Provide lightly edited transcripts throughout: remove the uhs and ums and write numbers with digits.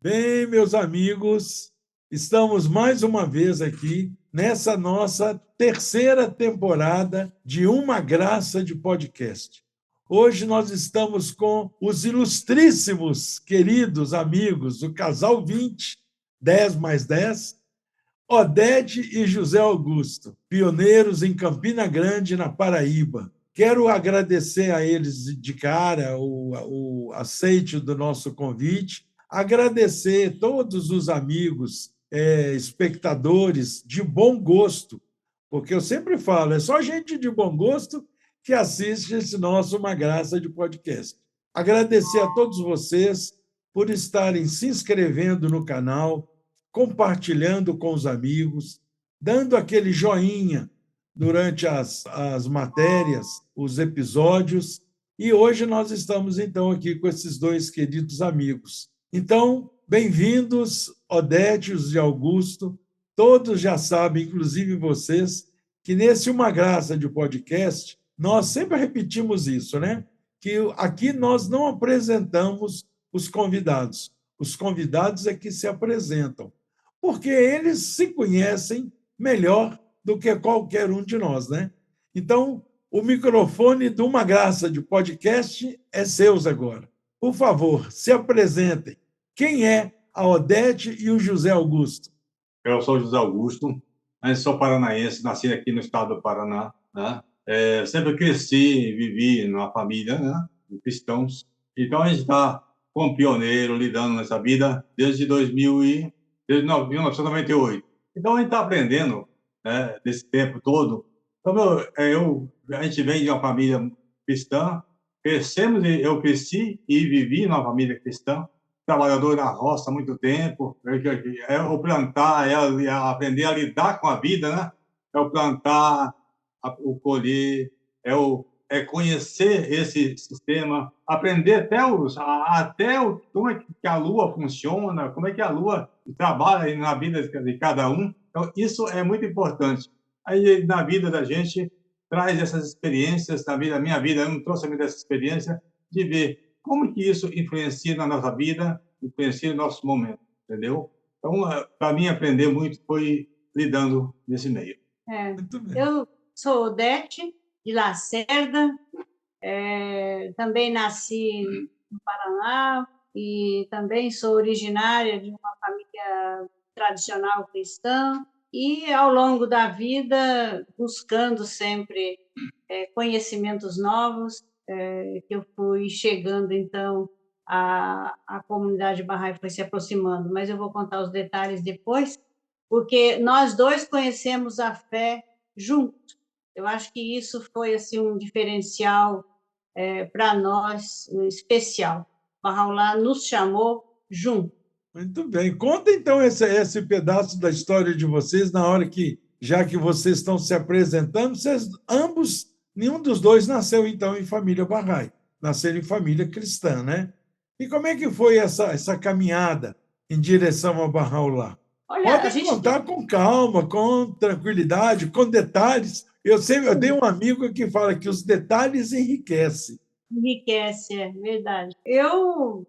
Bem, meus amigos, estamos mais uma vez aqui nessa nossa terceira temporada de Uma Graça de Podcast. Hoje nós estamos com os ilustríssimos, queridos amigos, o Casal 20, 10 mais 10, Odete e José Augusto, pioneiros em Campina Grande, na Paraíba. Quero agradecer a eles de cara o aceite do nosso convite, agradecer todos os amigos, espectadores de bom gosto, porque eu sempre falo, é só gente de bom gosto que assiste esse nosso Uma Graça de Podcast. Agradecer a todos vocês por estarem se inscrevendo no canal, compartilhando com os amigos, dando aquele joinha durante as matérias, os episódios. E hoje nós estamos, então, aqui com esses dois queridos amigos. Então, bem-vindos, Odete e Augusto. Todos já sabem, inclusive vocês, que nesse Uma Graça de Podcast, nós sempre repetimos isso, né? Que aqui nós não apresentamos os convidados. Os convidados é que se apresentam, porque eles se conhecem melhor do que qualquer um de nós, né? Então, o microfone de Uma Graça de Podcast é seus agora. Por favor, se apresentem. Quem é a Odete e o José Augusto? Eu sou José Augusto, sou paranaense, nasci aqui no estado do Paraná, né? Sempre cresci, vivi numa família, né, de cristãos. Então, a gente está como pioneiro, lidando nessa vida desde 1998. Então, a gente está aprendendo, né, desse tempo todo. Então, a gente vem de uma família cristã, eu cresci e vivi numa família cristã, trabalhador na roça há muito tempo, é o plantar, aprender a lidar com a vida, né? É o plantar, o colher, é conhecer esse sistema, aprender como é que a Lua funciona, como é que a Lua trabalha na vida de cada um. Então, isso é muito importante. Aí, na vida da gente, traz essas experiências, na minha vida, eu não trouxe a minha dessa experiência, de ver como que isso influencia na nossa vida, influencia no nosso momento, entendeu? Então, para mim, aprender muito foi lidando nesse meio. Eu sou Odete, de Lacerda, também nasci no Paraná e também sou originária de uma família tradicional cristã e, ao longo da vida, buscando sempre conhecimentos novos, que eu fui chegando, então, a comunidade Bahá'í foi se aproximando, mas eu vou contar os detalhes depois, porque nós dois conhecemos a fé juntos. Eu acho que isso foi assim um diferencial para nós, especial. Bahá'u'lláh nos chamou junto. Muito bem. Conta, então, esse pedaço da história de vocês, na hora que, já que vocês estão se apresentando, nenhum dos dois nasceu, então, em família Bahá'í, nasceram em família cristã, né? E como é que foi essa caminhada em direção ao Bahá'u'lláh? Podem contar com calma, com tranquilidade, com detalhes. Eu tenho um amigo que fala que os detalhes enriquecem. Enriquece, é verdade. Eu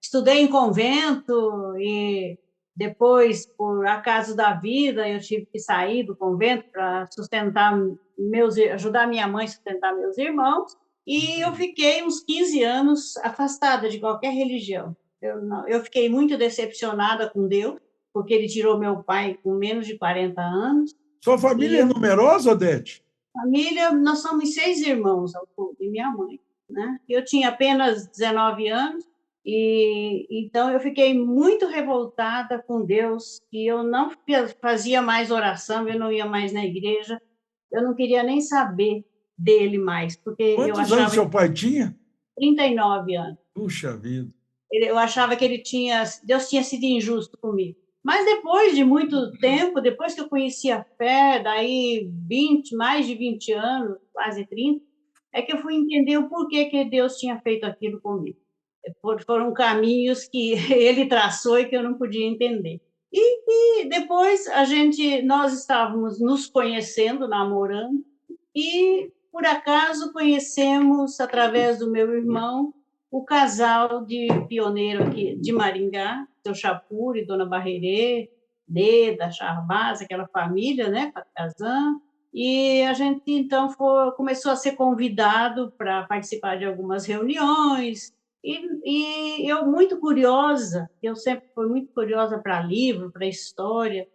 estudei em convento e depois, por acaso da vida, eu tive que sair do convento para ajudar minha mãe a sustentar meus irmãos, e eu fiquei uns 15 anos afastada de qualquer religião. Eu fiquei muito decepcionada com Deus, porque ele tirou meu pai com menos de 40 anos. Sua família é numerosa, Odete? Família, nós somos 6 irmãos ao todo, e minha mãe, né? Eu tinha apenas 19 anos, e então eu fiquei muito revoltada com Deus, que eu não fazia mais oração, eu não ia mais na igreja, eu não queria nem saber dele mais, porque Quantos anos seu pai tinha? 39 anos. Puxa vida. Eu achava que Deus tinha sido injusto comigo. Mas depois de muito tempo, depois que eu conheci a fé, daí mais de 20 anos, quase 30, é que eu fui entender o porquê que Deus tinha feito aquilo comigo. Foram caminhos que ele traçou e que eu não podia entender. E depois nós estávamos nos conhecendo, namorando, e por acaso conhecemos, através do meu irmão, o casal de pioneiro aqui de Maringá, seu Chapuri, Dona Barrerê, Deda, Charbaz, aquela família, né, Patazan, e a gente, então, começou a ser convidado para participar de algumas reuniões, e eu, muito curiosa, eu sempre fui muito curiosa para livro, para história,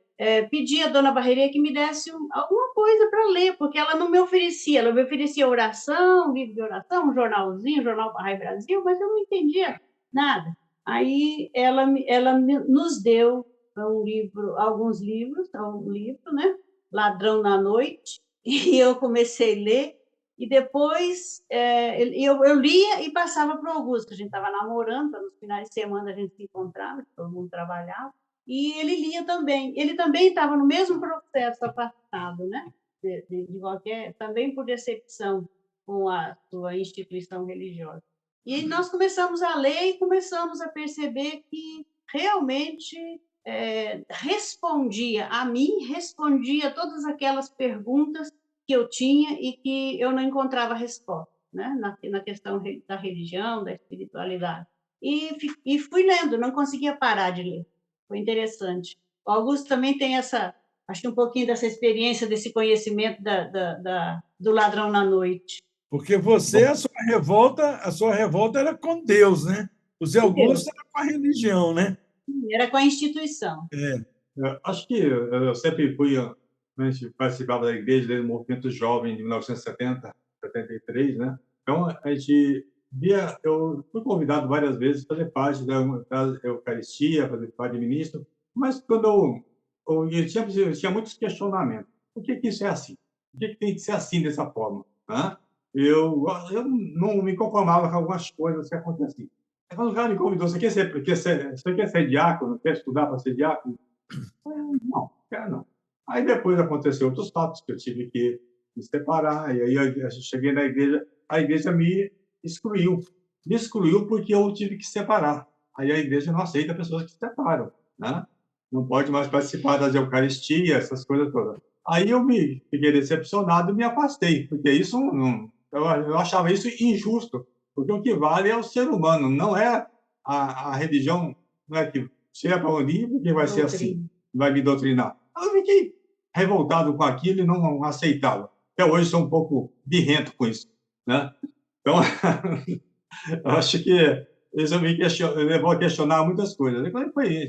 pedi à Dona Barreira que me desse alguma coisa para ler, porque ela não me oferecia, ela me oferecia oração, livro de oração, um jornalzinho, Jornal Parrai Brasil, mas eu não entendia nada. Aí ela nos deu alguns livros, um livro, né? Ladrão na Noite, e eu comecei a ler, e depois eu lia e passava para o Augusto, que a gente estava namorando, nos finais de semana a gente se encontrava, todo mundo trabalhava, e ele lia também. Ele também estava no mesmo processo afastado, né? De qualquer, também por decepção com a sua instituição religiosa. E nós começamos a ler e começamos a perceber que realmente respondia a mim, respondia a todas aquelas perguntas que eu tinha e que eu não encontrava resposta, né? Na questão da religião, da espiritualidade. E fui lendo, não conseguia parar de ler. Foi interessante. O Augusto também tem acho que um pouquinho dessa experiência, desse conhecimento do Ladrão na Noite. Porque a sua revolta era com Deus, né? O Zé Augusto era com a religião, né? Era com a instituição. Acho que eu sempre fui, a gente participava da igreja desde o movimento jovem de 1970, 73, né? Então, a gente via, eu fui convidado várias vezes a fazer parte da Eucaristia, fazer parte de ministro, mas quando eu tinha muitos questionamentos. Por que isso é assim? Por que tem que ser assim, dessa forma? Né? Eu não me conformava com algumas coisas que aconteciam. Aí quando o cara me convidou, você quer ser diácono? Quer estudar para ser diácono? Não, quero não. Aí depois aconteceu outros fatos que eu tive que me separar, e aí eu cheguei na igreja, a igreja me excluiu. Me excluiu porque eu tive que separar. Aí a igreja não aceita pessoas que se separam, né? Não pode mais participar das Eucaristias, essas coisas todas. Aí eu fiquei decepcionado e me afastei, porque isso eu achava isso injusto, porque o que vale é o ser humano, não é a religião, não é que se é para unir, porque vai ser assim, vai me doutrinar. Eu fiquei revoltado com aquilo e não aceitava. Até hoje sou um pouco birrento com isso, né? Então, eu acho que isso me levou a questionar muitas coisas. E quando foi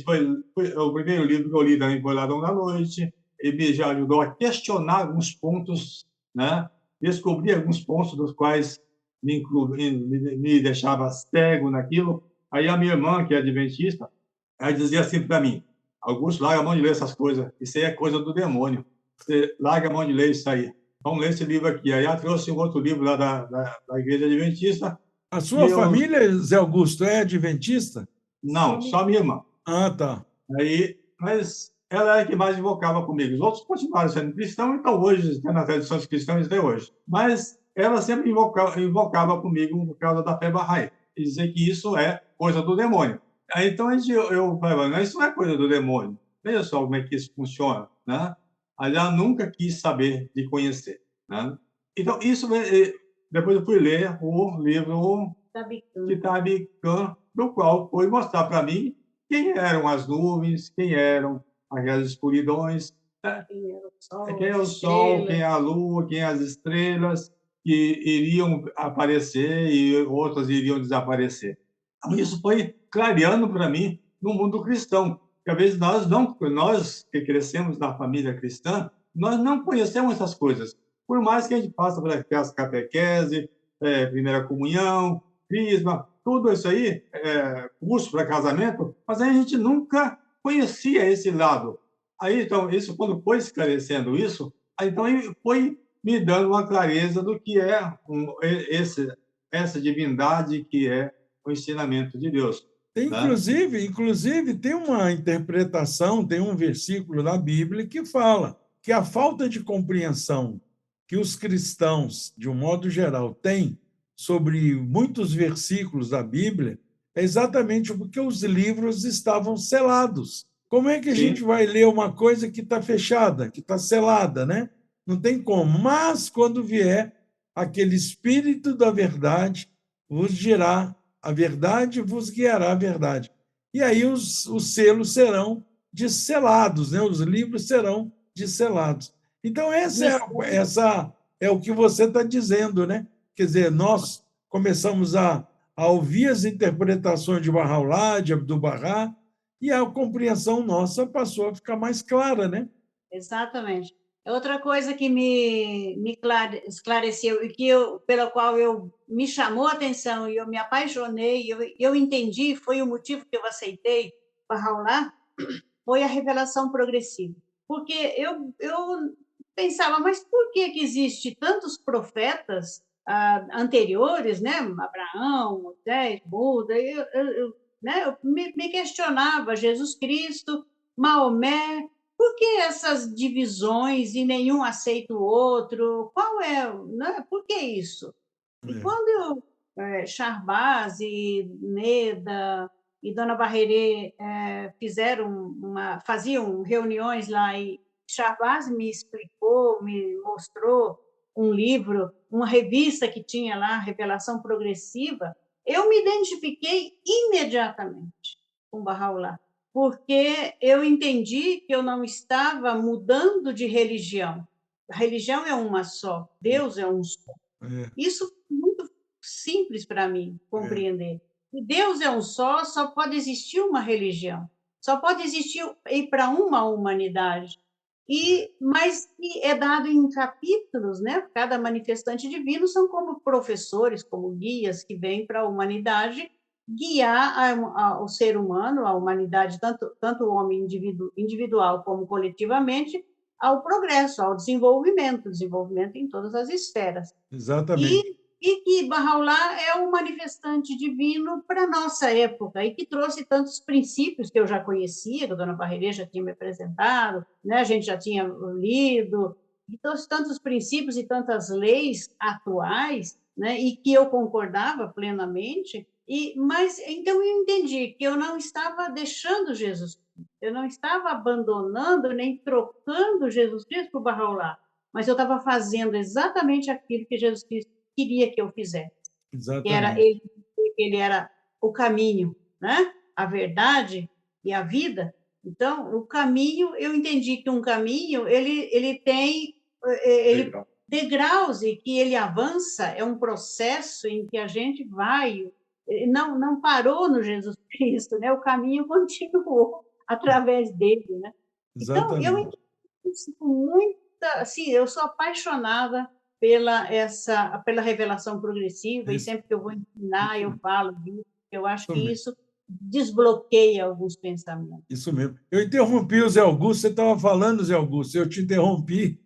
o primeiro livro que eu li também foi Ladrão da Noite, ele já ajudou a questionar alguns pontos, né? Descobrir alguns pontos dos quais me deixava cego naquilo. Aí a minha irmã, que é adventista, ela dizia assim para mim: Augusto, larga a mão de ler essas coisas, isso aí é coisa do demônio. Você larga a mão de ler isso aí. Vamos ler esse livro aqui. Aí ela trouxe um outro livro lá da Igreja Adventista. A sua família, Zé Augusto, é adventista? Não, só minha irmã. Ah, tá. Mas ela é que mais invocava comigo. Os outros continuaram sendo cristãos, então hoje, tendo as tradições cristãs até hoje. Mas ela sempre invocava comigo por causa da fé Bahá'í, e dizer que isso é coisa do demônio. Aí, então, eu falava, não, isso não é coisa do demônio. Veja só como é que isso funciona, né? Aí ela nunca quis saber de conhecer, né? Então, isso, depois eu fui ler o livro Kitab Khan, do qual foi mostrar para mim quem eram as nuvens, quem eram aquelas escuridões, né? Quem é o Sol, quem é a Lua, quem é as estrelas, que iriam aparecer e outras iriam desaparecer. Isso foi clareando para mim no mundo cristão, que às vezes nós que crescemos na família cristã, nós não conhecemos essas coisas. Por mais que a gente passe por aquelas catequese, primeira comunhão, crisma, tudo isso aí, curso para casamento, mas a gente nunca conhecia esse lado. Aí, então, isso, quando foi esclarecendo isso, aí, então, foi me dando uma clareza do que é essa divindade que é o ensinamento de Deus. Inclusive, tem uma interpretação, tem um versículo da Bíblia que fala que a falta de compreensão que os cristãos, de um modo geral, têm sobre muitos versículos da Bíblia é exatamente porque os livros estavam selados. Como é que a gente vai ler uma coisa que está fechada, que está selada, né? Não tem como. Mas, quando vier aquele Espírito da verdade, vos dirá a verdade vos guiará a verdade. E aí os selos serão desselados, né? Os livros serão desselados. Então, essa é o que você está dizendo, né? Quer dizer, nós começamos a ouvir as interpretações de Bahá'u'lláh, de Abdu'l-Bahá, e a compreensão nossa passou a ficar mais clara, né? Exatamente. Outra coisa que me esclareceu e pela qual me chamou a atenção e eu me apaixonei, eu entendi, foi o motivo que eu aceitei Bahá'u'lláh, foi a revelação progressiva. Porque eu pensava, mas por que existe tantos profetas anteriores, né? Abraão, Moisés, Buda, né? Eu me questionava, Jesus Cristo, Maomé, por que essas divisões e nenhum aceita o outro? Qual é, né? Por que isso? E quando Shahbaz e Neda e Dona Barrerê faziam reuniões lá, e Shahbaz me explicou, me mostrou um livro, uma revista que tinha lá, Revelação Progressiva, eu me identifiquei imediatamente com Bahá'u'lláh, porque eu entendi que eu não estava mudando de religião. A religião é uma só, Deus é um só. Isso é muito simples para mim compreender. E Deus é um só pode existir uma religião, só pode existir ir para uma humanidade. Mas é dado em capítulos, né? Cada manifestante divino são como professores, como guias que vêm para a humanidade guiar o ser humano, a humanidade, tanto o homem individual como coletivamente, ao progresso, ao desenvolvimento em todas as esferas. Exatamente. E que Bahá'u'lláh é um manifestante divino para a nossa época e que trouxe tantos princípios que eu já conhecia, que a Dona Barrerê já tinha me apresentado, né? A gente já tinha lido, e trouxe tantos princípios e tantas leis atuais, né? E que eu concordava plenamente. Mas então eu entendi que eu não estava deixando Jesus Cristo, eu não estava abandonando nem trocando Jesus Cristo por Bahá'u'lláh, mas eu estava fazendo exatamente aquilo que Jesus Cristo queria que eu fizesse. Exatamente. Que era ele era o caminho, né? A verdade e a vida. Então, o caminho, eu entendi que um caminho ele tem degraus e que ele avança, é um processo em que a gente vai, não parou no Jesus Cristo, né? O caminho continuou através dele, né? Então, eu entendi isso com muita, assim, eu sou apaixonada pela revelação progressiva, e sempre que eu vou ensinar, eu falo disso, eu acho que isso desbloqueia alguns pensamentos. Isso mesmo. Eu interrompi o Zé Augusto, você estava falando, Zé Augusto, eu te interrompi.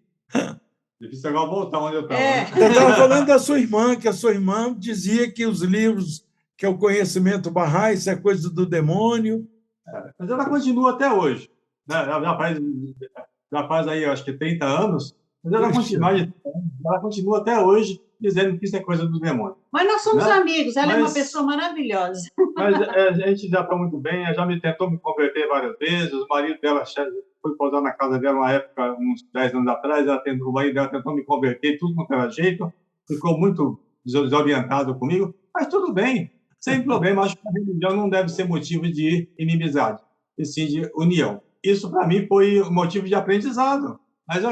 Difícil agora voltar onde eu estava. Eu estava falando da sua irmã, que a sua irmã dizia que os livros, que é o conhecimento Bahá, isso é coisa do demônio. Mas ela continua até hoje. Né? Já faz aí, acho que 30 anos, mas ela continua até hoje dizendo que isso é coisa do demônio. Mas nós somos amigos, ela é uma pessoa maravilhosa. Mas a gente já está muito bem, ela já tentou me converter várias vezes, o marido dela foi pousar na casa dela uma época, uns 10 anos atrás, o marido dela tentou me converter, tudo quanto era jeito, ficou muito desorientado comigo, mas tudo bem, sem problema, acho que a religião não deve ser motivo de inimizade, e sim de união. Isso, para mim, foi motivo de aprendizado. Mas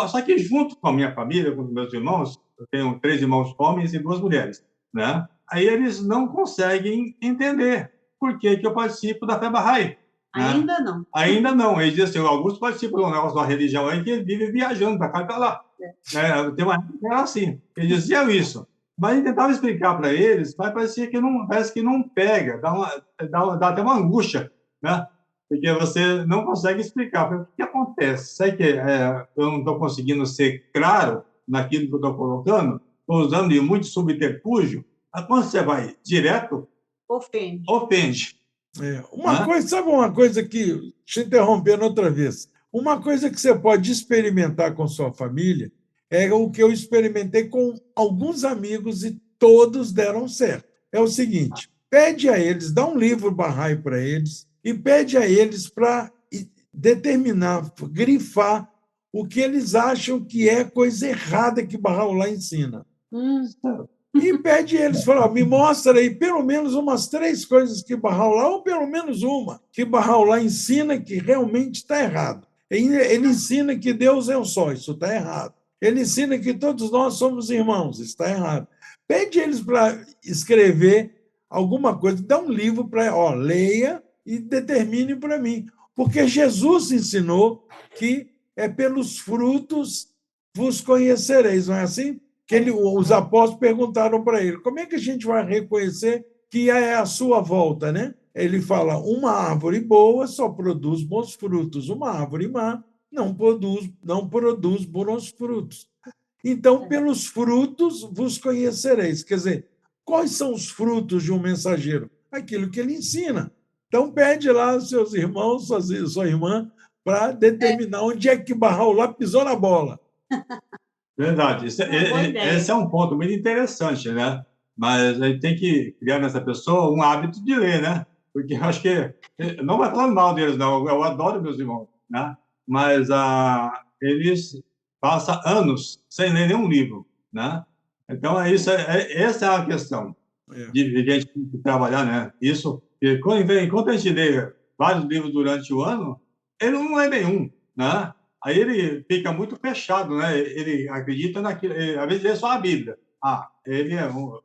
só que junto com a minha família, com os meus irmãos, eu tenho 3 irmãos homens e 2 mulheres, né? Aí eles não conseguem entender por que eu participo da fé Bahá'í. Ainda não. Ainda não. Eles dizem assim, o Augusto participa de um negócio da religião aí que ele vive viajando para cá e para lá. Tem uma época que era assim. Eles diziam isso. Mas eu tentava explicar para eles, mas parece que não pega, dá até uma angústia, né? Porque você não consegue explicar. O que acontece? Sabe que eu não estou conseguindo ser claro naquilo que eu estou colocando? Estou usando muito subterfúgio. Mas quando você vai direto, ofende. Sabe uma coisa que, te interrompendo outra vez, uma coisa que você pode experimentar com sua família é o que eu experimentei com alguns amigos e todos deram certo. É o seguinte, pede a eles, dá um livro Bahá'í para eles, e pede a eles para determinar, grifar o que eles acham que é coisa errada que Bahá'u'lláh ensina. E pede eles, fala, me mostra aí pelo menos umas 3 coisas que Bahá'u'lláh, ou pelo menos uma, que Bahá'u'lláh ensina que realmente está errado. Ele ensina que Deus é um só, isso está errado. Ele ensina que todos nós somos irmãos, está errado. Pede eles para escrever alguma coisa, dá um livro para, leia e determine para mim. Porque Jesus ensinou que é pelos frutos vos conhecereis, não é assim? Que os apóstolos perguntaram para ele, como é que a gente vai reconhecer que é a sua volta, né? Ele fala, uma árvore boa só produz bons frutos, uma árvore má não produz bons frutos. Então, pelos frutos vos conhecereis. Quer dizer, quais são os frutos de um mensageiro? Aquilo que ele ensina. Então, pede lá aos seus irmãos, sua irmã, para determinar onde é que Bahá'u'lláh pisou na bola. Verdade. Esse é um ponto muito interessante, né? Mas a gente tem que criar nessa pessoa um hábito de ler, né? Porque eu acho que não vai falar mal deles, não. Eu adoro meus irmãos, né? Mas eles passam anos sem ler nenhum livro, né? Então essa é a questão de a gente tem que trabalhar, né? Isso, enquanto a gente lê vários livros durante o ano, ele não lê nenhum, né? Aí ele fica muito fechado, né? Ele acredita naquilo, às vezes lê só a Bíblia.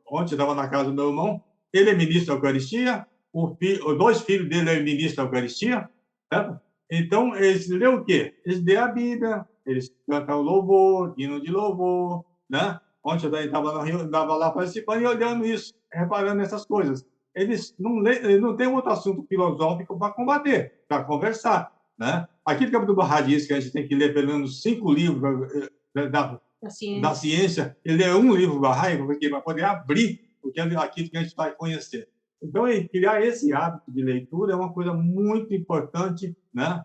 Ontem eu estava na casa do meu irmão, ele é ministro da Eucaristia, os 2 filhos dele é ministro da Eucaristia, certo? Então, eles lêem o quê? Eles lêem a Bíblia, eles cantam louvor, hino de louvor, né? Ontem eu estava lá participando e olhando isso, reparando nessas coisas. Eles não têm outro assunto filosófico para combater, para conversar, né? Aquele que do Bahá'í diz que a gente tem que ler pelo menos 5 livros da ciência, ele lê um livro Bahá'í para poder abrir aquilo que a gente vai conhecer. Então, criar esse hábito de leitura é uma coisa muito importante, né?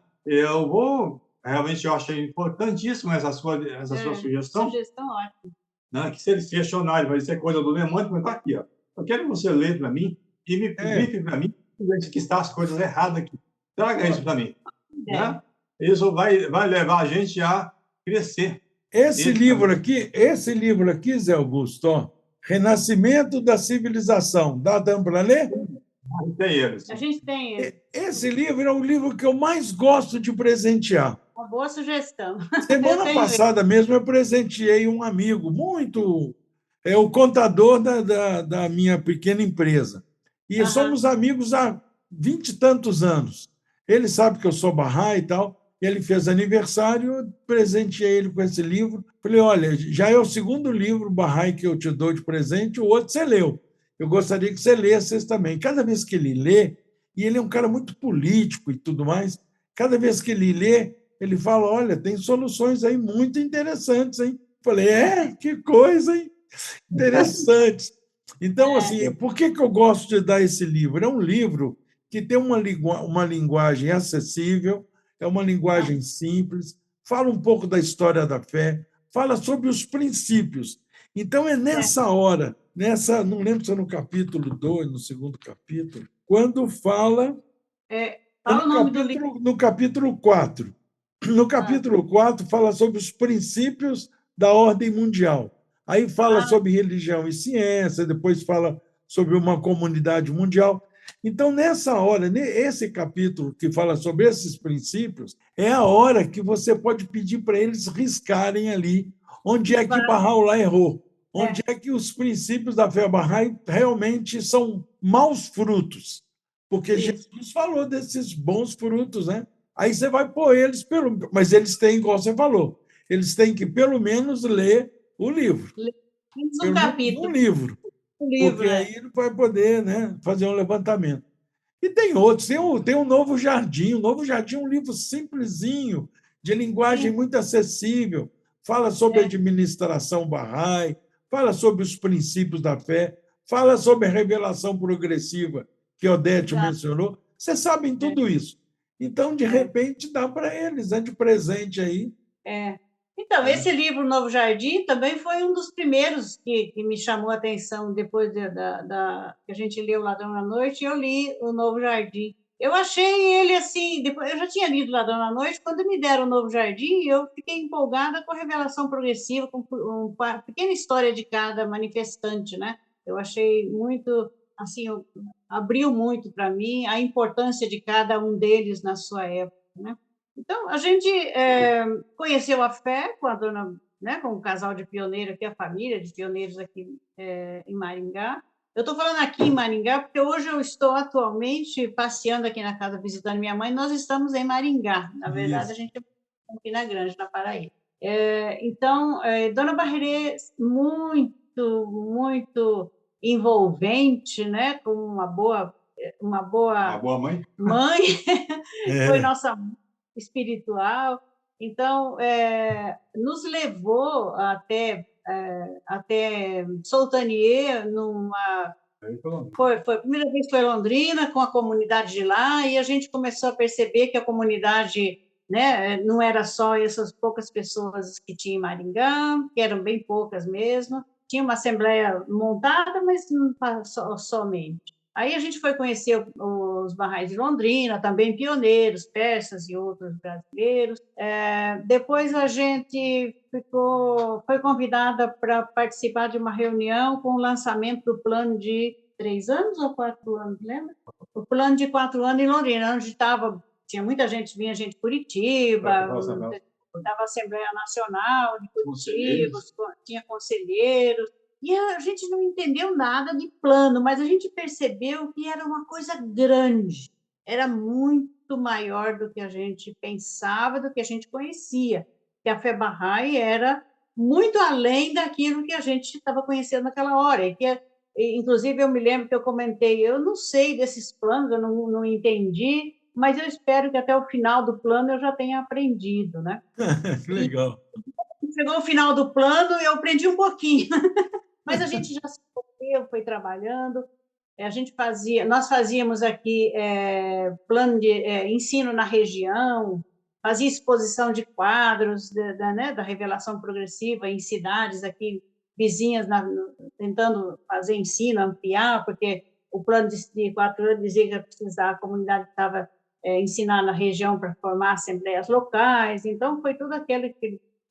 Realmente, eu achei importantíssima essa sua sugestão. Sugestão ótima. Né? Que se eles questionarem, vai ser coisa do Lemônico, mas está aqui, ó. Eu quero que você lê para mim e me explique para mim que está as coisas erradas aqui. Traga isso para mim. Né? Isso vai levar a gente a crescer. Esse livro aqui, Zé Augusto, ó, Renascimento da Civilização, dá tempo para ler? Tem eles. A gente tem ele. Esse livro é o livro que eu mais gosto de presentear. Uma boa sugestão. Semana passada mesmo eu presenteei um amigo o contador da minha pequena empresa. E somos amigos há 20 e tantos anos. Ele sabe que eu sou Bahá'í e tal. Ele fez aniversário, eu presenteei ele com esse livro. Falei, olha, já é o 2º livro Bahá'í que eu te dou de presente, o outro você leu. Eu gostaria que você lesse esse também. Cada vez que ele lê, e ele é um cara muito político e tudo mais, cada vez que ele lê, ele fala, olha, tem soluções aí muito interessantes, hein? Falei, que coisa, hein? Interessante. Então, assim, por que eu gosto de dar esse livro? É um livro que tem uma linguagem acessível, é uma linguagem simples, fala um pouco da história da fé, fala sobre os princípios. Então, é nessa hora, não lembro se é no capítulo 2, no 2º capítulo, quando fala... Fala o nome do livro. No capítulo 4. No capítulo 4, fala sobre os princípios da ordem mundial. Aí fala sobre religião e ciência, depois fala sobre uma comunidade mundial. Então, nessa hora, esse capítulo que fala sobre esses princípios, é a hora que você pode pedir para eles riscarem ali onde é que Bahá'u'lláh errou, onde é que os princípios da fé Bahá'í realmente são maus frutos, porque Jesus falou desses bons frutos, né? Aí você vai pôr eles, mas eles têm, igual você falou, eles têm que, pelo menos, ler o livro. Um capítulo. Um livro. Porque aí ele vai poder, né, fazer um levantamento. E tem outros, tem o Novo Jardim. O Novo Jardim é um livro simplesinho, de linguagem muito acessível, fala sobre a administração Bahá'í, fala sobre os princípios da fé, fala sobre a revelação progressiva, que Odete mencionou. Vocês sabem tudo isso. Então, de repente, dá para eles, de presente aí. Então, esse livro, Novo Jardim, também foi um dos primeiros que me chamou a atenção depois que a gente leu Ladrão da Noite, eu li o Novo Jardim. Eu achei ele assim, depois, eu já tinha lido Ladrão na Noite, quando me deram o Novo Jardim, eu fiquei empolgada com a revelação progressiva, com uma pequena história de cada manifestante, né? Eu achei muito, assim, abriu muito para mim a importância de cada um deles na sua época, né? Então, a gente conheceu a fé com a dona, né, com o casal de pioneiros aqui, a família de pioneiros aqui em Maringá. Eu estou falando aqui em Maringá porque hoje eu estou atualmente passeando aqui na casa, visitando minha mãe. Nós estamos em Maringá. Na verdade, a gente é em Campina Grande, na Paraíba. Então, Dona Barreirê, muito envolvente, né? Com uma boa mãe. Mãe, foi nossa mãe espiritual. Então, nos levou até Soltanier, foi a primeira vez que foi Londrina, com a comunidade de lá, e a gente começou a perceber que a comunidade, né, não era só essas poucas pessoas que tinha em Maringá, que eram bem poucas mesmo. Tinha uma assembleia montada, mas não somente. Aí a gente foi conhecer os barrais de Londrina, também pioneiros, persas e outros brasileiros. Depois a gente foi convidada para participar de uma reunião com o lançamento do plano de 3 anos ou 4 anos, lembra? O plano de 4 anos em Londrina, onde tinha muita gente, vinha gente de Curitiba, estava a Assembleia Nacional de Curitiba, tinha conselheiros. E a gente não entendeu nada de plano, mas a gente percebeu que era uma coisa grande, era muito maior do que a gente pensava, do que a gente conhecia, que a Fé Bahá'í era muito além daquilo que a gente estava conhecendo naquela hora. Inclusive, eu me lembro que eu comentei, eu não sei desses planos, eu não entendi, mas eu espero que até o final do plano eu já tenha aprendido, né? Legal. E chegou o final do plano e eu aprendi um pouquinho. Mas a gente já se envolveu, foi trabalhando. Nós fazíamos aqui plano de ensino na região, fazia exposição de quadros da revelação progressiva em cidades aqui vizinhas, tentando fazer ensino, ampliar, porque o plano de 4 anos dizia que precisava, a comunidade estava ensinar na região para formar assembleias locais. Então, foi todo aquele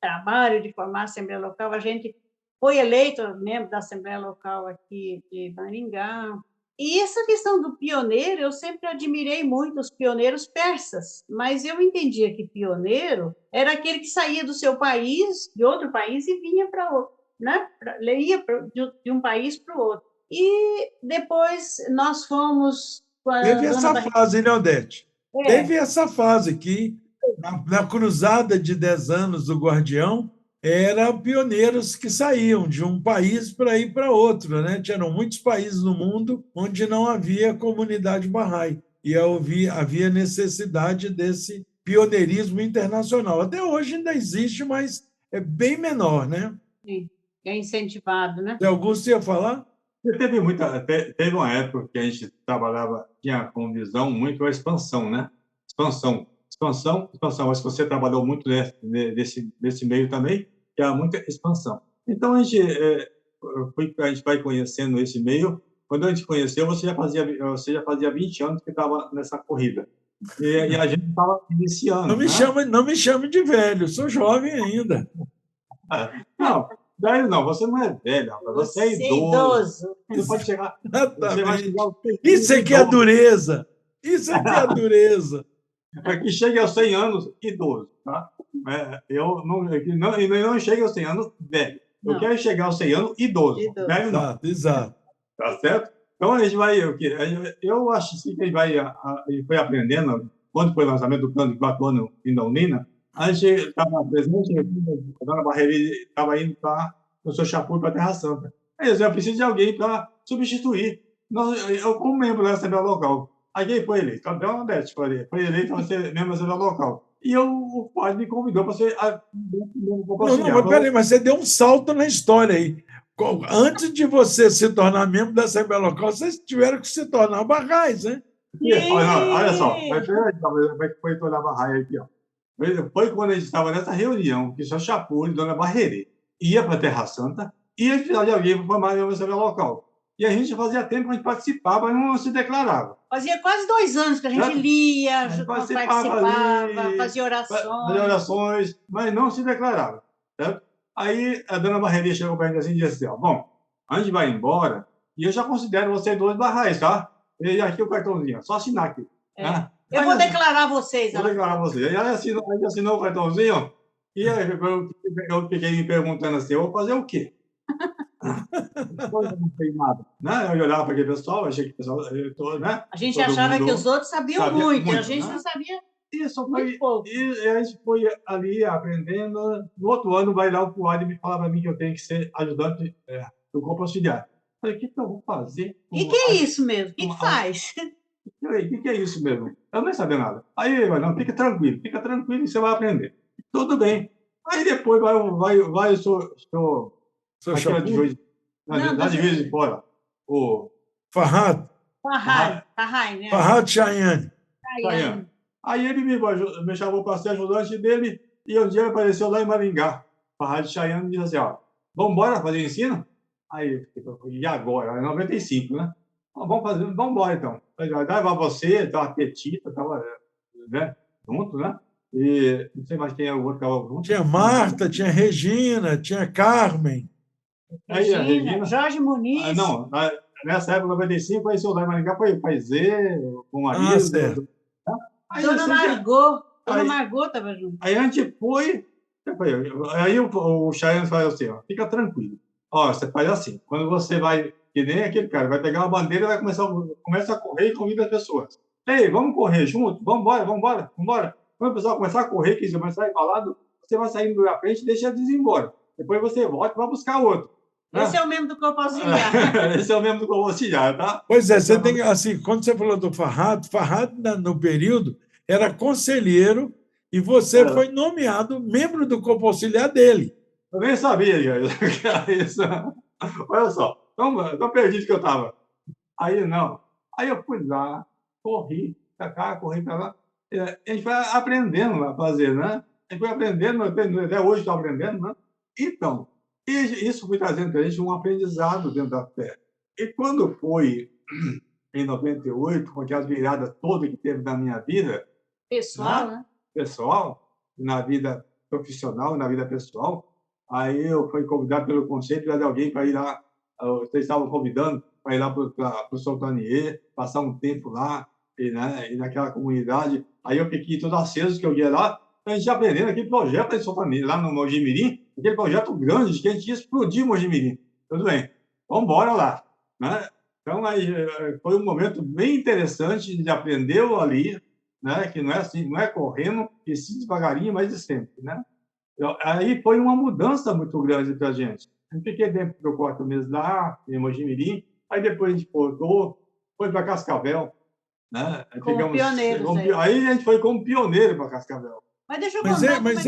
trabalho de formar assembleia local. A gente foi eleito membro da Assembleia Local aqui de Maringá. E essa questão do pioneiro, eu sempre admirei muito os pioneiros persas, mas eu entendia que pioneiro era aquele que saía do seu país, de outro país, e vinha para outro, né? Ia de um país para o outro. E depois nós fomos... Teve essa fase, né, Odete? Teve essa fase que, na cruzada de 10 anos do Guardião, eram pioneiros que saíam de um país para ir para outro, né? Tinham muitos países no mundo onde não havia comunidade Bahá'í e havia necessidade desse pioneirismo internacional. Até hoje ainda existe, mas é bem menor, né? Sim, é incentivado, né? Augusto ia falar? Teve uma época que a gente tinha como visão muito a expansão, né? Expansão. Acho que você trabalhou muito nesse meio também, que há muita expansão. Então, a gente vai conhecendo esse meio. Quando a gente conheceu, você já fazia 20 anos que estava nessa corrida. E a gente estava iniciando. Não me chame de velho, sou jovem ainda. Não, velho não, você não é velho, você é idoso. Você pode chegar... Você vai chegar Isso aqui é dureza. Isso aqui é dureza. Que chegue aos 100 anos, idoso, tá? Eu não chego aos 100 anos, velho. Eu quero chegar aos 100 anos, idoso. Velho não. Exato. Tá certo? Então, a gente vai... Eu acho assim, que a gente foi aprendendo, quando foi o lançamento do plano de 4 anos em Londrina, a gente estava presente, a dona Barreira estava indo para o seu Chapur para a Terra Santa. Aí eu preciso de alguém para substituir. Eu, como membro da Assembleia Local, alguém foi eleito. Até uma Odete foi eleito para ser membro da Assembleia Local. E o padre me convidou para ser... Não, peraí, mas você deu um salto na história aí. Antes de você se tornar membro da Assembleia Local, vocês tiveram que se tornar barrais, né? Olha só, como é que foi tornar barrais aqui, ó. Foi quando a gente estava nessa reunião que o seu Chapur e dona Barreira ia para a Terra Santa e ia precisar de alguém para formar a Assembleia Local. E a gente fazia tempo que a gente participava e não se declarava. Fazia quase 2 anos que a gente Certo? lia, A gente participava, ali, fazia fazia orações. orações, mas não se declarava. Certo? Aí a dona Barreira chegou para a gente assim e disse assim, ó, bom, a gente vai embora e eu já considero vocês 2 barrais, tá? E aqui o cartãozinho, só assinar aqui. Né? Eu vou declarar vocês. Vou declarar vocês. Aí ela assinou o cartãozinho e aí eu fiquei me perguntando assim, eu vou fazer o quê? Eu não sei nada. Né? Eu olhava para aquele pessoal, achei que o pessoal... né? A gente Todo achava mundo que os outros sabiam sabia muito, e a muito, gente né? não sabia Isso muito foi, pouco. e a gente foi ali aprendendo. No outro ano, vai lá o Fuad e me fala para mim que eu tenho que ser ajudante do corpo auxiliar. Falei, o que eu vou fazer? O que é isso mesmo? O que faz? O que é isso mesmo? Eu nem sabia nada. Aí, não, fica tranquilo e você vai aprender. Tudo bem. Aí depois vai o senhor Seu aquela de Chapu? Juiz, lá de Juiz de Fora, o Farhad. Farhad, né? Farhad Chayane. Chayane. Aí ele me chamou para ser ajudante dele e um dia ele apareceu lá em Maringá. Farhad Chayane e disse assim, ó, vamos embora fazer ensino? Aí eu falei, e agora? É 95, né? Vamos embora então. Dava você, tava Petita, tava, né, junto, né? E não sei mais quem é o outro que estava junto. Tinha Marta, tinha Regina, tinha Carmen. Aí a Regina... Jorge Muniz. Não, nessa época, 95, conheceu lá em Maringá, foi Zé, com o marido. Certo. Aí, Dona Margot. Dona Margot estava junto. Aí a gente foi. Aí o Chayane falou assim: ó, fica tranquilo. Ó, você faz assim. Quando você vai, que nem aquele cara, vai pegar uma bandeira e vai começa a correr e convida as pessoas. Ei, vamos correr junto? Vamos embora. Quando o pessoal começar a correr, que eles começar a ir para lado, você vai saindo da frente e deixa eles ir embora. Depois você volta e vai buscar outro. Esse é o mesmo do corpo auxiliar. Esse é o mesmo do corpo auxiliar, tá? Pois é, você tem assim, quando você falou do Farhad, no período era conselheiro e você foi nomeado membro do corpo auxiliar dele. Eu nem sabia que era isso. Olha só, tão perdido que eu estava. Aí não. Aí eu fui lá, corri para cá, corri para lá. A gente foi aprendendo a fazer, né? A gente foi aprendendo, até hoje estou aprendendo, né? Então, isso foi trazendo para a gente um aprendizado dentro da fé. E quando foi em 98, com aquelas viradas todas que teve na minha vida... Pessoal, né? Pessoal, na vida profissional, na vida pessoal, aí eu fui convidado pelo conselho de alguém para ir lá, vocês estavam convidando para ir lá para o Soltanier, passar um tempo lá, e naquela comunidade. Aí eu fiquei todo aceso que eu ia lá, a gente aprendendo aquele projeto de Soltanier, lá no Mojimirim, aquele projeto grande que a gente ia explodir Mojimirim. Tudo bem, vamos embora lá. Né? Então, aí, foi um momento bem interessante de aprender ali, né? Que não é assim, não é correndo, e sim devagarinho, mas de sempre. Né? Aí foi uma mudança muito grande para a gente. Eu fiquei dentro do 4 meses lá, em Mojimirim, aí depois a gente voltou, foi para Cascavel. Né? Como pioneiros. Aí a gente foi como pioneiro para Cascavel. Mas deixa eu contar. Mas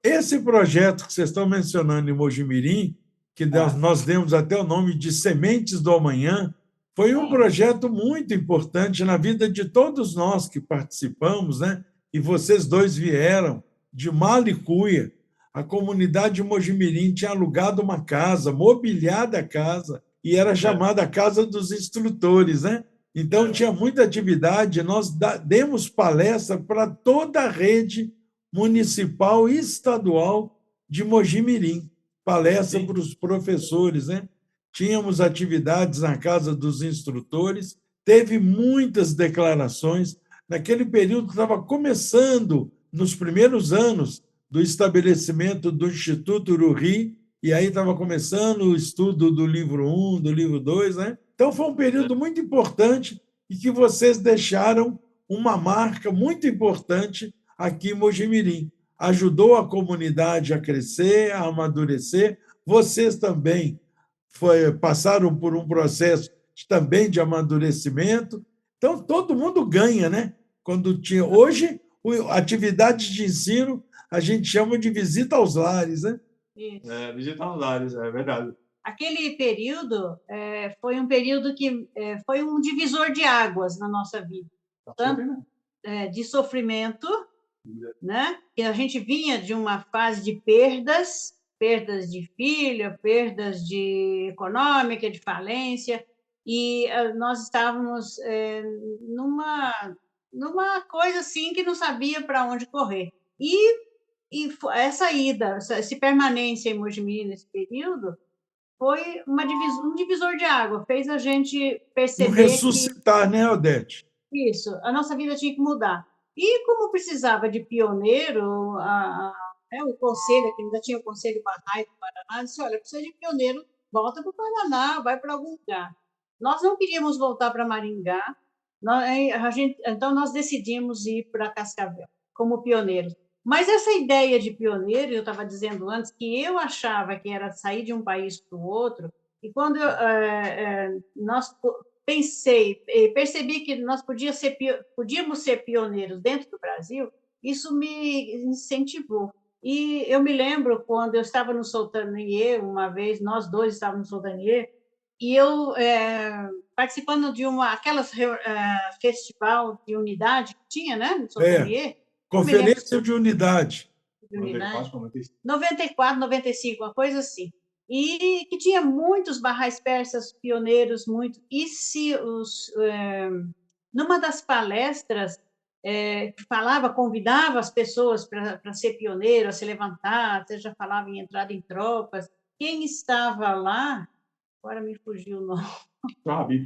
esse projeto que vocês estão mencionando em Mojimirim, que nós demos até o nome de Sementes do Amanhã, foi um projeto muito importante na vida de todos nós que participamos, né? E vocês dois vieram de Malicuia. A comunidade de Mojimirim tinha alugado uma casa, mobiliada a casa, e era chamada Casa dos Instrutores, né? Então, tinha muita atividade, nós demos palestra para toda a rede municipal e estadual de Mojimirim, palestra para os professores, né? Tínhamos atividades na Casa dos Instrutores, teve muitas declarações. Naquele período, estava começando, nos primeiros anos do estabelecimento do Instituto Ururi, e aí estava começando o estudo do livro 1, do livro 2, né? Então, foi um período muito importante e que vocês deixaram uma marca muito importante aqui em Mojimirim. Ajudou a comunidade a crescer, a amadurecer. Vocês também passaram por um processo também de amadurecimento. Então, todo mundo ganha, né? Hoje, atividades de ensino, a gente chama de visita aos lares, né? Isso. Visita aos lares, é verdade. Aquele período foi um período que foi um divisor de águas na nossa vida. Tanto de sofrimento, né? Que a gente vinha de uma fase de perdas, perdas de filha, perdas de econômica, de falência, e nós estávamos numa coisa assim que não sabia para onde correr. Essa ida, essa permanência em Mojimirim nesse período, foi um divisor de água, fez a gente perceber ressuscitar, né, Odete? Isso, a nossa vida tinha que mudar. E como precisava de pioneiro, o conselho, que ainda tinha o Conselho Bahá'í do Paraná, disse, olha, precisa de pioneiro, volta para o Paraná, vai para algum lugar. Nós não queríamos voltar para Maringá, então nós decidimos ir para Cascavel, como pioneiros. Mas essa ideia de pioneiro, eu estava dizendo antes, que eu achava que era sair de um país para o outro, e quando nós percebi que nós podíamos ser pioneiros dentro do Brasil, isso me incentivou. E eu me lembro quando eu estava no Sultaniye, uma vez, nós dois estávamos no Sultaniye, e eu, participando de aquelas festival de unidade que tinha, né, no Sultaniye. Conferência de unidade. 94, 95, uma coisa assim. E que tinha muitos barrais persas pioneiros, muito. E se numa das palestras convidava as pessoas para ser pioneiro, a se levantar, você já falava em entrada em tropas. Quem estava lá, agora me fugiu o nome.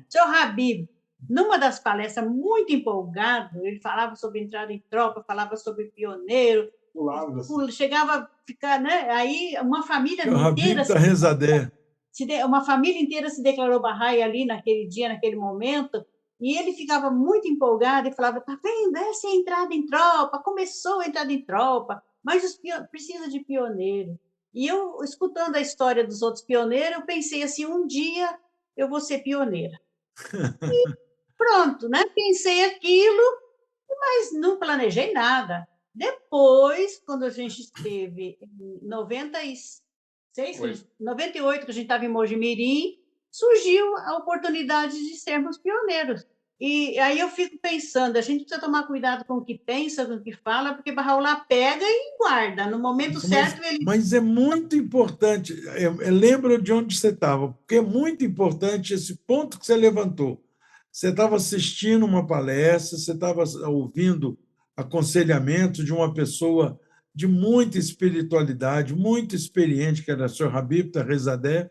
Seu Habib. Numa das palestras, muito empolgado, ele falava sobre entrada em tropa, falava sobre pioneiro, chegava a ficar, né? Aí uma família inteira se declarou Bahá'í ali naquele dia, naquele momento, e ele ficava muito empolgado e falava, tá vendo, essa é a entrada em tropa, começou a entrada em tropa, mas precisa de pioneiro. E eu, escutando a história dos outros pioneiros, eu pensei assim, um dia eu vou ser pioneira. E pronto, né? Pensei aquilo, mas não planejei nada. Depois, quando a gente esteve em 98, que a gente estava em Mojimirim, surgiu a oportunidade de sermos pioneiros. E aí eu fico pensando, a gente precisa tomar cuidado com o que pensa, com o que fala, porque Bahá'u'lláh pega e guarda. No momento certo, ele... Mas é muito importante, lembra de onde você estava, porque é muito importante esse ponto que você levantou. Você estava assistindo uma palestra, você estava ouvindo aconselhamento de uma pessoa de muita espiritualidade, muito experiente, que era o Sr. Habib Rezadeh,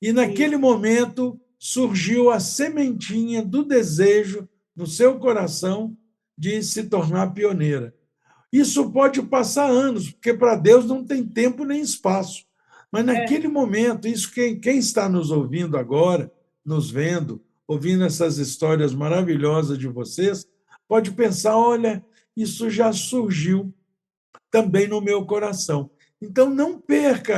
e naquele momento surgiu a sementinha do desejo no seu coração de se tornar pioneira. Isso pode passar anos, porque para Deus não tem tempo nem espaço. Mas naquele momento, isso quem está nos ouvindo agora, nos vendo, ouvindo essas histórias maravilhosas de vocês, pode pensar, olha, isso já surgiu também no meu coração. Então, não perca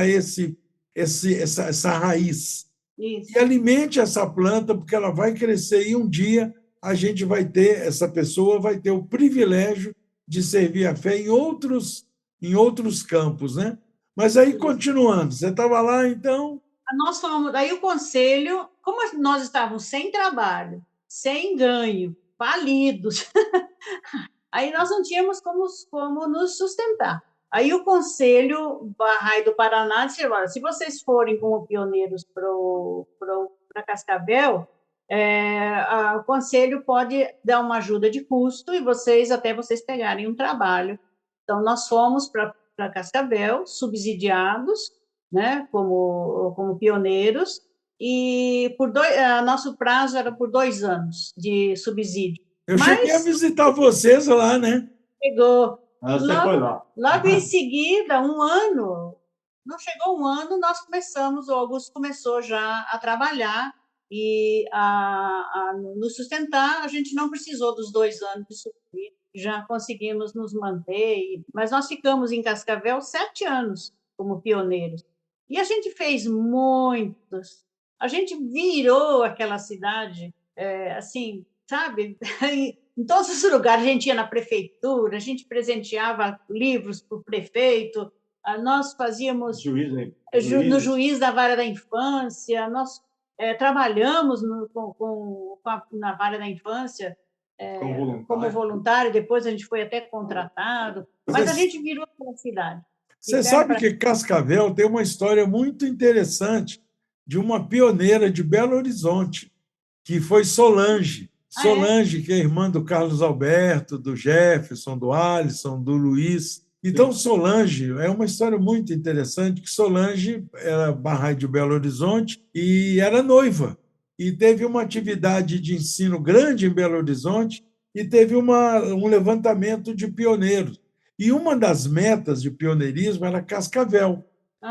essa raiz. Isso. E alimente essa planta, porque ela vai crescer e um dia a gente vai ter, essa pessoa vai ter o privilégio de servir a fé em outros campos, né? Mas aí, continuando, você estava lá, então... Nós fomos, daí o conselho, como nós estávamos sem trabalho, sem ganho, falidos, aí nós não tínhamos como nos sustentar. Aí o Conselho Bahá'í do Paraná disse, olha, se vocês forem como pioneiros para Cascavel, o Conselho pode dar uma ajuda de custo e até vocês pegarem um trabalho. Então, nós fomos para Cascavel, subsidiados, né, como pioneiros, e nosso prazo era por 2 anos de subsídio. Eu cheguei a visitar vocês lá, né? Chegou. Você foi lá. Logo em seguida, um ano, não chegou um ano, nós começamos, o Augusto começou já a trabalhar e a nos sustentar. A gente não precisou dos 2 anos de subsídio, já conseguimos nos manter, mas nós ficamos em Cascavel 7 anos como pioneiros. E a gente fez muitos, a gente virou aquela cidade, assim, sabe? Em todos os lugares, a gente ia na prefeitura, a gente presenteava livros para o prefeito, nós fazíamos no juiz da vara da infância, nós trabalhamos na vara da infância como voluntário, depois a gente foi até contratado, mas a gente virou aquela cidade. Você sabe que Cascavel tem uma história muito interessante de uma pioneira de Belo Horizonte, que foi Solange. Solange, que é irmã do Carlos Alberto, do Jefferson, do Alisson, do Luiz. Então, Solange é uma história muito interessante, que Solange era Bahá'í de Belo Horizonte e era noiva. E teve uma atividade de ensino grande em Belo Horizonte e teve um levantamento de pioneiros. E uma das metas de pioneirismo era Cascavel.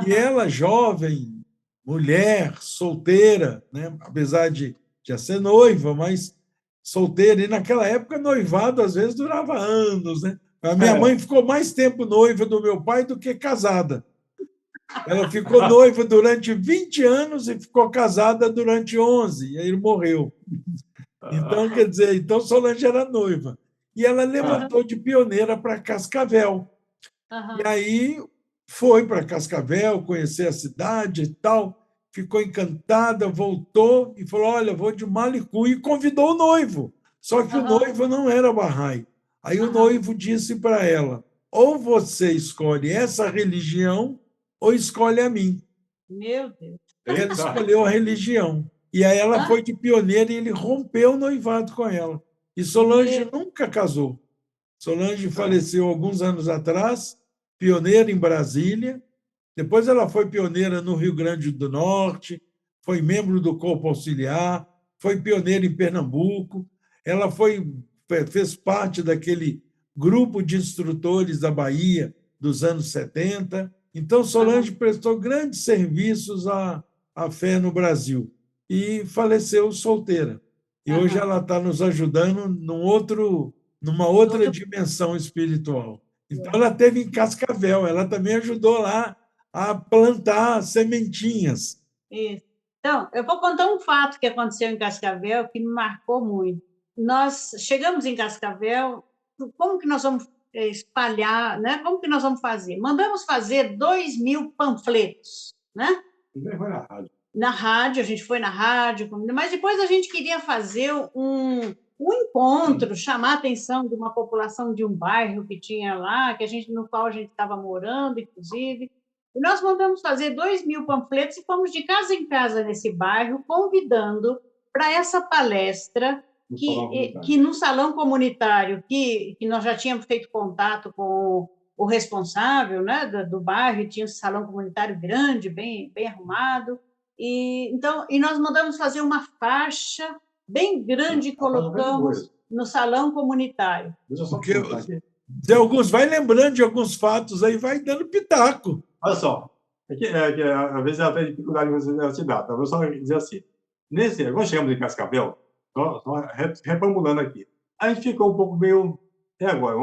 E ela, jovem, mulher, solteira, né? Apesar de já ser noiva, mas solteira. E naquela época, noivado às vezes durava anos. Né? A minha mãe ficou mais tempo noiva do meu pai do que casada. Ela ficou noiva durante 20 anos e ficou casada durante 11, e aí ele morreu. Então, quer dizer, então Solange era noiva. E ela levantou de pioneira para Cascavel. E aí foi para Cascavel, conhecer a cidade e tal, ficou encantada, voltou e falou: olha, vou de Malicu, e convidou o noivo. Só que o noivo não era Bahá'í. Aí o noivo disse para ela: ou você escolhe essa religião ou escolhe a mim. Meu Deus. Ele escolheu a religião. E aí ela foi de pioneira e ele rompeu o noivado com ela. E Solange nunca casou. Solange faleceu alguns anos atrás, pioneira em Brasília. Depois ela foi pioneira no Rio Grande do Norte, foi membro do Corpo Auxiliar, foi pioneira em Pernambuco. Ela fez parte daquele grupo de instrutores da Bahia dos anos 70. Então, Solange prestou grandes serviços à fé no Brasil e faleceu solteira. E hoje ela está nos ajudando numa outra dimensão espiritual. Então, ela teve em Cascavel, ela também ajudou lá a plantar sementinhas. Isso. Então, eu vou contar um fato que aconteceu em Cascavel que me marcou muito. Nós chegamos em Cascavel, como que nós vamos espalhar, né? Como que nós vamos fazer? Mandamos fazer 2.000 panfletos, né? Foi na rádio. Na rádio, a gente foi na rádio, mas depois a gente queria fazer um encontro, chamar a atenção de uma população de um bairro que tinha lá, no qual a gente estava morando, inclusive. E nós mandamos fazer 2.000 panfletos e fomos de casa em casa nesse bairro, convidando para essa palestra, que no salão comunitário, que nós já tínhamos feito contato com o responsável, né, do bairro, e tinha um salão comunitário grande, bem arrumado. E nós mandamos fazer uma faixa bem grande e colocamos no salão comunitário. Porque alguns vai lembrando de alguns fatos aí, vai dando pitaco. Olha só, às vezes ela tem dificuldade de você citar, então eu vou só dizer assim. Quando chegamos em Cascavel, reformulando aqui, a gente ficou um pouco meio. E agora?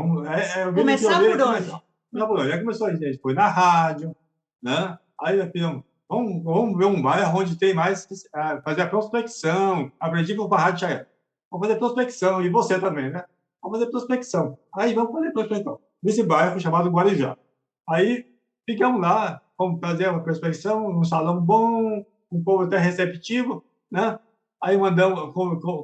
Começar por onde? Já começou, a gente foi na rádio, né? Aí nós fizemos. Vamos ver um bairro onde tem mais fazer a prospecção. Aprendi com o Barra de Chayé. Vamos fazer prospecção. E você também, né? Vamos fazer prospecção. Aí vamos fazer prospecção. Nesse bairro chamado Guarujá. Aí ficamos lá, vamos fazer uma prospecção, um salão bom, um povo até receptivo, né? Aí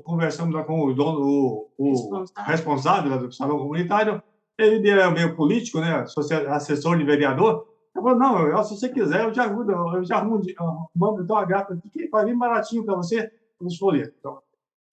conversamos lá com o dono, o responsável do salão comunitário. Ele era meio político, né? Assessor de vereador. Eu falei: não, se você quiser, eu te ajudo, eu já arrumo uma gata aqui que vai vir baratinho para você, os folhetos. Então,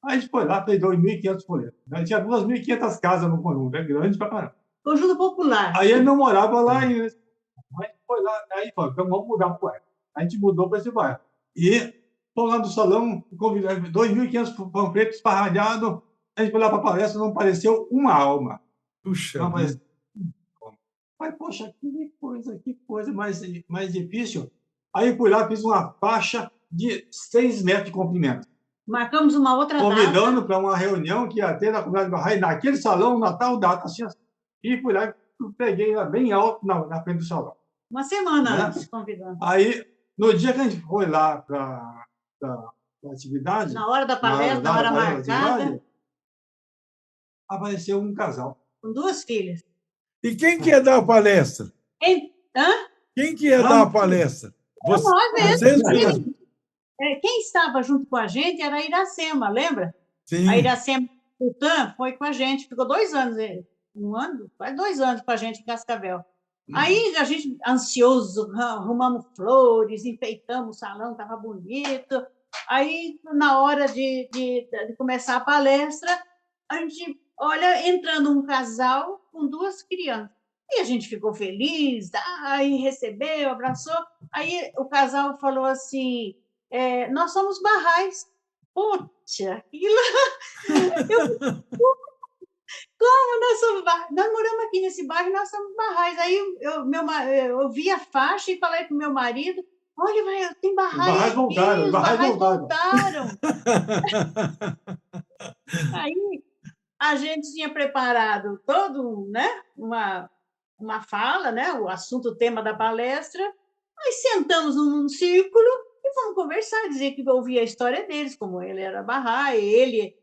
aí a gente foi lá, fez 2.500 folhetos. Tinha 2.500 casas no conjunto, é grande pra caramba. Conjunto popular. Aí ele não morava lá ainda. A gente foi lá, aí falou: então vamos mudar para o bairro. A gente mudou para esse bairro. E fomos lá no salão, 2.500 panfletos esparralhados. A gente foi lá para a palestra, não apareceu uma alma. Puxa, não apareceu. Mas, poxa, que coisa mais difícil. Aí fui lá, fiz uma faixa de 6 metros de comprimento. Marcamos uma outra data. Convidando para uma reunião que ia ter na comunidade do Bahá'í, naquele salão, na tal data. Assim, e fui lá e peguei ela bem alto na frente do salão. Uma semana antes, convidando. Aí, no dia que a gente foi lá para a atividade... Na hora da palestra, na hora marcada... apareceu um casal. Com 2 filhas. E quem que ia dar a palestra? Quem que ia dar a palestra? Nós mesmos. Quem estava junto com a gente era a Iracema, lembra? Sim. A Iracema Sultan foi com a gente, ficou 2 anos, quase 2 anos com a gente em Cascavel. Aí a gente, ansioso, arrumamos flores, enfeitamos o salão, estava bonito. Aí, na hora de começar a palestra, a gente olha entrando um casal com 2 crianças. E a gente ficou feliz, aí recebeu, abraçou. Aí o casal falou assim: nós somos Barrais. Puxa, aquilo. Como nós somos Barrais? Nós moramos aqui nesse bairro, nós somos Barrais. Aí eu vi a faixa e falei para o meu marido: olha, tem Barrais aqui, os Barrais voltaram. Aí a gente tinha preparado todo, né, uma fala, né, o assunto, o tema da palestra. Aí sentamos num círculo e fomos conversar, dizer que eu ouvia a história deles, como ele era Bahá'í, ele,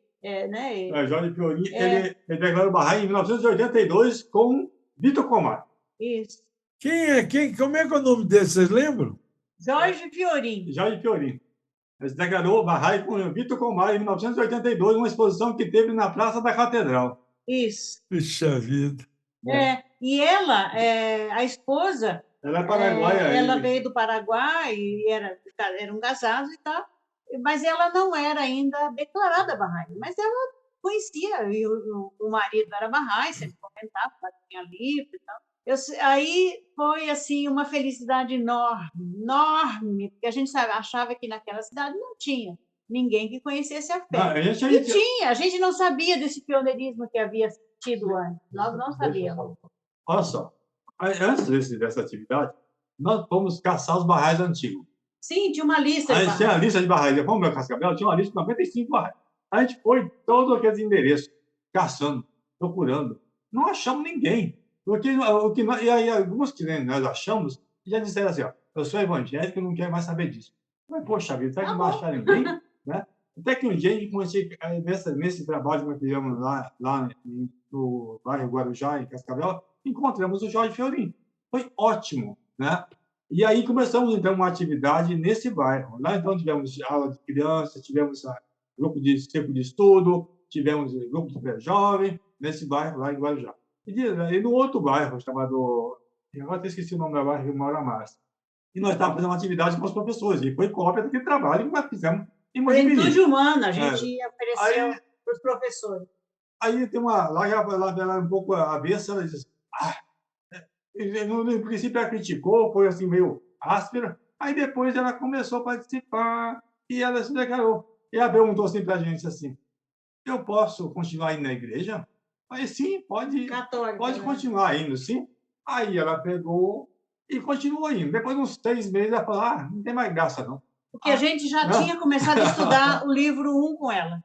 né? Jorge Fiorin, ele declarou Bahá'í em 1982 com Vitor Comar. Isso. Como é que é o nome dele, vocês lembram? Jorge Fiorin. Jorge Fiorin. Ele se declarou Bahá'í com Vitor Comar em 1982, uma exposição que teve na Praça da Catedral. Isso. Puxa vida. E ela, a esposa, ela é paraguaia. Ela veio do Paraguai e eram casados e tal, mas ela não era ainda declarada Bahá'í, mas ela conhecia, e o marido era Bahá'í, sempre comentava, tinha livro e tal. Aí foi assim uma felicidade enorme, enorme, porque a gente achava que naquela cidade não tinha ninguém que conhecesse a fé. A gente não sabia desse pioneirismo que havia tido antes, nós não sabíamos. Olha só, antes dessa atividade, nós fomos caçar os Barrais antigos. Sim, tinha uma lista. A gente tinha a lista de Barrais. Fomos para Cascavel, tinha uma lista de 95 Barrais. A gente foi todos aqueles endereços, caçando, procurando. Não achamos ninguém. E aí, alguns que nós achamos já disseram assim: ó, eu sou evangélico e não quero mais saber disso. Mas, poxa vida, será que não vai achar ninguém? Né? Até que um dia a gente começou, nesse trabalho que nós fizemos lá no bairro Guarujá, em Cascavel, encontramos o Jorge Fiorin. Foi ótimo, né? E aí começamos, então, uma atividade nesse bairro. Lá, então, tivemos aula de criança, tivemos grupo de círculo de estudo, tivemos grupo de pré-jovem, nesse bairro lá em Guarujá. E no outro bairro, chamado... Eu agora até esqueci o nome do bairro, Maura Márcia. E nós estávamos fazendo uma atividade com os professores, e foi cópia daquele trabalho que nós fizemos em Mojimirim. Juventude Humana, a gente ofereceu para os professores. Aí tem uma... Lá ela é um pouco avessa, ela diz... No princípio ela criticou, foi assim meio áspera, aí depois ela começou a participar e ela se declarou. E ela perguntou assim para a gente assim: eu posso continuar indo na igreja? Aí sim, pode continuar indo, sim. Aí ela pegou e continuou indo. Depois de uns 3 meses ela falou: não tem mais graça não. Porque a gente já tinha começado a estudar o livro 1 com ela.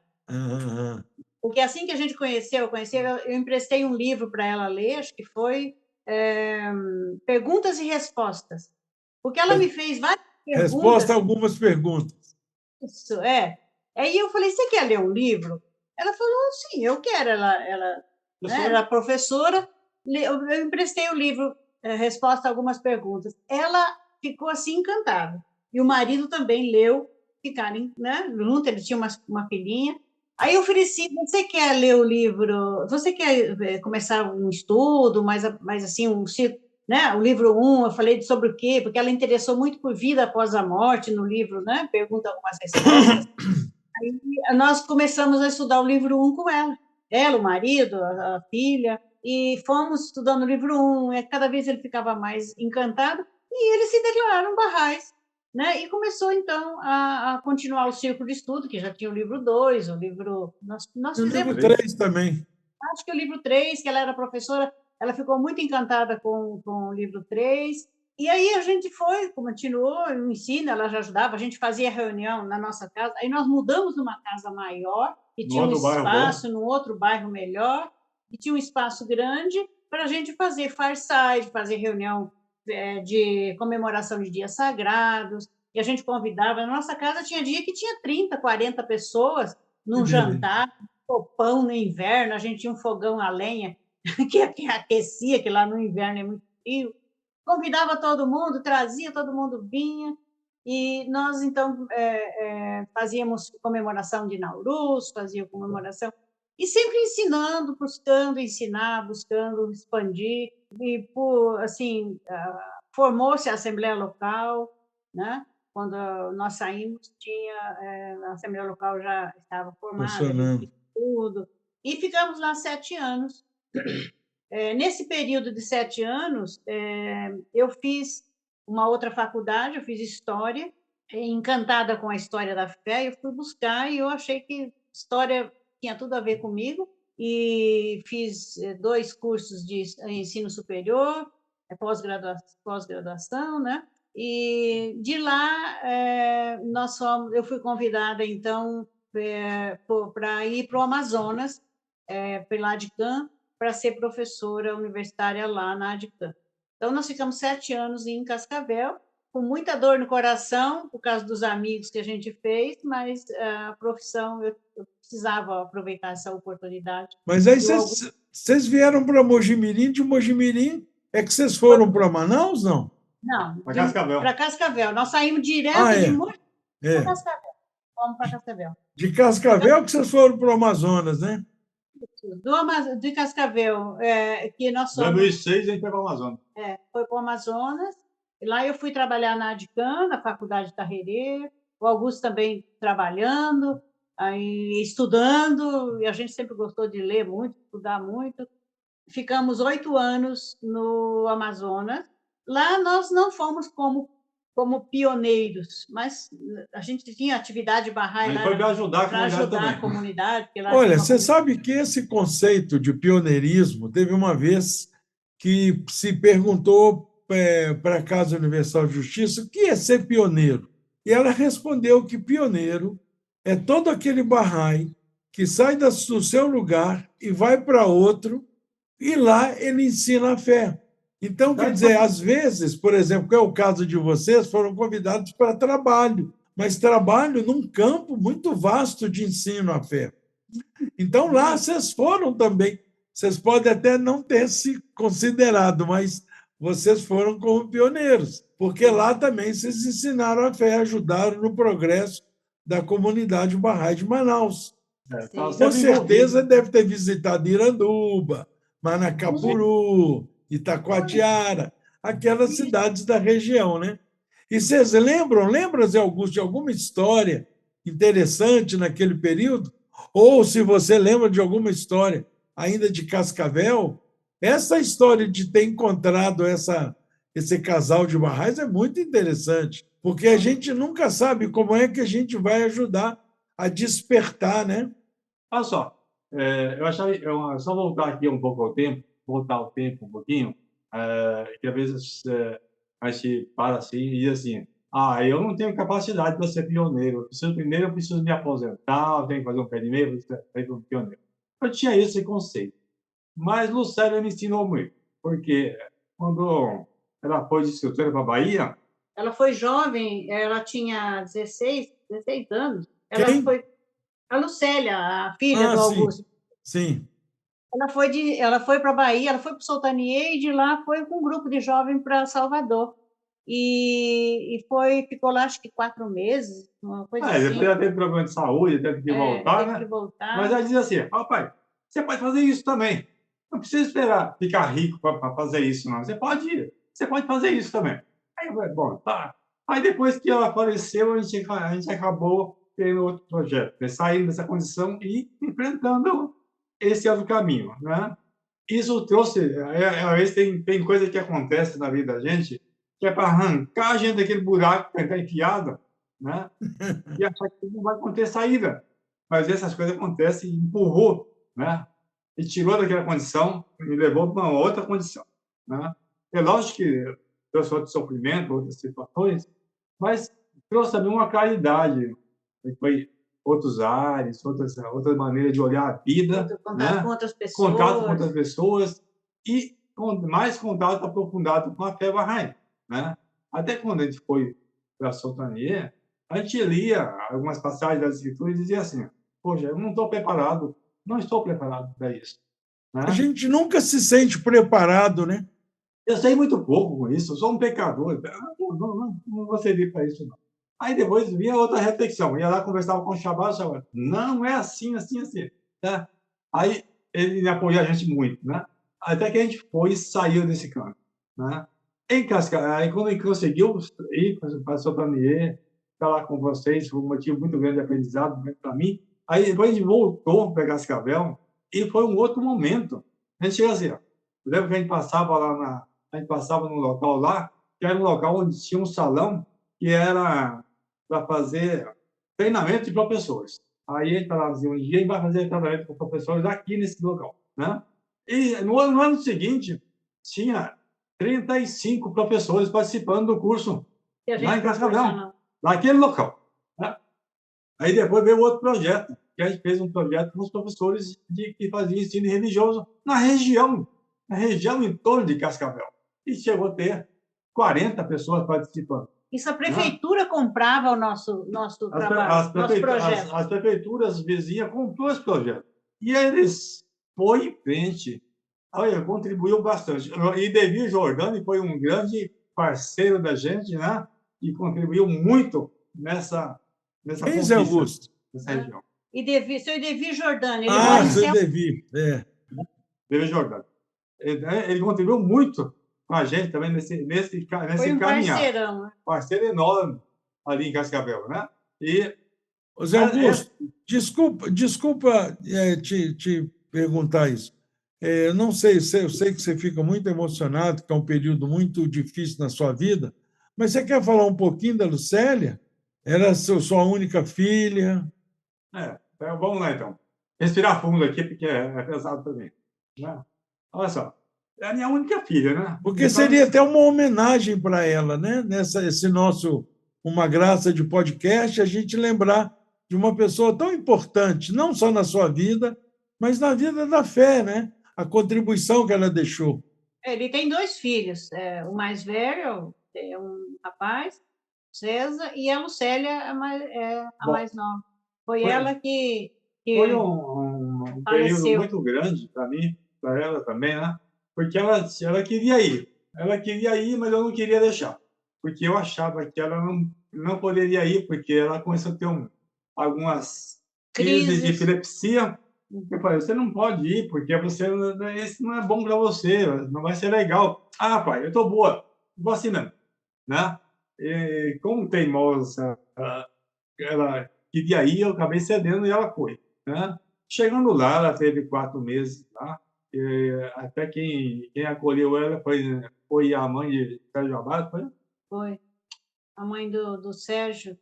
Porque assim que a gente conheceu, eu emprestei um livro para ela ler, acho que foi Perguntas e Respostas. Porque ela me fez várias perguntas. Resposta a algumas perguntas. Isso, Aí eu falei: você quer ler um livro? Ela falou: sim, eu quero. Ela era professora, eu emprestei o livro Resposta a Algumas Perguntas. Ela ficou assim encantada. E o marido também leu, ficaram, né, junto, ele tinha uma filhinha. Aí eu ofereci: você quer ler o livro? Você quer começar um estudo, mais assim, né? O livro 1, eu falei sobre o quê? Porque ela interessou muito por vida após a morte no livro, né? Pergunta algumas respostas. Aí nós começamos a estudar o livro 1 com ela. Ela, o marido, a filha, e fomos estudando o livro 1, e cada vez ele ficava mais encantado, e eles se declararam Barrais. Né? E começou, então, a continuar o círculo de estudo, que já tinha o livro 2, o livro... Nós fizemos... O livro 3 também. Acho que o livro 3, que ela era professora, ela ficou muito encantada com o livro 3. E aí a gente continuou o ensino, ela já ajudava, a gente fazia reunião na nossa casa. Aí nós mudamos numa casa maior, que tinha um espaço num outro bairro melhor, e tinha um espaço grande para a gente fazer fireside, fazer reunião de comemoração de dias sagrados, e a gente convidava. Na nossa casa tinha dia que tinha 30, 40 pessoas num jantar, pão no inverno, a gente tinha um fogão a lenha que aquecia, que lá no inverno é muito frio. Convidava todo mundo, trazia, todo mundo vinha, e nós, então, fazíamos comemoração de Nauruz, fazíamos comemoração, e sempre ensinando, buscando ensinar, buscando expandir. por, assim, formou-se a Assembleia Local, né? Quando nós saímos, a Assembleia Local já estava formada, a gente Funcionando. fez tudo, e ficamos lá 7 anos. Nesse período de 7 anos, eu fiz uma outra faculdade, eu fiz História, encantada com a história da fé, eu fui buscar e eu achei que História tinha tudo a ver comigo, e fiz 2 cursos de ensino superior, pós-graduação, né? E de lá eu fui convidada então para ir para o Amazonas, pela ADCAM, para ser professora universitária lá na ADCAM. Então nós ficamos 7 anos em Cascavel, com muita dor no coração por causa dos amigos que a gente fez, mas a profissão eu precisava aproveitar essa oportunidade. Mas aí vocês vieram para Mojimirim, de Mojimirim é que vocês foram para Manaus, não? Não, Para Cascavel. para Cascavel. Nós saímos direto de Mojimirim para Cascavel. Fomos para Cascavel. De Cascavel que vocês foram para o Amazonas, né? De Cascavel, que nós somos... Em 2006, a gente foi para o Amazonas. Foi para o Amazonas. E lá eu fui trabalhar na ADCAM, na Faculdade de Tarrerê, o Augusto também trabalhando, aí estudando, e a gente sempre gostou de ler muito, estudar muito. Ficamos 8 anos no Amazonas. Lá nós não fomos como pioneiros, mas a gente tinha atividade Bahá'í lá foi para ajudar a comunidade. Olha, você sabe que esse conceito de pioneirismo, teve uma vez que se perguntou para a Casa Universal de Justiça o que é ser pioneiro. E ela respondeu que pioneiro é todo aquele Bahá'í que sai do seu lugar e vai para outro, e lá ele ensina a fé. Então, quer dizer, às vezes, por exemplo, que é o caso de vocês, foram convidados para trabalho, mas trabalho num campo muito vasto de ensino à fé. Então, lá vocês foram também. Vocês podem até não ter se considerado, mas vocês foram como pioneiros, porque lá também vocês ensinaram a fé, ajudaram no progresso da comunidade Bahá'í de Manaus. Com certeza deve ter visitado Iranduba, Manacapuru, Itacoatiara, aquelas cidades da região, né? E vocês lembram, Zé Augusto, de alguma história interessante naquele período? Ou se você lembra de alguma história ainda de Cascavel, essa história de ter encontrado esse casal de Bahá'ís é muito interessante, porque a gente nunca sabe como é que a gente vai ajudar a despertar, né? Olha só, eu achava, só voltar aqui um pouco ao tempo, voltar o tempo um pouquinho, que às vezes a gente para assim e diz assim, eu não tenho capacidade para ser pioneiro, primeiro eu preciso me aposentar, eu tenho que fazer um pé de meia para ser um pioneiro. Eu tinha esse conceito. Mas Lucélia me ensinou muito, porque quando ela foi de escritora para a Bahia... Ela foi jovem, ela tinha 16 anos. Quem? A Lucélia, a filha do Augusto. Sim. Ela foi para a Bahia, ela foi para o Sultaniê e de lá foi com um grupo de jovens para Salvador. E ficou lá, acho que 4 meses, uma coisa assim. Depois ela teve problema de saúde, teve que voltar, né? Mas ela dizia assim, pai, você pode fazer isso também. Não precisa esperar ficar rico para fazer isso, não. Você pode fazer isso também. Aí eu falei, bom, tá. Aí depois que ela faleceu, a gente acabou tendo outro projeto, saindo dessa condição e enfrentando esse outro caminho, né? Isso trouxe, às vezes tem coisa que acontece na vida da gente que é para arrancar a gente daquele buraco que está enfiado, né? E achar que não vai ter saída. Mas essas coisas acontecem e empurrou, né? E tirou daquela condição e levou para uma outra condição, né? É lógico que trouxe outro sofrimento, outras situações, mas trouxe também uma claridade, foi outros ares, outra maneira de olhar a vida, contato com outras pessoas, contato com outras pessoas e mais contato aprofundado com a fé Bahá'í, né? Até quando a gente foi para a Sultaniê, a gente lia algumas passagens das Escrituras e dizia assim, poxa, eu não estou preparado para isso. Né? A gente nunca se sente preparado, né? Eu sei muito pouco com isso, eu sou um pecador, não vou servir para isso, não. Aí depois vinha outra reflexão, ia lá, conversava com o Shabbat, não é assim. Tá? Aí ele apoia a gente muito, né? Até que a gente foi e saiu desse canto, né? Em Cascavel, aí quando a gente conseguiu ir para Sotanier, falar com vocês, foi um motivo muito grande de aprendizado para mim. Aí depois a gente voltou para Cascavel e foi um outro momento. A gente chega assim, ó, lembra que a gente passava a gente passava num local lá, que era um local onde tinha um salão que era para fazer treinamento de professores. Aí a gente falava assim, um dia a gente vai fazer treinamento com professores aqui nesse local, né? E no ano seguinte, tinha 35 professores participando do curso lá em Cascavel, naquele local, né? Aí depois veio outro projeto, que a gente fez um projeto com os professores que faziam ensino religioso na região em torno de Cascavel. E chegou a ter 40 pessoas participando. Isso a prefeitura comprava o nosso trabalho, nosso projeto. As prefeituras vizinhas comprou esse projeto. E eles foram em frente. Olha, contribuiu bastante. E Devi Jordani foi um grande parceiro da gente, né? E contribuiu muito nessa conquista, Augusto? Nessa região. E seu Devi Jordani. Ele seu Devi, Devi Jordani. Ele contribuiu muito com a gente também nesse foi um caminhar. Parceirão, né? Parceiro enorme ali em Cascavel, né? E Zé Augusto, desculpa te perguntar isso. Eu não sei, eu sei que você fica muito emocionado, que é um período muito difícil na sua vida, mas você quer falar um pouquinho da Lucélia? Era sua única filha? Vamos lá, então. Respirar fundo aqui, porque é pesado também. Né? Olha só, é a minha única filha, né? Porque então, seria até uma homenagem para ela, né? Esse nosso Uma Graça de podcast, a gente lembrar de uma pessoa tão importante, não só na sua vida, mas na vida da fé, né? A contribuição que ela deixou. Ele tem 2 filhos. O mais velho é um rapaz, César, e a Lucélia a mais nova. Foi ela que foi um período muito grande para mim, para ela também, né? Porque ela queria ir. Ela queria ir, mas eu não queria deixar. Porque eu achava que ela não poderia ir, porque ela começou a ter algumas crises de epilepsia. Eu falei, você não pode ir, porque esse não é bom para você, não vai ser legal. Ah, pai, eu estou boa, vou assim mesmo. Né? E, como teimosa, ela queria ir, eu acabei cedendo e ela foi. Né? Chegando lá, ela teve 4 meses lá. Até quem acolheu ela foi a mãe de Sérgio Abad, foi? Foi. A mãe do Sérgio.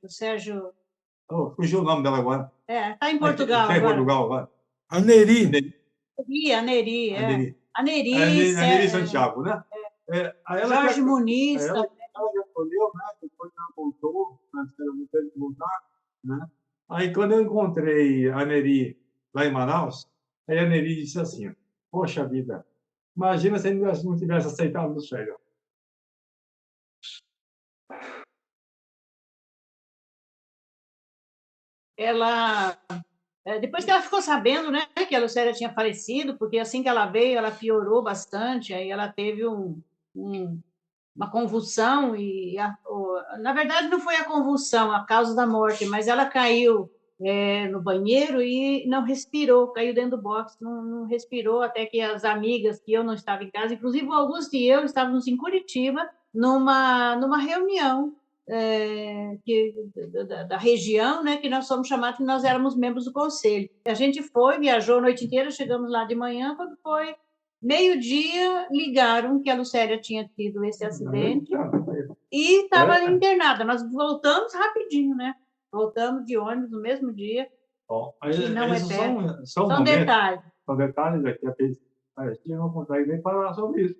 Fugiu o nome dela agora. Está em Portugal agora. Está em Portugal agora. A Neri. A Neri Santiago, né? Jorge Muniz. Ela já acolheu, né? Depois ela voltou, antes ela não teve que voltar, né? Aí, quando eu encontrei a Neri lá em Manaus, aí a Neri disse assim, poxa vida, imagina se ele não tivesse aceitado o Sérgio. Ela, depois que ela ficou sabendo, né, que a Lucélia tinha falecido, porque assim que ela veio, ela piorou bastante, aí ela teve uma convulsão, na verdade não foi a convulsão, a causa da morte, mas ela caiu no banheiro e não respirou, caiu dentro do box, não respirou, até que as amigas, que eu não estava em casa, inclusive o Augusto e eu estávamos em Curitiba, numa reunião da região, né, que nós somos chamados, que nós éramos membros do conselho. A gente viajou a noite inteira, chegamos lá de manhã, quando foi meio-dia, ligaram que a Lucélia tinha tido esse acidente e estava internada. Nós voltamos rapidinho, né? Voltamos de ônibus no mesmo dia. Bom, que não é perto. São detalhes. São detalhes aqui. A gente não consegue nem falar sobre isso.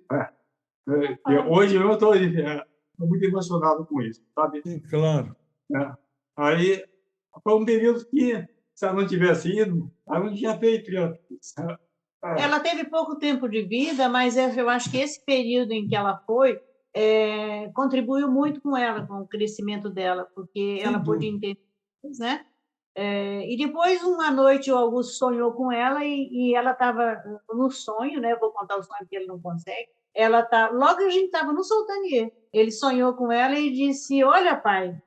Hoje eu estou muito emocionado com isso, sabe? Sim, claro. Aí foi um período que, se ela não tivesse ido, ela não tinha feito. Ela teve pouco tempo de vida, mas eu acho que esse período em que ela foi contribuiu muito com ela, com o crescimento dela, porque ela pôde entender, né? E depois, uma noite, o Augusto sonhou com ela e ela estava no sonho, né? Vou contar o sonho porque ele não consegue. Logo a gente estava no Sultanier. Ele sonhou com ela e disse: olha, pai,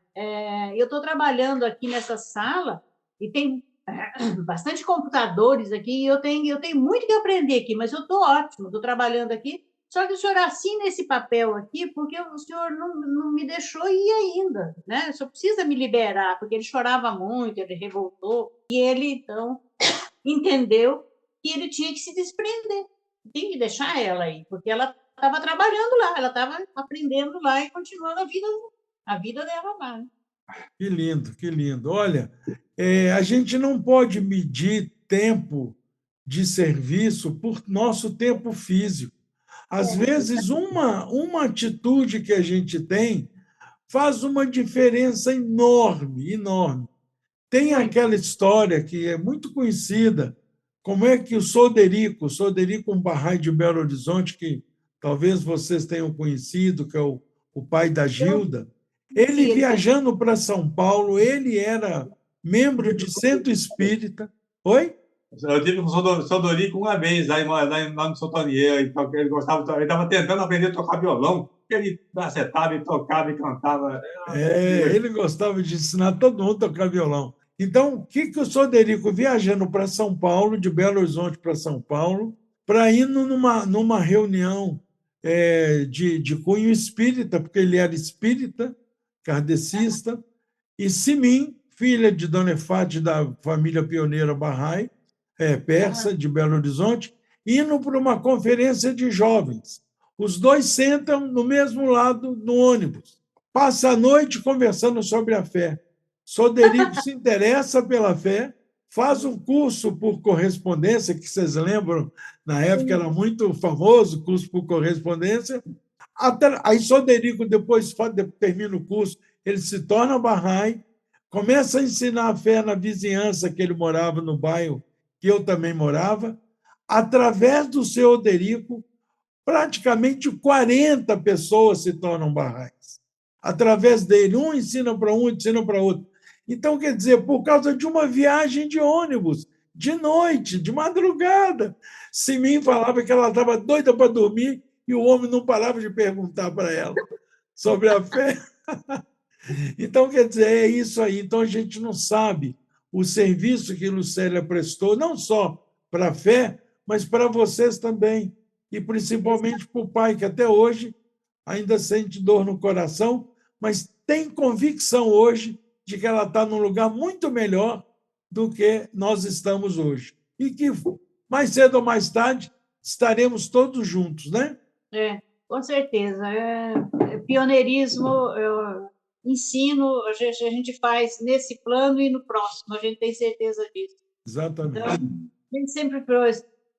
eu estou trabalhando aqui nessa sala e tem bastante computadores aqui, e eu tenho muito que aprender aqui, mas eu estou ótimo, estou trabalhando aqui. Só que o senhor assina esse papel aqui porque o senhor não me deixou ir ainda, né? O senhor precisa me liberar, porque ele chorava muito, ele revoltou, e ele, então, entendeu que ele tinha que se desprender, tem que deixar ela aí, porque ela estava trabalhando lá, ela estava aprendendo lá e continuando a vida dela lá. Né? Que lindo, que lindo. Olha, a gente não pode medir tempo de serviço por nosso tempo físico. Às vezes, uma atitude que a gente tem faz uma diferença enorme, enorme. Tem aquela história que é muito conhecida, como é que o Soderico Bahá'í de Belo Horizonte, que talvez vocês tenham conhecido, que é o pai da Gilda, ele viajando para São Paulo, ele era membro de centro espírita. Oi? Eu tive com o Sodorico uma vez, lá no Sotonier, ele gostava, ele estava tentando aprender a tocar violão, ele acetava, e tocava e cantava. Ele gostava de ensinar todo mundo a tocar violão. Então, o que o Soderico, viajando para São Paulo, de Belo Horizonte para São Paulo, para ir numa reunião de cunho espírita, porque ele era espírita, kardecista, e Simin, filha de Dona Efate, da família pioneira Bahá'í, persa, de Belo Horizonte, indo para uma conferência de jovens. Os dois sentam no mesmo lado no ônibus. Passa a noite conversando sobre a fé. Soderico se interessa pela fé, faz um curso por correspondência, que vocês lembram, na época era muito famoso, o curso por correspondência. Aí Soderico, depois termina o curso, ele se torna Bahá'í, começa a ensinar a fé na vizinhança que ele morava, no bairro que eu também morava. Através do seu Oderico, praticamente 40 pessoas se tornam Bahá'ís. Através dele, um ensina para um, ensina para outro. Então, quer dizer, por causa de uma viagem de ônibus, de noite, de madrugada, Simin falava que ela estava doida para dormir e o homem não parava de perguntar para ela sobre a fé. Então, quer dizer, é isso aí. Então, a gente não sabe o serviço que Lucélia prestou, não só para a fé, mas para vocês também, e principalmente para o pai, que até hoje ainda sente dor no coração, mas tem convicção hoje de que ela está num lugar muito melhor do que nós estamos hoje. E que mais cedo ou mais tarde estaremos todos juntos, né? Com certeza. Pioneirismo, ensino, a gente faz nesse plano e no próximo, a gente tem certeza disso. Exatamente. Então, a gente sempre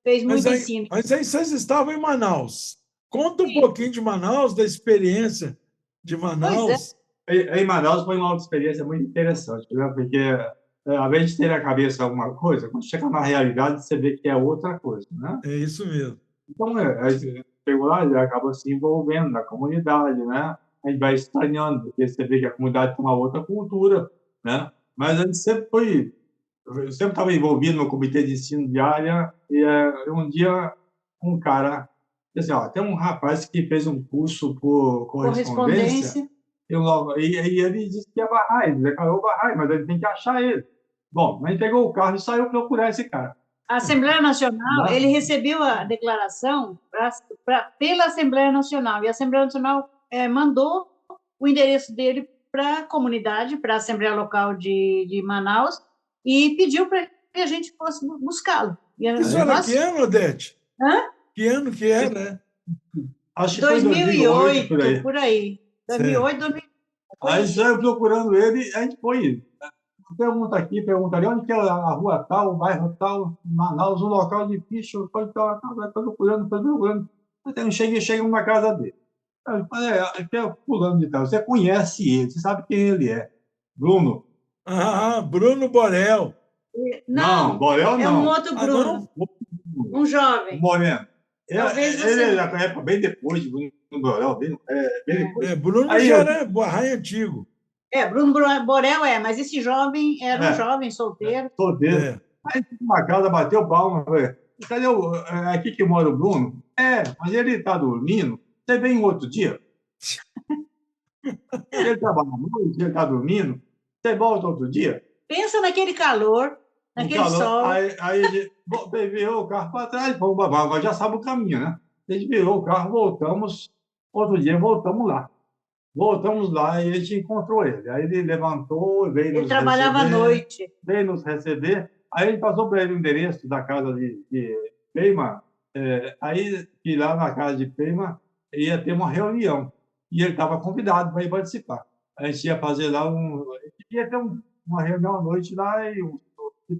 fez muito ensino. Mas aí vocês estavam em Manaus. Conta um pouquinho de Manaus, da experiência de Manaus. Em Manaus foi uma experiência muito interessante, né? Porque, ao invés de ter na cabeça alguma coisa, quando chega na realidade, você vê que é outra coisa, né? É isso mesmo. Então, a gente chegou lá e acaba se envolvendo na comunidade, né? A gente vai estranhando, porque você vê que a comunidade tem uma outra cultura, né? Mas a gente eu sempre estava envolvido no comitê de ensino de área, e um dia um cara disse assim, tem um rapaz que fez um curso por correspondência. E ele disse que é Bahá'í, ele declarou Bahá'í, mas ele tem que achar ele. Bom, a gente pegou o carro e saiu procurar esse cara. A Assembleia Nacional, ele recebeu a declaração pela Assembleia Nacional, e a Assembleia Nacional mandou o endereço dele para a comunidade, para a Assembleia Local de Manaus, e pediu para que a gente fosse buscá-lo. Isso era que ano, Odete? Hã? Que ano que era? Acho que 2008, foi 2008, por aí. 2008, 2008. Aí saiu procurando ele, a gente foi. Pergunta aqui, pergunta ali, onde que é a rua tal, o bairro tal, Manaus, um local difícil, vai procurando. Até chega numa casa dele. Eu falei, aqui é fulano de tal, você conhece ele, você sabe quem ele é. Bruno. Bruno Borel. Não, Borel não. É um outro Bruno. Um jovem. Moreno. Ele é da época bem depois de Bruno Borel, bem depois. Bruno aí já era Bahá'í antigo. Bruno Borel mas esse jovem era um jovem solteiro. Solteiro. Aí uma casa bateu palma, cadê aqui que mora o Bruno? Mas ele está dormindo. Você vem um outro dia? Ele trabalha à noite, ele está dormindo. Você volta outro dia? Pensa naquele calor, no Naquele calor. sol. Aí a gente virou o carro para trás, pô, agora já sabe o caminho, né? A gente virou o carro, voltamos. Outro dia voltamos lá. Voltamos lá e a gente encontrou ele. Aí ele levantou, Ele trabalhava à noite. veio nos receber. Aí a gente passou para ele o endereço da casa de Peima. Aí, que lá na casa de Peima ia ter uma reunião. E ele estava convidado para ir participar. A gente ia fazer lá ia ter uma reunião à noite lá e o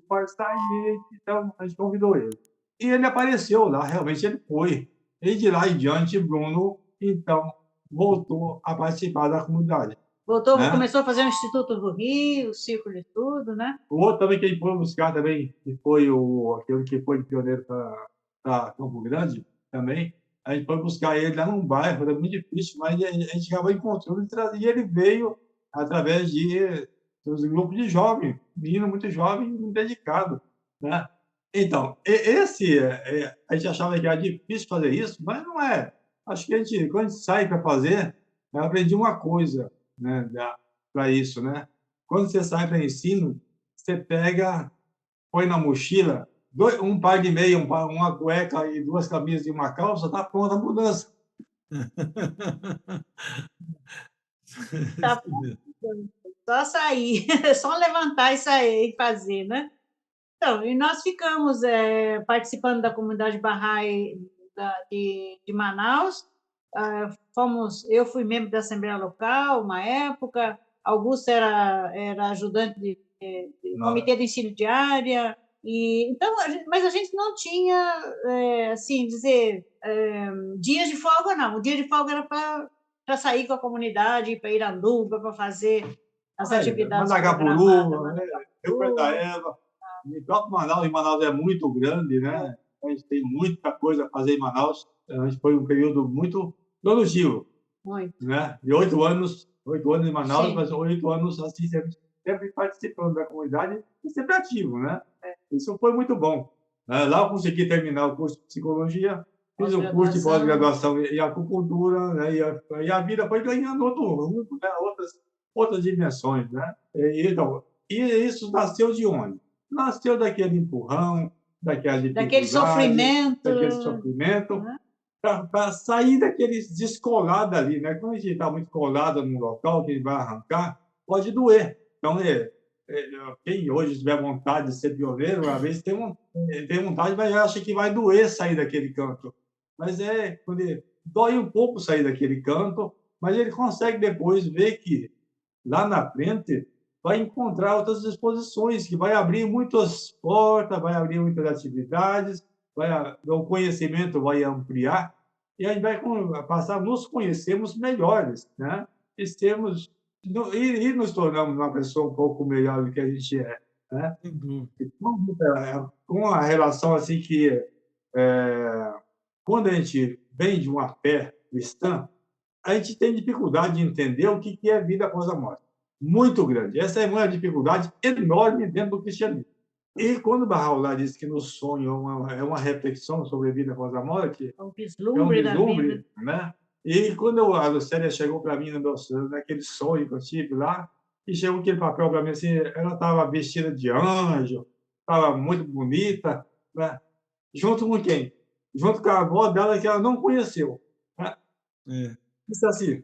pode estar aí. Então a gente convidou ele. E ele apareceu lá, realmente ele foi. E de lá em diante, Bruno, então, voltou a participar da comunidade. Voltou, né? começou a fazer o Instituto do Rio, o Círculo de Tudo, né? O outro também que ele foi buscar também, que foi aquele que foi pioneiro para Campo Grande, também, a gente foi buscar ele lá num bairro, era muito difícil, mas a gente acabou encontrando e ele veio através dos grupos de jovens, menino muito jovem e muito dedicado, né? Então, a gente achava que era difícil fazer isso, mas não é. Acho que quando a gente sai para fazer, eu aprendi uma coisa, né, para isso, né? Quando você sai para ensino, você põe na mochila um par de meia, uma cueca e 2 camisas e uma calça, está pronta a mudança. Tá só sair, só levantar e sair e fazer, né? Então, e nós ficamos participando da comunidade Bahá'í de Manaus. Eu fui membro da Assembleia Local, uma época. Augusto era ajudante de comitê de ensino de área. Então, mas a gente não tinha, assim, dias de folga, não. O dia de folga era para sair com a comunidade, para Iranduba, para fazer as atividades Managapuru, né? Rio Preto-Eva. O próprio Manaus é muito grande, né? A gente tem muita coisa a fazer em Manaus. A gente foi um período muito produtivo. Muito. Né? De 8 anos em Manaus, Sim. mas 8 anos assim, sempre participando da comunidade e sempre ativo, né? Isso foi muito bom. Lá eu consegui terminar o curso de psicologia, fiz um curso de pós-graduação em acupuntura, né? E a vida foi ganhando outro rumo, né? outras dimensões, né? E isso nasceu de onde? Nasceu daquele empurrão, daquele sofrimento, né? Para sair daqueles descolados ali, né? Quando a gente está muito colado no local, que vai arrancar, pode doer. Então, quem hoje tiver vontade de ser pioneiro, às vezes tem vontade, mas acha que vai doer sair daquele canto. Mas quando dói um pouco sair daquele canto, mas ele consegue depois ver que lá na frente vai encontrar outras disposições, que vai abrir muitas portas, vai abrir muitas atividades, o conhecimento vai ampliar e a gente vai passar a nos conhecermos melhores, né? E nos tornamos uma pessoa um pouco melhor do que a gente é, né? Com a relação assim que quando a gente vem de uma fé cristã, a gente tem dificuldade de entender o que é vida após a morte. Muito grande. Essa é uma dificuldade enorme dentro do cristianismo. E quando Bahá'u'lláh diz que no sonho é uma reflexão sobre a vida após a morte, é um vislumbre da vida, né? E quando a Lucélia chegou para mim naquele sonho que eu tive lá, e chegou aquele papel para mim assim, ela estava vestida de anjo, estava muito bonita, né? Junto com quem? Junto com a avó dela que ela não conheceu. Né? Isso assim.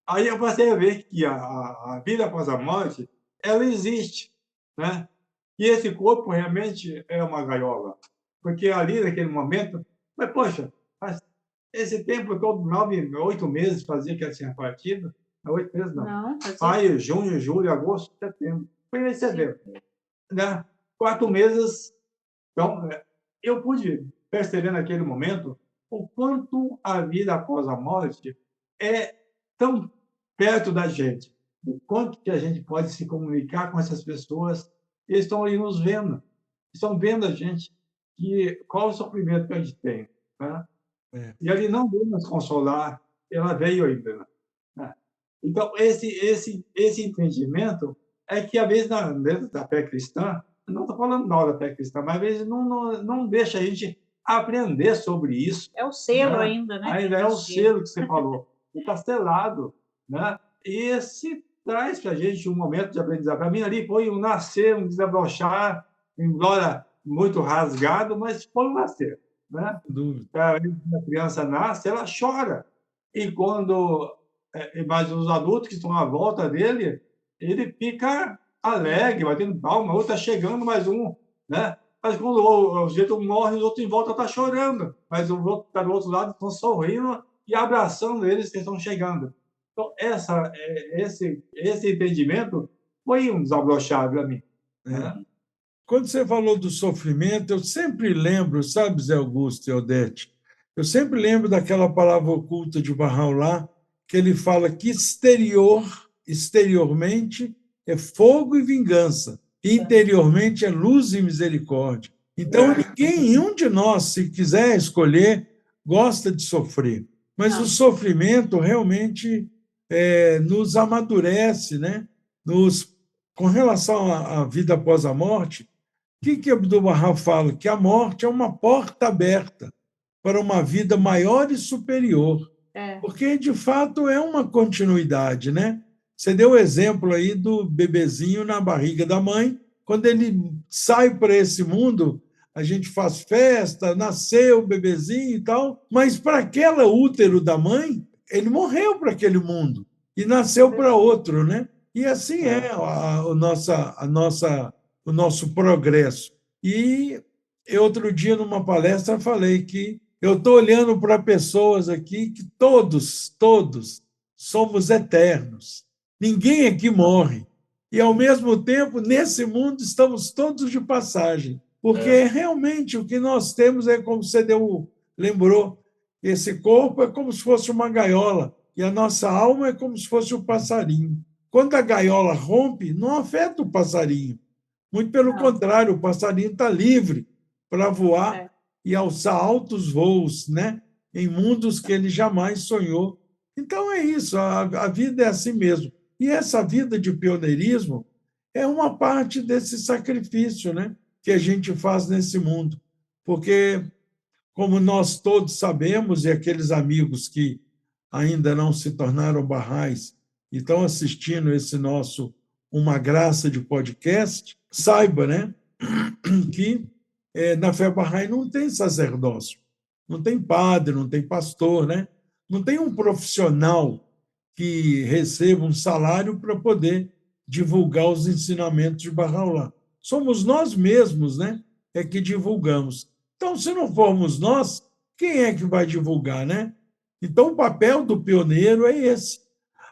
Aí eu passei a ver que a vida após a morte, ela existe, né? E esse corpo realmente é uma gaiola. Porque ali, naquele momento, mas, poxa, esse tempo todo, 8 meses, fazia que ela tinha partido. 8 meses, não. Maio, junho, julho, agosto, setembro. Foi em setembro. Né? 4 meses. Então, eu pude perceber naquele momento o quanto a vida após a morte é tão perto da gente, o quanto que a gente pode se comunicar com essas pessoas que estão aí nos vendo, estão vendo a gente, qual o sofrimento que a gente tem. Né? E ele não veio nos consolar, ela veio ainda. Né? Então, esse entendimento é que, às vezes, dentro da fé cristã, não estou falando mal da fé cristã, mas às vezes não deixa a gente aprender sobre isso. É o selo, né? Ainda, né? Ainda é o selo que você falou. Está selado. Né? E esse traz para a gente um momento de aprendizado. Para mim, ali foi um nascer, um desabrochar, embora muito rasgado, mas foram nascer, né? Sem dúvida. Quando a criança nasce, ela chora. E quando mas os adultos que estão à volta dele, ele fica alegre, batendo palma, outro está chegando, mais um, né? Mas quando o jeito morre, os outros em volta estão chorando, mas os outros que estão do outro lado estão sorrindo e abraçando eles que estão chegando. Então, esse entendimento foi um desabrochado para mim. Né? Quando você falou do sofrimento, eu sempre lembro, sabe, Zé Augusto e Odete, eu sempre lembro daquela palavra oculta de Bahá'u'lláh, que ele fala que exteriormente, é fogo e vingança, interiormente é luz e misericórdia. Então, nenhum de nós, se quiser escolher, gosta de sofrer. Mas o sofrimento realmente nos amadurece, né? Com relação à vida após a morte, o que Abdu'l-Bahá fala? Que a morte é uma porta aberta para uma vida maior e superior. Porque, de fato, é uma continuidade, né? Você deu o exemplo aí do bebezinho na barriga da mãe. Quando ele sai para esse mundo, a gente faz festa, nasceu o bebezinho e tal, mas para aquele útero da mãe, ele morreu para aquele mundo e nasceu para outro, né? E assim é o nosso progresso. E eu, outro dia, numa palestra, falei que eu estou olhando para pessoas aqui que todos somos eternos. Ninguém aqui morre. E, ao mesmo tempo, nesse mundo, estamos todos de passagem. Porque realmente o que nós temos é, como você lembrou, esse corpo é como se fosse uma gaiola e a nossa alma é como se fosse um passarinho. Quando a gaiola rompe, não afeta o passarinho. Muito pelo contrário, o passarinho está livre para voar e alçar altos voos, né? Em mundos que ele jamais sonhou. Então é isso, a vida é assim mesmo. E essa vida de pioneirismo é uma parte desse sacrifício, né? Que a gente faz nesse mundo. Porque, como nós todos sabemos, e aqueles amigos que ainda não se tornaram barrais e estão assistindo esse nosso Uma Graça de podcast, saiba, né, que na fé Bahá'í não tem sacerdócio, não tem padre, não tem pastor, né? Não tem um profissional que receba um salário para poder divulgar os ensinamentos de Bahá'u'lláh. Somos nós mesmos, né, que divulgamos. Então, se não formos nós, quem é que vai divulgar, né? Então, o papel do pioneiro é esse.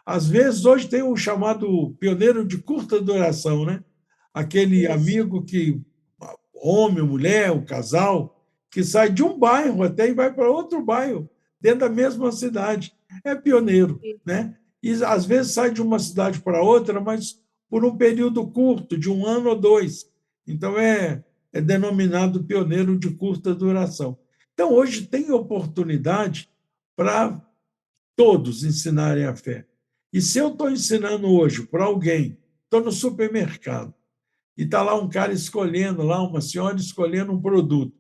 Às vezes, hoje tem o chamado pioneiro de curta duração, né? Aquele amigo que, homem, mulher, o casal, que sai de um bairro até e vai para outro bairro, dentro da mesma cidade. É pioneiro, né? E, às vezes, sai de uma cidade para outra, mas por um período curto, de 1 ano ou 2. Então, é denominado pioneiro de curta duração. Então, hoje tem oportunidade para todos ensinarem a fé. E se eu estou ensinando hoje para alguém, estou no supermercado, e está lá um cara escolhendo, lá uma senhora escolhendo um produto.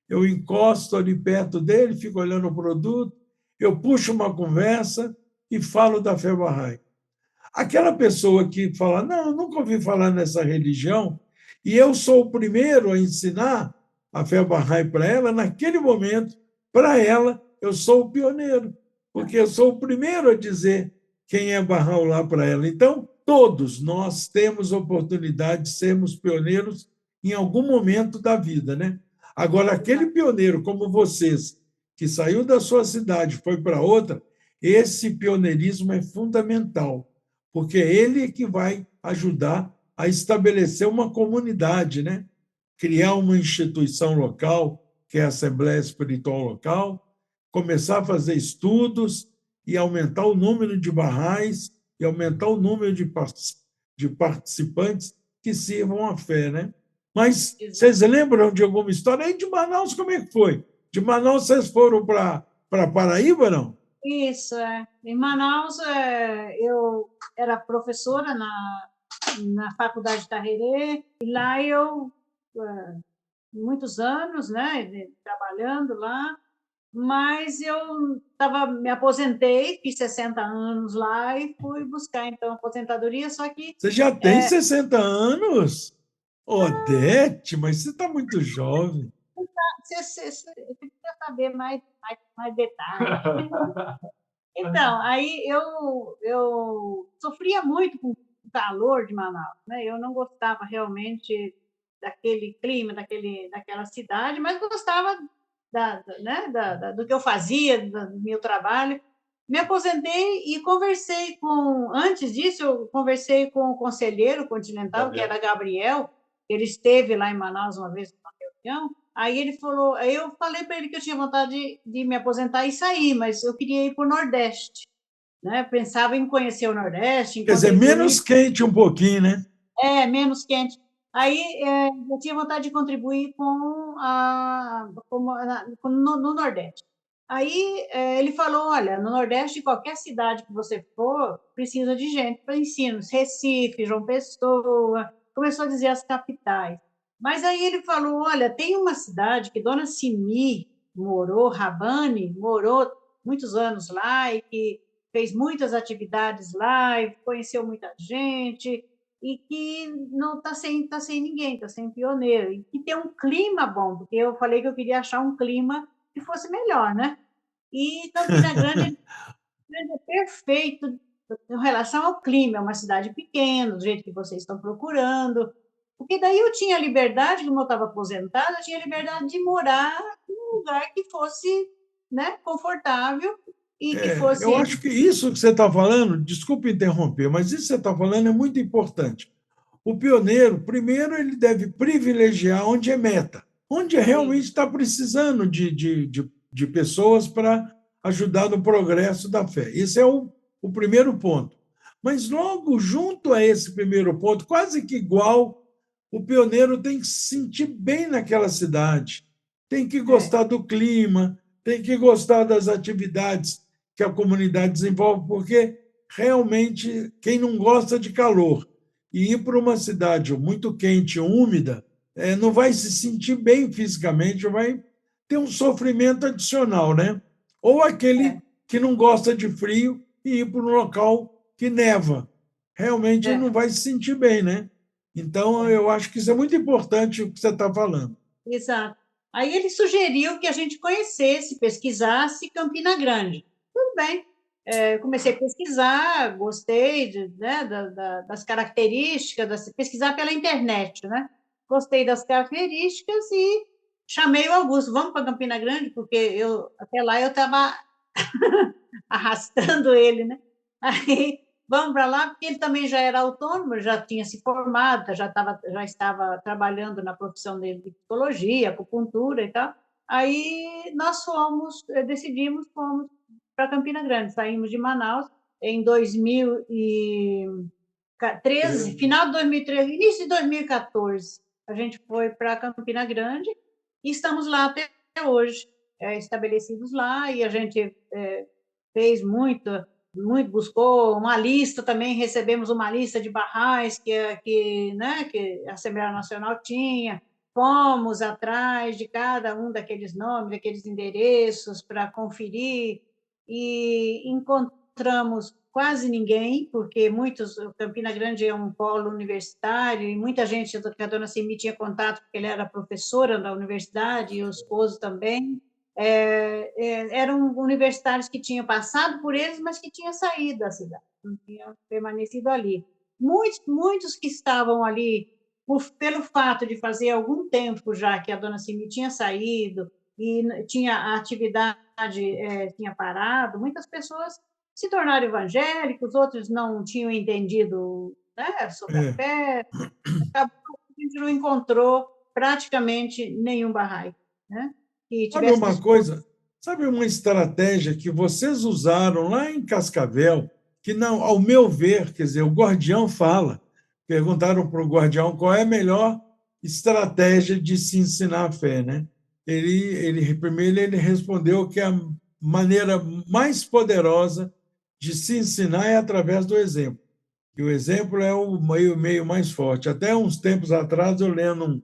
Eu encosto ali perto dele, fico olhando o produto, eu puxo uma conversa e falo da fé Bahá'í. Aquela pessoa que fala, não, eu nunca ouvi falar nessa religião, e eu sou o primeiro a ensinar a fé Bahá'í para ela, naquele momento, para ela, eu sou o pioneiro, porque eu sou o primeiro a dizer quem é Bahá'u'lláh para ela. Então, todos nós temos oportunidade de sermos pioneiros em algum momento da vida, né? Agora, aquele pioneiro como vocês, que saiu da sua cidade, foi para outra, esse pioneirismo é fundamental, porque é ele que vai ajudar a estabelecer uma comunidade, né? Criar uma instituição local, que é a Assembleia Espiritual Local, começar a fazer estudos e aumentar o número de barrais e aumentar o número de participantes que sirvam à fé, né? Mas vocês lembram de alguma história? Aí de Manaus, como é que foi? De Manaus, vocês foram para Paraíba, não? Isso, é. Em Manaus, eu era professora na Faculdade de Tarrerê, e lá eu, muitos anos, né, trabalhando lá, mas eu me aposentei, fiz 60 anos lá e fui buscar, então, aposentadoria, só que... Você já tem 60 anos? Odete, mas você está muito jovem. Você precisa saber mais detalhes. Então, aí eu sofria muito com o calor de Manaus, né? Eu não gostava realmente daquele clima, daquela cidade, mas gostava né, do que eu fazia, do meu trabalho. Me aposentei e conversei antes disso, eu conversei com o conselheiro continental, que era Gabriel, ele esteve lá em Manaus uma vez numa reunião, aí ele falou, aí eu falei para ele que eu tinha vontade de me aposentar e sair, mas eu queria ir para o Nordeste, né? Pensava em conhecer o Nordeste, em Quer dizer, menos contribuir. quente um pouquinho, né? Menos quente. Aí eu tinha vontade de contribuir no Nordeste. Aí ele falou, olha, no Nordeste, qualquer cidade que você for, precisa de gente para ensino. Recife, João Pessoa, começou a dizer as capitais. Mas aí ele falou, olha, tem uma cidade que Dona Simi morou, Rabani, morou muitos anos lá e que fez muitas atividades lá e conheceu muita gente e que não está sem ninguém, está sem pioneiro, e que tem um clima bom, porque eu falei que eu queria achar um clima que fosse melhor, né? E Campina Grande é perfeito em relação ao clima, é uma cidade pequena, do jeito que vocês estão procurando, porque daí eu tinha liberdade, como eu estava aposentada, eu tinha liberdade de morar num lugar que fosse, né, confortável e que Eu fosse. acho que isso que você está falando, desculpe interromper, mas isso que você está falando é muito importante. O pioneiro, primeiro, ele deve privilegiar onde é meta, onde realmente está precisando de pessoas para ajudar no progresso da fé. Esse é o primeiro ponto. Mas logo junto a esse primeiro ponto, quase que igual, o pioneiro tem que se sentir bem naquela cidade, tem que gostar do clima, tem que gostar das atividades que a comunidade desenvolve, porque realmente quem não gosta de calor e ir para uma cidade muito quente, úmida, não vai se sentir bem fisicamente, vai ter um sofrimento adicional, né? Ou aquele que não gosta de frio e ir para um local que neva. Realmente ele não vai se sentir bem, né? Então, eu acho que isso é muito importante o que você está falando. Exato. Aí ele sugeriu que a gente conhecesse, pesquisasse Campina Grande. Tudo bem. Comecei a pesquisar, gostei né, das características, pesquisar pela internet, né? Gostei das características e chamei o Augusto, vamos para Campina Grande, porque até lá eu estava arrastando ele, né? Aí, vamos para lá, porque ele também já era autônomo, já tinha se formado, já estava trabalhando na profissão dele de psicologia, acupuntura e tal. Aí nós fomos para Campina Grande, saímos de Manaus em 2013, final de 2013, início de 2014. A gente foi para Campina Grande e estamos lá até hoje, estabelecidos lá, e a gente fez muito, buscou uma lista também, recebemos uma lista de barrais né, que a Assembleia Nacional tinha, fomos atrás de cada um daqueles nomes, daqueles endereços para conferir e encontramos quase ninguém, porque Campina Grande é um polo universitário e muita gente que a dona Simi tinha contato, porque ela era professora da universidade e o esposo também, eram universitários que tinham passado por eles, mas que tinham saído da cidade, não tinham permanecido ali. Muitos que estavam ali, pelo fato de fazer algum tempo já que a dona Simi tinha saído e a atividade tinha parado, muitas pessoas se tornaram evangélicos, outros não tinham entendido, né, sobre a fé, acabou que a gente não encontrou praticamente nenhum barraco, né? Que Sabe tivesse uma coisa? Sabe uma estratégia que vocês usaram lá em Cascavel, que, não, ao meu ver, quer dizer, o Guardião fala, perguntaram para o Guardião qual é a melhor estratégia de se ensinar a fé, né? Primeiro ele respondeu que a maneira mais poderosa de se ensinar é através do exemplo. E o exemplo é o meio mais forte. Até uns tempos atrás, eu lendo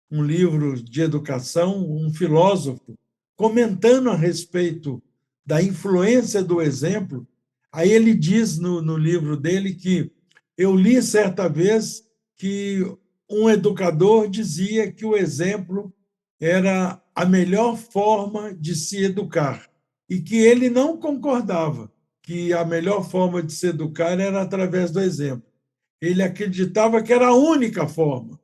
um livro de educação, um filósofo, comentando a respeito da influência do exemplo. Aí ele diz no livro dele que eu li certa vez que um educador dizia que o exemplo era a melhor forma de se educar e que ele não concordava que a melhor forma de se educar era através do exemplo. Ele acreditava que era a única forma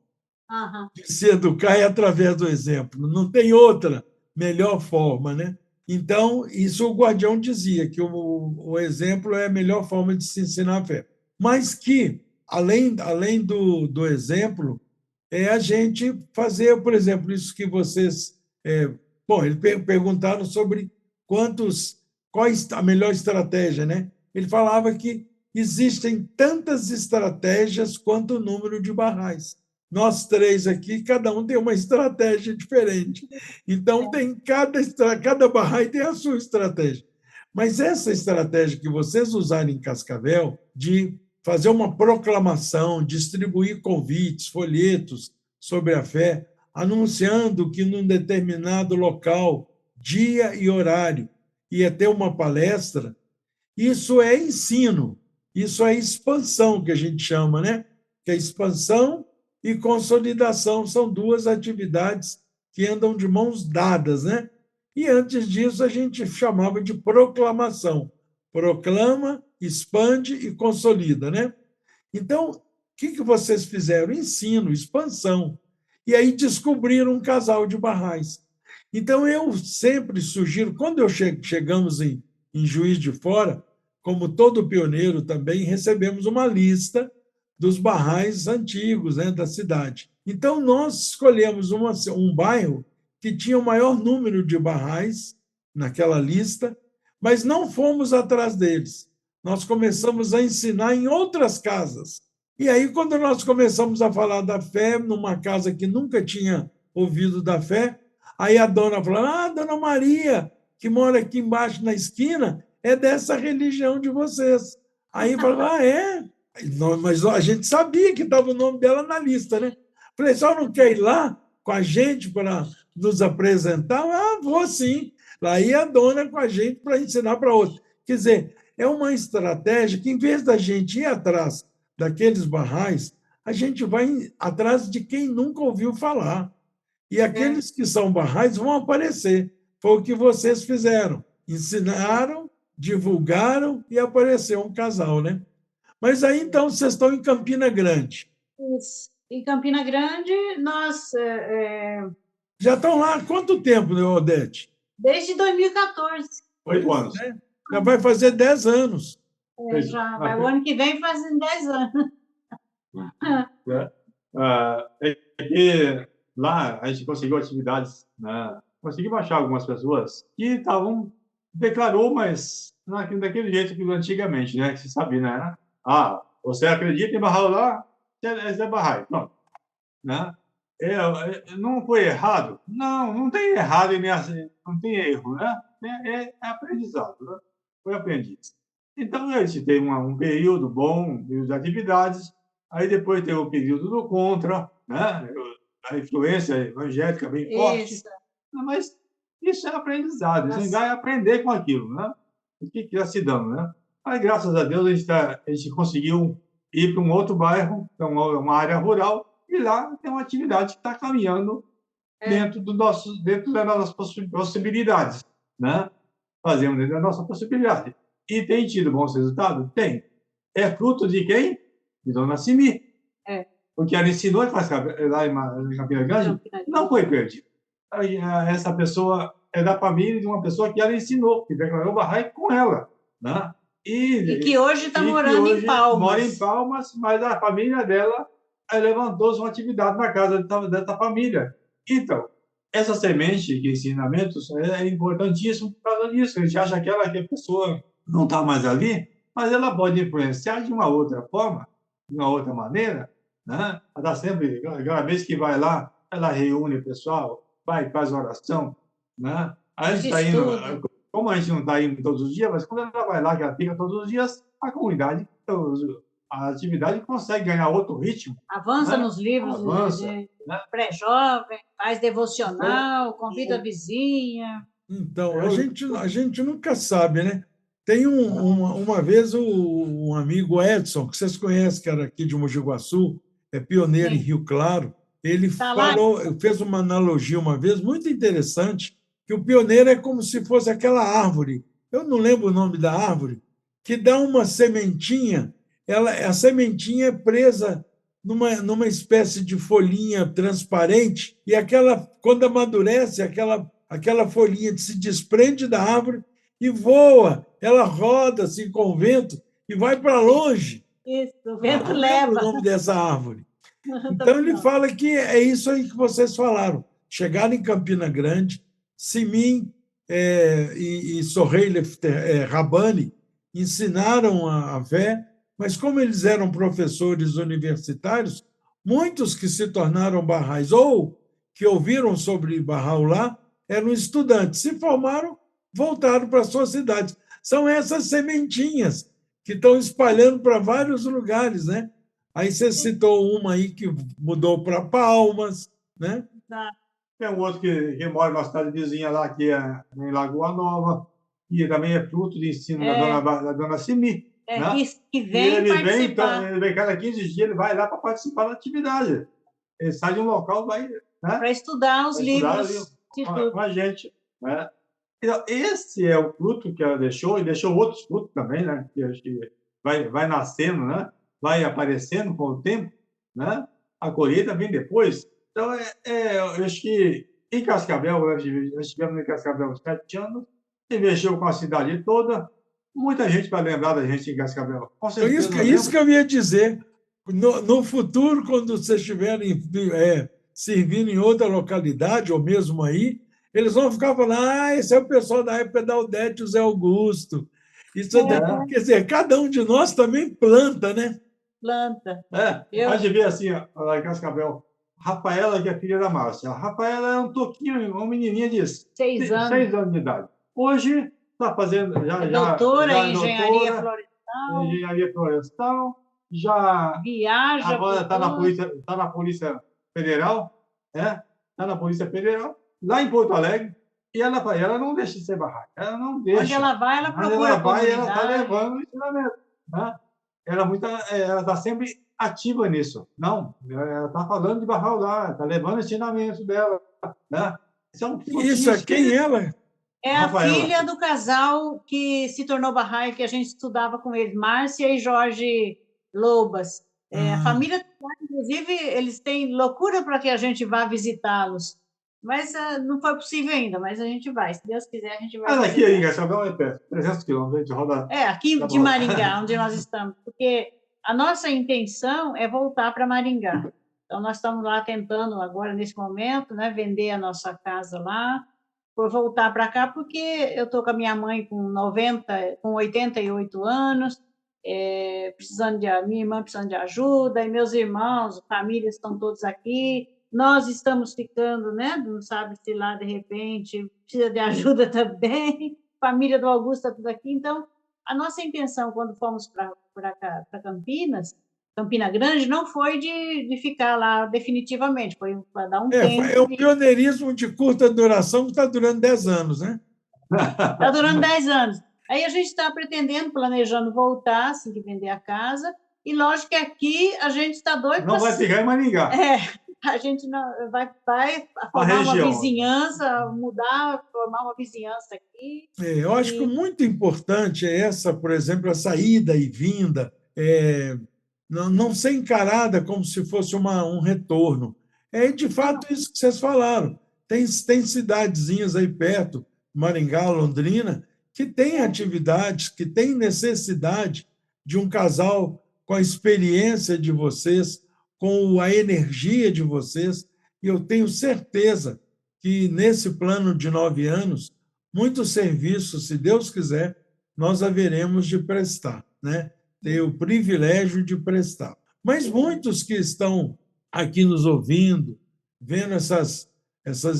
de se educar é através do exemplo, não tem outra melhor forma, né? Então, isso o Guardião dizia, que o exemplo é a melhor forma de se ensinar a fé. Mas que, além do exemplo, é a gente fazer, por exemplo, isso que vocês... bom, eles perguntaram sobre qual a melhor estratégia, né? Ele falava que existem tantas estratégias quanto o número de barrais. Nós três aqui, cada um tem uma estratégia diferente. Então, cada barrai tem a sua estratégia. Mas essa estratégia que vocês usaram em Cascavel, de fazer uma proclamação, distribuir convites, folhetos sobre a fé, anunciando que num determinado local, dia e horário, ia ter uma palestra, isso é ensino, isso é expansão, que a gente chama, né? Que a expansão e consolidação são duas atividades que andam de mãos dadas, né? E antes disso a gente chamava de proclamação. Proclama, expande e consolida, né? Então, o que vocês fizeram? Ensino, expansão. E aí descobriram um casal de barrais. Então, eu sempre sugiro, quando chegamos em Juiz de Fora, como todo pioneiro também, recebemos uma lista dos barrais antigos, né, da cidade. Então, nós escolhemos um bairro que tinha o maior número de barrais naquela lista, mas não fomos atrás deles. Nós começamos a ensinar em outras casas. E aí, quando nós começamos a falar da fé, numa casa que nunca tinha ouvido da fé, aí a dona falou, dona Maria, que mora aqui embaixo na esquina, é dessa religião de vocês. Aí falou, é? Mas a gente sabia que estava o nome dela na lista, né? Falei, só não quer ir lá com a gente para nos apresentar? Vou sim. Lá ia a dona com a gente para ensinar para outra. Quer dizer, é uma estratégia que, em vez da gente ir atrás daqueles barrais, a gente vai atrás de quem nunca ouviu falar. E aqueles que são barrais vão aparecer. Foi o que vocês fizeram. Ensinaram, divulgaram e apareceu um casal, né? Mas aí, então, vocês estão em Campina Grande. Isso. Em Campina Grande, nós... Já estão lá há quanto tempo, né, Odete? Desde 2014. 8 anos. Já vai fazer 10 anos. Já vai, o ano que vem fazem 10 anos. E lá a gente conseguiu atividades, né? Conseguimos achar algumas pessoas que estavam... Declarou, mas daquele jeito que antigamente, né? Que se sabia, né? Você acredita em Bahá'u'lláh lá? Você é Bahá'í, pronto. Né? Não foi errado? Não tem errado e nem assim, não tem erro, né? É aprendizado, né? Foi aprendido. Então, a gente tem um período bom de atividades, aí depois tem o período do contra, né? A influência evangélica bem forte. Isso. Mas isso é aprendizado, isso vai aprender com aquilo, né? O que está se dando, né? Mas, graças a Deus, a gente conseguiu ir para um outro bairro, uma área rural, e lá tem uma atividade que está caminhando dentro das nossas possibilidades, né? Fazemos dentro da nossa possibilidade. E tem tido bons resultados? Tem. É fruto de quem? De Dona Simi. Porque ela ensinou lá em Campina Grande, não foi perdido. Essa pessoa é da família de uma pessoa que ela ensinou, que declarou Bahá'í com ela, né? E que hoje está morando em Palmas. Mora em Palmas, mas a família dela levantou uma atividade na casa dessa família. Então, essa semente de ensinamentos é importantíssimo por causa disso. A gente acha que a pessoa não está mais ali, mas ela pode influenciar de uma outra forma, de uma outra maneira, né? Ela está sempre, cada vez que vai lá, ela reúne o pessoal, faz oração, né? A gente está indo, como a gente não está indo todos os dias, mas quando ela vai lá, que ela fica todos os dias, a comunidade, a atividade consegue ganhar outro ritmo. Avança, né? Nos livros de pré-jovem, faz devocional, convida a vizinha. Então, a gente nunca sabe, né? Tem uma vez um amigo Edson, que vocês conhecem, que era aqui de Mogi Guaçu, é pioneiro em Sim. Rio Claro, ele Tá lá? fez uma analogia uma vez muito interessante, que o pioneiro é como se fosse aquela árvore, eu não lembro o nome da árvore, que dá uma sementinha, a sementinha é presa numa espécie de folhinha transparente, e quando amadurece, aquela folhinha se desprende da árvore e voa, ela roda assim com o vento e vai para longe. Isso, o vento Não lembro o leva. nome dessa árvore. Então, Também ele não. fala que é isso aí que vocês falaram. Chegaram em Campina Grande, Simin e Soheil Rabbani ensinaram a fé, mas como eles eram professores universitários, muitos que se tornaram barrais ou que ouviram sobre Bahá'u'lláh eram estudantes, se formaram, voltaram para suas cidades. São essas sementinhas que estão espalhando para vários lugares, né? Aí você citou uma aí que mudou para Palmas, né? Tem um outro que mora numa cidade vizinha lá, que é em Lagoa Nova, e também é fruto de ensino da dona Simi. Né? Que E vem ele participar. ele vem cada 15 dias, ele vai lá para participar da atividade. Ele sai de um local, vai, né? Para estudar os livros com a gente. Né? Então, esse é o fruto que ela deixou, e deixou outros frutos também, né? Que acho que vai nascendo, né? Vai aparecendo com o tempo, né? A colheita vem depois. Então, eu acho que em Cascavel, nós estivemos em Cascavel uns 7 anos, e mexeu com a cidade toda. Muita gente vai lembrar da gente em Cascavel. Com certeza. Isso que eu ia dizer. No futuro, quando vocês estiverem servindo em outra localidade, ou mesmo aí, eles vão ficar falando: esse é o pessoal da época da Odete José Augusto. Isso quer dizer, cada um de nós também planta, né? Planta. A gente vê assim, lá em Cascavel, Rafaela, que é filha da Márcia. A Rafaela é um toquinho, uma menininha de 6 anos de idade. Hoje está fazendo... doutora em engenharia florestal. Engenharia florestal. Já viaja. Agora está na Polícia Federal. Está na Polícia Federal, lá em Porto Alegre. E ela não deixa de ser barraca. Ela não deixa. Onde ela vai, ela procura. Ela está levando o ensinamento. Né? Ela está sempre ativa nisso. Não, ela está falando de Bahá'u'lláh, está levando o ensinamento dela. Né? Isso é quem ela? É a filha do casal que se tornou Bahá'í, que a gente estudava com eles, Márcia e Jorge Lobas. A família, inclusive, eles têm loucura para que a gente vá visitá-los. Mas não foi possível ainda, mas a gente vai. Se Deus quiser, a gente vai. Aqui em Cascavel é perto, 300 quilômetros, a gente roda. Aqui de Maringá, onde nós estamos. Porque a nossa intenção é voltar para Maringá. Então, nós estamos lá tentando, agora, nesse momento, né, vender a nossa casa lá, por voltar para cá, porque eu estou com a minha mãe com 88 anos, minha irmã precisando de ajuda, e meus irmãos, famílias estão todos aqui. Nós estamos ficando, né? Não sabe se lá, de repente, precisa de ajuda também. Família do Augusto está tudo aqui. Então, a nossa intenção, quando fomos para Campinas, Campina Grande, não foi de ficar lá definitivamente, foi para dar um tempo. É um pioneirismo de curta duração que está durando 10 anos, né? Está durando 10 anos. Aí a gente está planejando voltar, assim que vender a casa, e lógico que aqui a gente está doido. Não vai ficar em Maringá. A gente não vai formar uma vizinhança, formar uma vizinhança aqui. Eu acho que o muito importante é essa, por exemplo, essa ida e vinda, não ser encarada como se fosse um retorno. É de fato isso que vocês falaram. Tem cidadezinhas aí perto, Maringá, Londrina, que têm atividades, que têm necessidade de um casal com a experiência de vocês, com a energia de vocês, e eu tenho certeza que, nesse plano de 9 anos, muitos serviços, se Deus quiser, nós haveremos de prestar, né? Ter o privilégio de prestar. Mas muitos que estão aqui nos ouvindo, vendo essas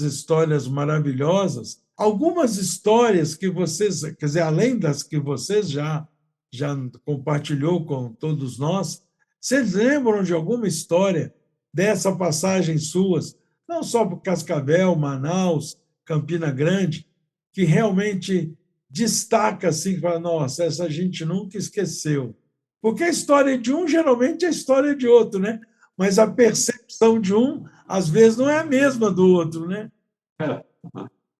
histórias maravilhosas, algumas histórias que vocês, quer dizer, além das que vocês já compartilhou com todos nós, vocês lembram de alguma história dessa passagem suas, não só por Cascavel, Manaus, Campina Grande, que realmente destaca assim, fala, nossa, essa gente nunca esqueceu. Porque a história de um geralmente é a história de outro, né? mas a percepção de um, às vezes, não é a mesma do outro, né? É.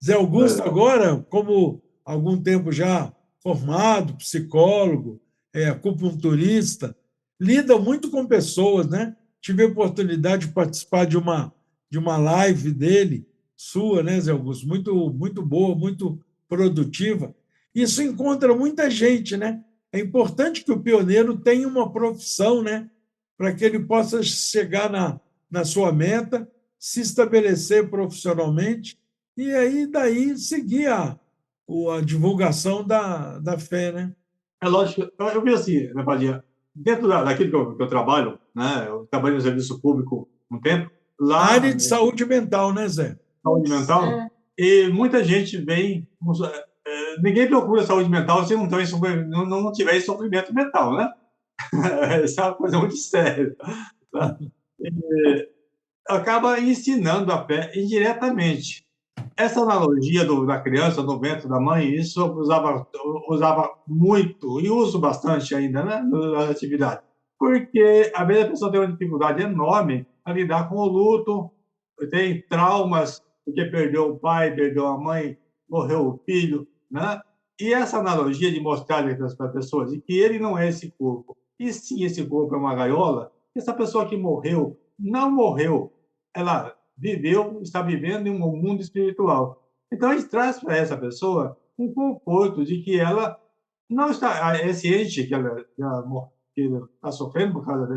Zé Augusto, agora, como há algum tempo já formado, psicólogo, acupunturista, lida muito com pessoas, né? Tive a oportunidade de participar de uma live dele, sua, né, Zé Augusto? Muito, muito boa, muito produtiva. Isso encontra muita gente, né? É importante que o pioneiro tenha uma profissão, né? Para que ele possa chegar na sua meta, se estabelecer profissionalmente e aí daí seguir a divulgação da fé, né? É lógico, eu vejo assim, né, Padinha, dentro daquilo que eu trabalho, né, eu trabalhei no serviço público um tempo, A lá, área de saúde mental, né, Zé? saúde mental, e muita gente vem, ninguém procura saúde mental se não tiver sofrimento mental, né? Isso é uma coisa muito séria. Tá? E acaba ensinando a fé indiretamente. Essa analogia da criança no ventre da mãe, isso eu usava muito e uso bastante ainda, né, na atividade. Porque, às vezes, a pessoa tem uma dificuldade enorme a lidar com o luto, tem traumas, porque perdeu o pai, perdeu a mãe, morreu o filho, né? E essa analogia de mostrar para as pessoas de que ele não é esse corpo, e sim esse corpo é uma gaiola, essa pessoa que morreu, não morreu, ela viveu, está vivendo em um mundo espiritual. Então, a gente traz para essa pessoa um conforto de que ela não está, é ciente que ela está sofrendo por causa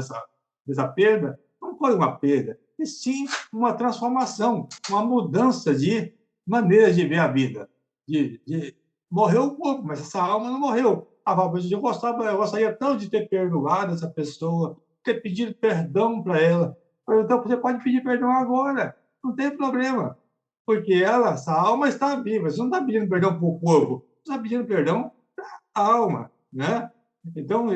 dessa perda, não foi uma perda, e sim uma transformação, uma mudança de maneira de ver a vida. Morreu o corpo, mas essa alma não morreu. Eu gostaria tanto de ter perdoado essa pessoa, ter pedido perdão para ela. Então, você pode pedir perdão agora, não tem problema, porque essa alma está viva. Você não está pedindo perdão para o corpo, você está pedindo perdão para a alma, né? Então,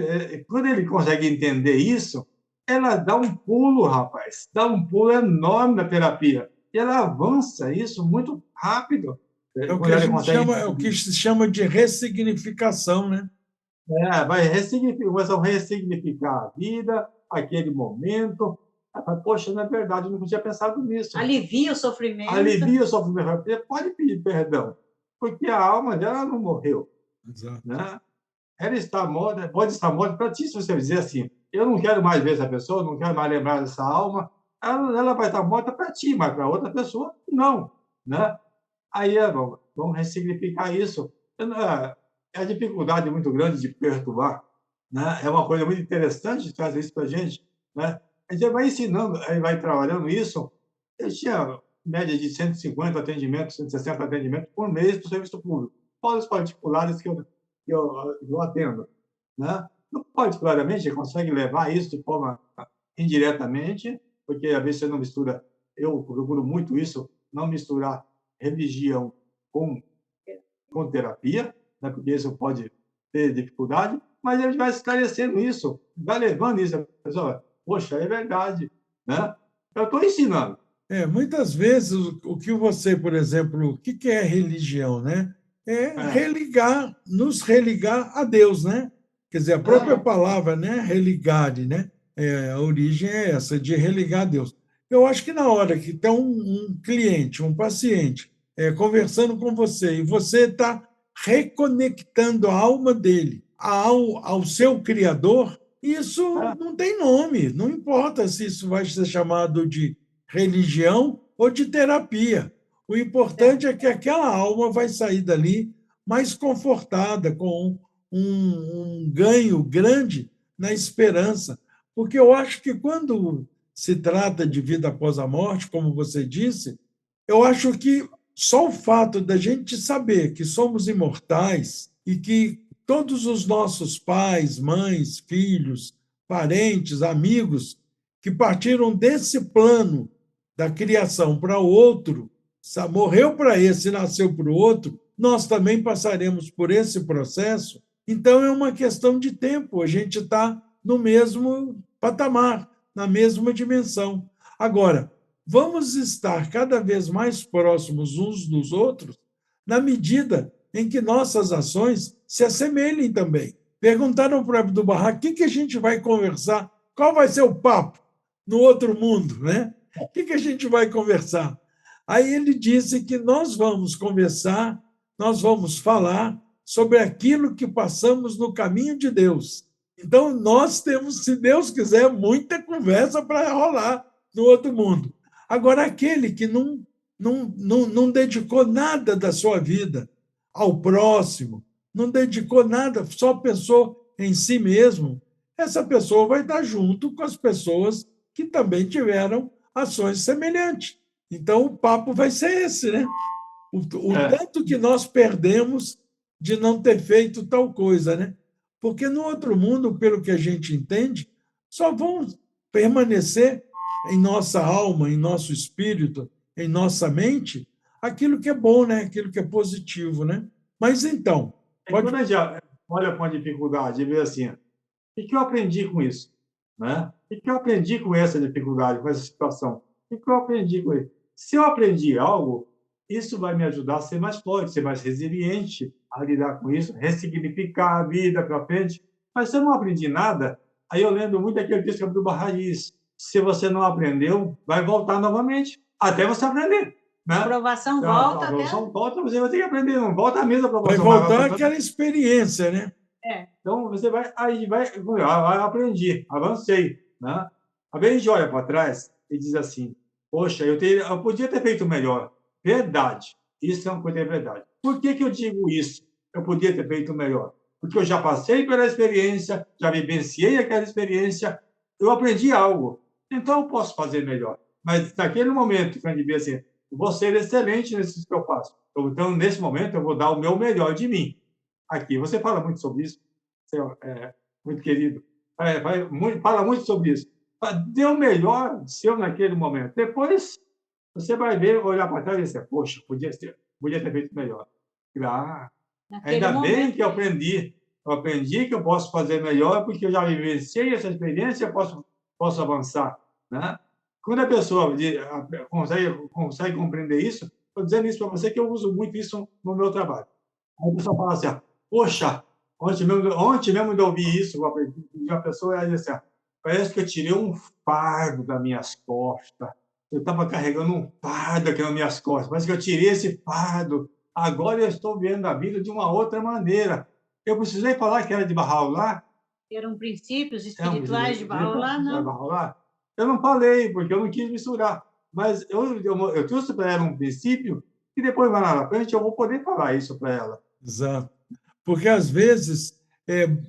quando ele consegue entender isso, ela dá um pulo, rapaz, dá um pulo enorme na terapia. E ela avança isso muito rápido. É o que a gente chama, é o que se chama de ressignificação, né? Vai começar a ressignificar a vida, aquele momento. Poxa, não é verdade, eu não tinha pensado nisso. Alivia o sofrimento. Alivia o sofrimento. Você pode pedir perdão, porque a alma dela não morreu. Exato. Né? Ela está morta, pode estar morta para ti, se você dizer assim, eu não quero mais ver essa pessoa, não quero mais lembrar dessa alma, ela vai estar morta para ti, mas para outra pessoa, não. Né? Aí vamos ressignificar isso. A dificuldade muito grande de perturbar, né? É uma coisa muito interessante trazer isso para a gente. Né? A gente vai ensinando, aí vai trabalhando isso. Eu tinha média de 150 atendimentos, 160 atendimentos por mês do serviço público, fora os particulares que eu atendo. Né? Particularmente, você consegue levar isso de forma indiretamente, porque às vezes você não mistura, eu procuro muito isso, não misturar religião com terapia, né? Porque isso pode ter dificuldade, mas ele vai esclarecendo isso, vai levando isso a pessoa, poxa, é verdade, né? Eu estou ensinando. Muitas vezes o que você, por exemplo, o que é religião, né? Religar, nos religar a Deus, né? Quer dizer, a própria palavra, né? Religare, né? A origem é essa, de religar a Deus. Eu acho que na hora que está um cliente, um paciente, conversando com você, e você está reconectando a alma dele ao seu Criador, isso não tem nome, não importa se isso vai ser chamado de religião ou de terapia. O importante é que aquela alma vai sair dali mais confortada, com um ganho grande na esperança. Porque eu acho que quando se trata de vida após a morte, como você disse, eu acho que só o fato da gente saber que somos imortais e que todos os nossos pais, mães, filhos, parentes, amigos que partiram desse plano da criação para o outro, morreu para esse e nasceu para o outro, nós também passaremos por esse processo. Então, é uma questão de tempo, a gente está no mesmo patamar, na mesma dimensão. Agora, vamos estar cada vez mais próximos uns dos outros na medida em que nossas ações se assemelhem também. Perguntaram para o Abdu'l-Bahá o que a gente vai conversar, qual vai ser o papo? no outro mundo, né? O que a gente vai conversar? Aí ele disse que nós vamos conversar, nós vamos falar sobre aquilo que passamos no caminho de Deus. Então, nós temos, se Deus quiser, muita conversa para rolar no outro mundo. Agora, aquele que não dedicou nada da sua vida ao próximo, não dedicou nada, só pensou em si mesmo, essa pessoa vai estar junto com as pessoas que também tiveram ações semelhantes. Então, o papo vai ser esse, né? O tanto que nós perdemos de não ter feito tal coisa, né? Porque no outro mundo, pelo que a gente entende, só vão permanecer em nossa alma, em nosso espírito, em nossa mente, aquilo que é bom, né? Aquilo que é positivo, né? Mas então, pode... Quando a gente olha com a dificuldade e vê assim, o que eu aprendi com isso? Né? O que eu aprendi com essa dificuldade, com essa situação? O que eu aprendi com isso? Se eu aprendi algo, isso vai me ajudar a ser mais forte, ser mais resiliente, a lidar com isso, ressignificar a vida para frente. Mas se eu não aprendi nada, aí eu lembro muito daquele texto que Abdul Bahá diz, se você não aprendeu, vai voltar novamente, até você aprender. Né? A aprovação volta. A aprovação volta, você vai ter que aprender, não volta a mesma aprovação. Vai voltar aquela experiência, né? Então, você vai, aprendi, avancei. Né? Às vezes a gente olha para trás e diz assim, poxa, eu podia ter feito melhor. Verdade, isso é uma coisa de verdade. Por que eu digo isso? Eu podia ter feito melhor. Porque eu já passei pela experiência, já vivenciei aquela experiência, eu aprendi algo. Então, eu posso fazer melhor. Mas, naquele momento, quando eu dizer assim, vou ser excelente nisso que eu faço. Então, nesse momento, eu vou dar o meu melhor de mim. Aqui, você fala muito sobre isso, você muito querido. Fala muito sobre isso. Dê o melhor seu naquele momento. Depois, você vai ver, olhar para trás e dizer, poxa, podia ter feito melhor. Ainda bem que eu aprendi. Eu aprendi que eu posso fazer melhor porque eu já vivenciei essa experiência e posso avançar. Né? Quando a pessoa consegue compreender isso, estou dizendo isso para você que eu uso muito isso no meu trabalho. Aí a pessoa fala assim, poxa, ontem mesmo eu ouvi isso, uma pessoa diz assim, parece que eu tirei um fardo das minhas costas. Eu estava carregando um fardo aqui nas minhas costas, parece que eu tirei esse fardo. Agora eu estou vendo a vida de uma outra maneira. Eu precisei falar que era de Bahá'u'lláh. Eram princípios espirituais de Bahá'u'lláh, não? Eu não falei, porque eu não quis misturar. Mas eu trouxe para ela um princípio e depois, mais lá na frente, eu vou poder falar isso para ela. Exato. Porque, às vezes,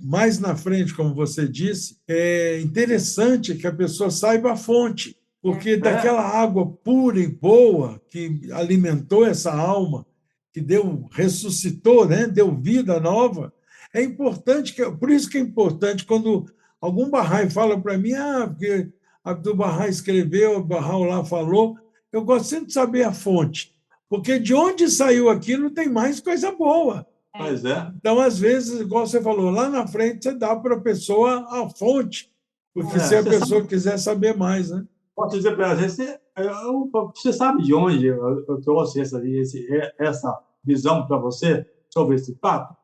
mais na frente, como você disse, é interessante que a pessoa saiba a fonte, porque daquela água pura e boa que alimentou essa alma, que ressuscitou, né? Deu vida nova, é importante, por isso que é importante quando algum Bahá'í fala para mim, porque Abdul Bahá escreveu, Bahá'u'lláh falou, eu gosto sempre de saber a fonte, porque de onde saiu aquilo tem mais coisa boa. Pois é. Então, às vezes, igual você falou, lá na frente você dá para a pessoa a fonte, porque se a pessoa quiser saber mais, né? Posso dizer para ela, você sabe de onde eu trouxe essa visão para você sobre esse fato?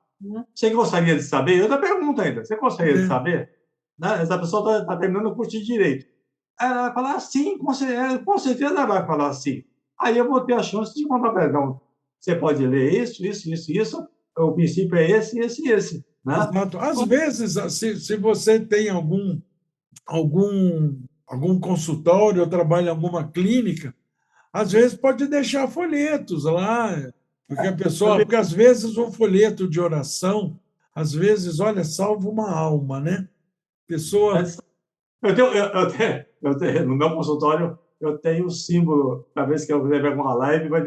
Você gostaria de saber? Outra pergunta ainda. Você gostaria de saber? Né? Essa pessoa está terminando o curso de Direito. Ela vai falar sim, com certeza ela vai falar sim. Aí eu vou ter a chance de contar para ela. Então, você pode ler isso. O princípio é esse. Né? Exato. Às vezes, se você tem algum consultório ou trabalha em alguma clínica, às vezes pode deixar folhetos lá, porque às vezes um folheto de oração, às vezes, olha, salva uma alma, né? Pessoa... Eu tenho, no meu consultório, eu tenho um símbolo, cada vez que eu fizer alguma live, vai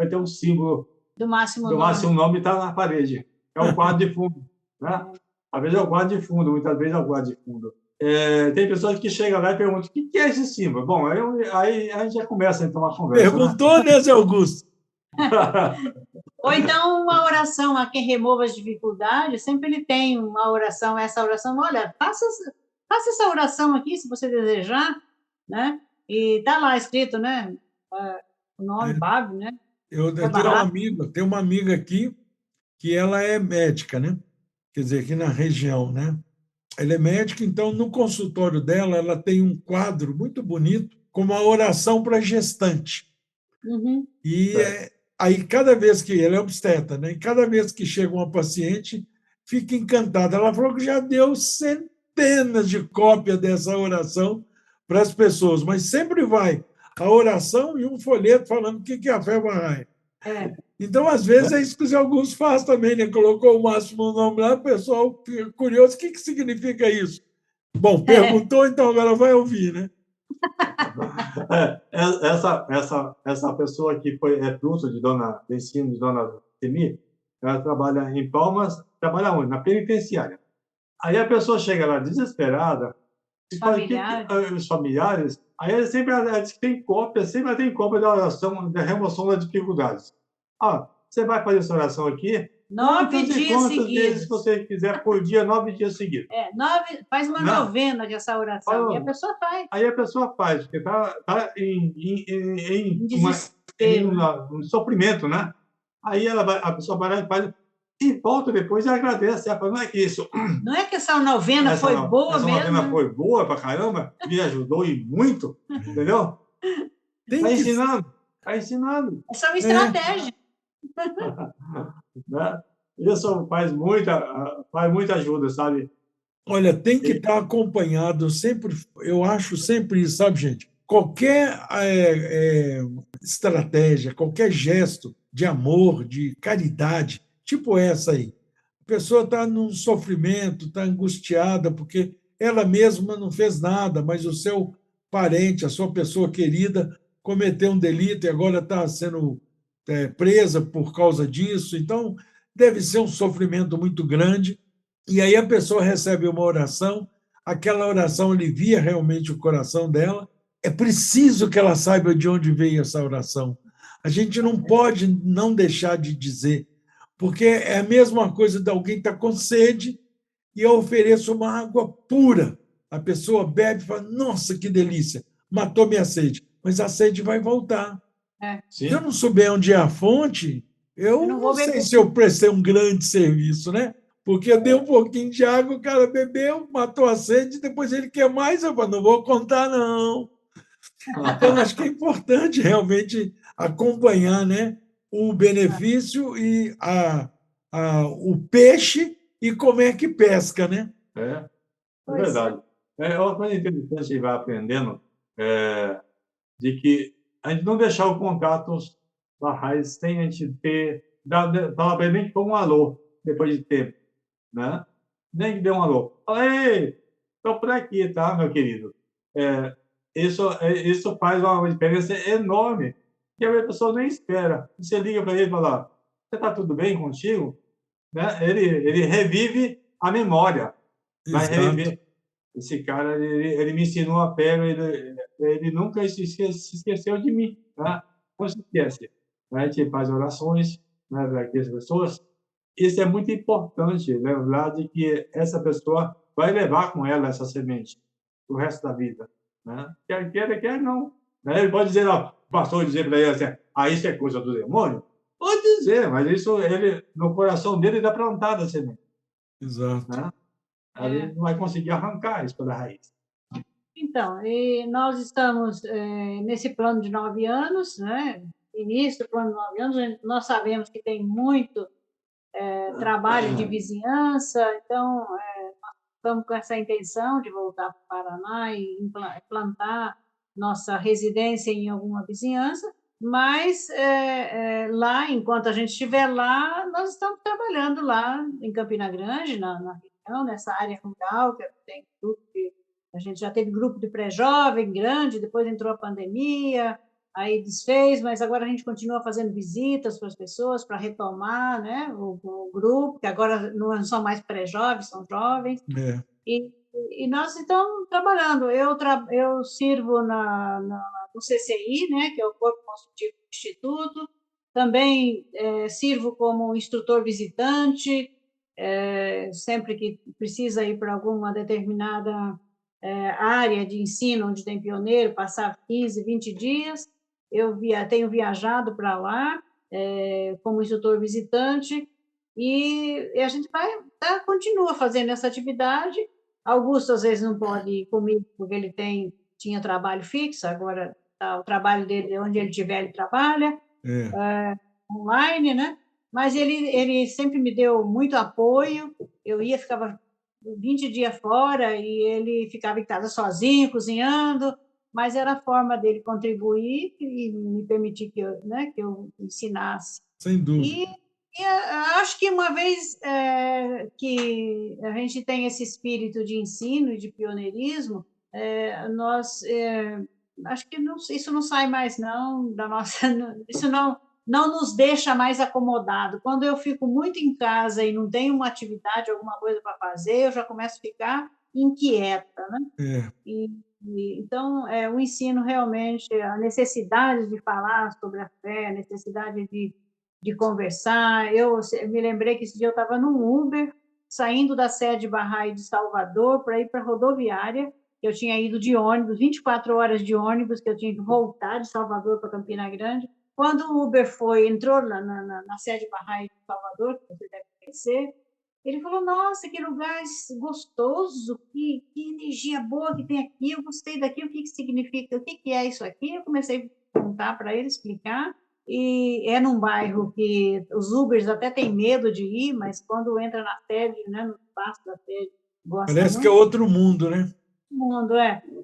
ter um símbolo do máximo nome está na parede. É um quadro de fundo. Né? Às vezes é o quadro de fundo, muitas vezes é o quadro de fundo. Tem pessoas que chegam lá e perguntam o que é esse símbolo? Bom, aí a gente já começa então a conversa. Perguntou, né, Zé Augusto? Ou então uma oração a quem remova as dificuldades, sempre ele tem uma oração, essa oração, olha, faça essa oração aqui, se você desejar, né? E está lá escrito, né? O nome, Fábio, né? Eu tenho uma amiga aqui que ela é médica, né? Quer dizer, aqui na região, né? Ela é médica, então, no consultório dela, ela tem um quadro muito bonito com uma oração para gestante. Uhum. E aí, cada vez que ela é obstetra, né? E cada vez que chega uma paciente, fica encantada. Ela falou que já deu centenas de cópias dessa oração para as pessoas, mas sempre vai a oração e um folheto falando o que é a fé Bahá'í. É. Então, às vezes, é isso que os alguns fazem também, né? Colocou o máximo nome lá, o pessoal fica curioso, o que significa isso? Bom, perguntou, então agora vai ouvir, né? Essa pessoa que é fruto do ensino de Dona Temi, ela trabalha em Palmas, trabalha onde? Na penitenciária. Aí a pessoa chega lá desesperada, e fala, os familiares, aí ela diz que tem cópia, sempre tem cópia da oração, da remoção das dificuldades. Você vai fazer essa oração aqui, 9 dias seguidos. Vezes você quiser por dia, 9 dias seguidos. Faz uma novena dessa oração, e a pessoa faz. Aí a pessoa faz, porque está em um sofrimento, né? Aí a pessoa vai lá e faz, e volta depois e agradece. Ela fala, não é que isso... Não é que essa novena foi boa mesmo? Essa novena foi boa pra caramba, me ajudou e muito, entendeu? Está ensinando, está ensinando. Essa é uma estratégia. Né? Isso faz muita ajuda, sabe? Olha, tem que estar acompanhado sempre, eu acho sempre isso, sabe, gente? Qualquer estratégia, qualquer gesto de amor, de caridade, tipo essa aí. A pessoa está num sofrimento, está angustiada, porque ela mesma não fez nada, mas o seu parente, a sua pessoa querida, cometeu um delito e agora está sendo presa por causa disso. Então, deve ser um sofrimento muito grande. E aí a pessoa recebe uma oração, aquela oração alivia realmente o coração dela. É preciso que ela saiba de onde veio essa oração. A gente não pode não deixar de dizer, porque é a mesma coisa de alguém estar com sede e eu ofereço uma água pura. A pessoa bebe e fala, nossa, que delícia, matou minha sede. Mas a sede vai voltar. Se eu não souber onde é a fonte, eu não sei se eu prestei um grande serviço, né? Porque eu dei um pouquinho de água, o cara bebeu, matou a sede, depois ele quer mais, eu falo, não vou contar, não. Então, acho que é importante realmente acompanhar, né, o benefício e o peixe e como é que pesca, né? É verdade. É uma coisa interessante que a gente vai aprendendo, de que a gente não deixar o contato da raiz sem a gente falar para ele nem que foi um alô, depois de tempo, né? Nem que dê um alô. Fala, ei, estou por aqui, tá, meu querido? Isso faz uma diferença enorme, que a pessoa nem espera. Você liga para ele e fala, você está tudo bem contigo? Né? Ele revive a memória. Vai reviver. Esse cara, ele me ensinou a pé, ele nunca se esqueceu de mim. Né? Não se esquece. A gente faz orações, né, para aquelas pessoas. Isso é muito importante, lembrar de que essa pessoa vai levar com ela essa semente o resto da vida. Né? Quer não. Né? Ele pode dizer, o pastor dizer para ele assim, isso é coisa do demônio? Pode dizer, mas isso no coração dele está plantada a semente. Exato. Né? Ele não vai conseguir arrancar isso pela raiz. Então, e nós estamos nesse plano de 9 anos, né? Início do plano de 9 anos, nós sabemos que tem muito trabalho de vizinhança, então estamos com essa intenção de voltar para o Paraná e implantar nossa residência em alguma vizinhança, mas lá, enquanto a gente estiver lá, nós estamos trabalhando lá em Campina Grande, na região, nessa área rural, que tem grupo a gente já teve grupo de pré-jovem grande, depois entrou a pandemia, aí desfez, mas agora a gente continua fazendo visitas para as pessoas, para retomar, né, o grupo, que agora não são mais pré-jovens, são jovens. E nós estamos trabalhando. Eu sirvo no CCI, né, que é o Corpo Consultivo do Instituto, também sirvo como instrutor visitante, sempre que precisa ir para alguma determinada área de ensino, onde tem pioneiro, passar 15, 20 dias, eu tenho viajado para lá como instrutor visitante, e a gente continua fazendo essa atividade, Augusto, às vezes, não pode ir comigo, porque ele tinha trabalho fixo, agora o trabalho dele, onde ele estiver, ele trabalha, online, né? Mas ele sempre me deu muito apoio, ficava 20 dias fora e ele ficava em casa sozinho, cozinhando, mas era a forma dele contribuir e me permitir que eu ensinasse. Sem dúvida. E acho que uma vez que a gente tem esse espírito de ensino e de pioneirismo, acho que isso não sai mais não da nossa, isso não nos deixa mais acomodado. Quando eu fico muito em casa e não tenho uma atividade, alguma coisa para fazer, eu já começo a ficar inquieta, né? Então, o ensino realmente, a necessidade de falar sobre a fé, a necessidade de conversar. Eu me lembrei que esse dia eu estava num Uber, saindo da sede Bahá'í de Salvador para ir para a rodoviária. Eu tinha ido de ônibus, 24 horas de ônibus, que eu tinha que voltar de Salvador para Campina Grande. Quando o Uber entrou na sede Bahá'í de Salvador, que você deve conhecer, ele falou, nossa, que lugar gostoso, que energia boa que tem aqui, eu gostei daqui, o que significa, o que é isso aqui? Eu comecei a contar para ele, explicar, e é num bairro que os Ubers até têm medo de ir, mas quando entra na sede, né, no espaço da sede, gosta Parece muito. Que é outro mundo, né? Mundo,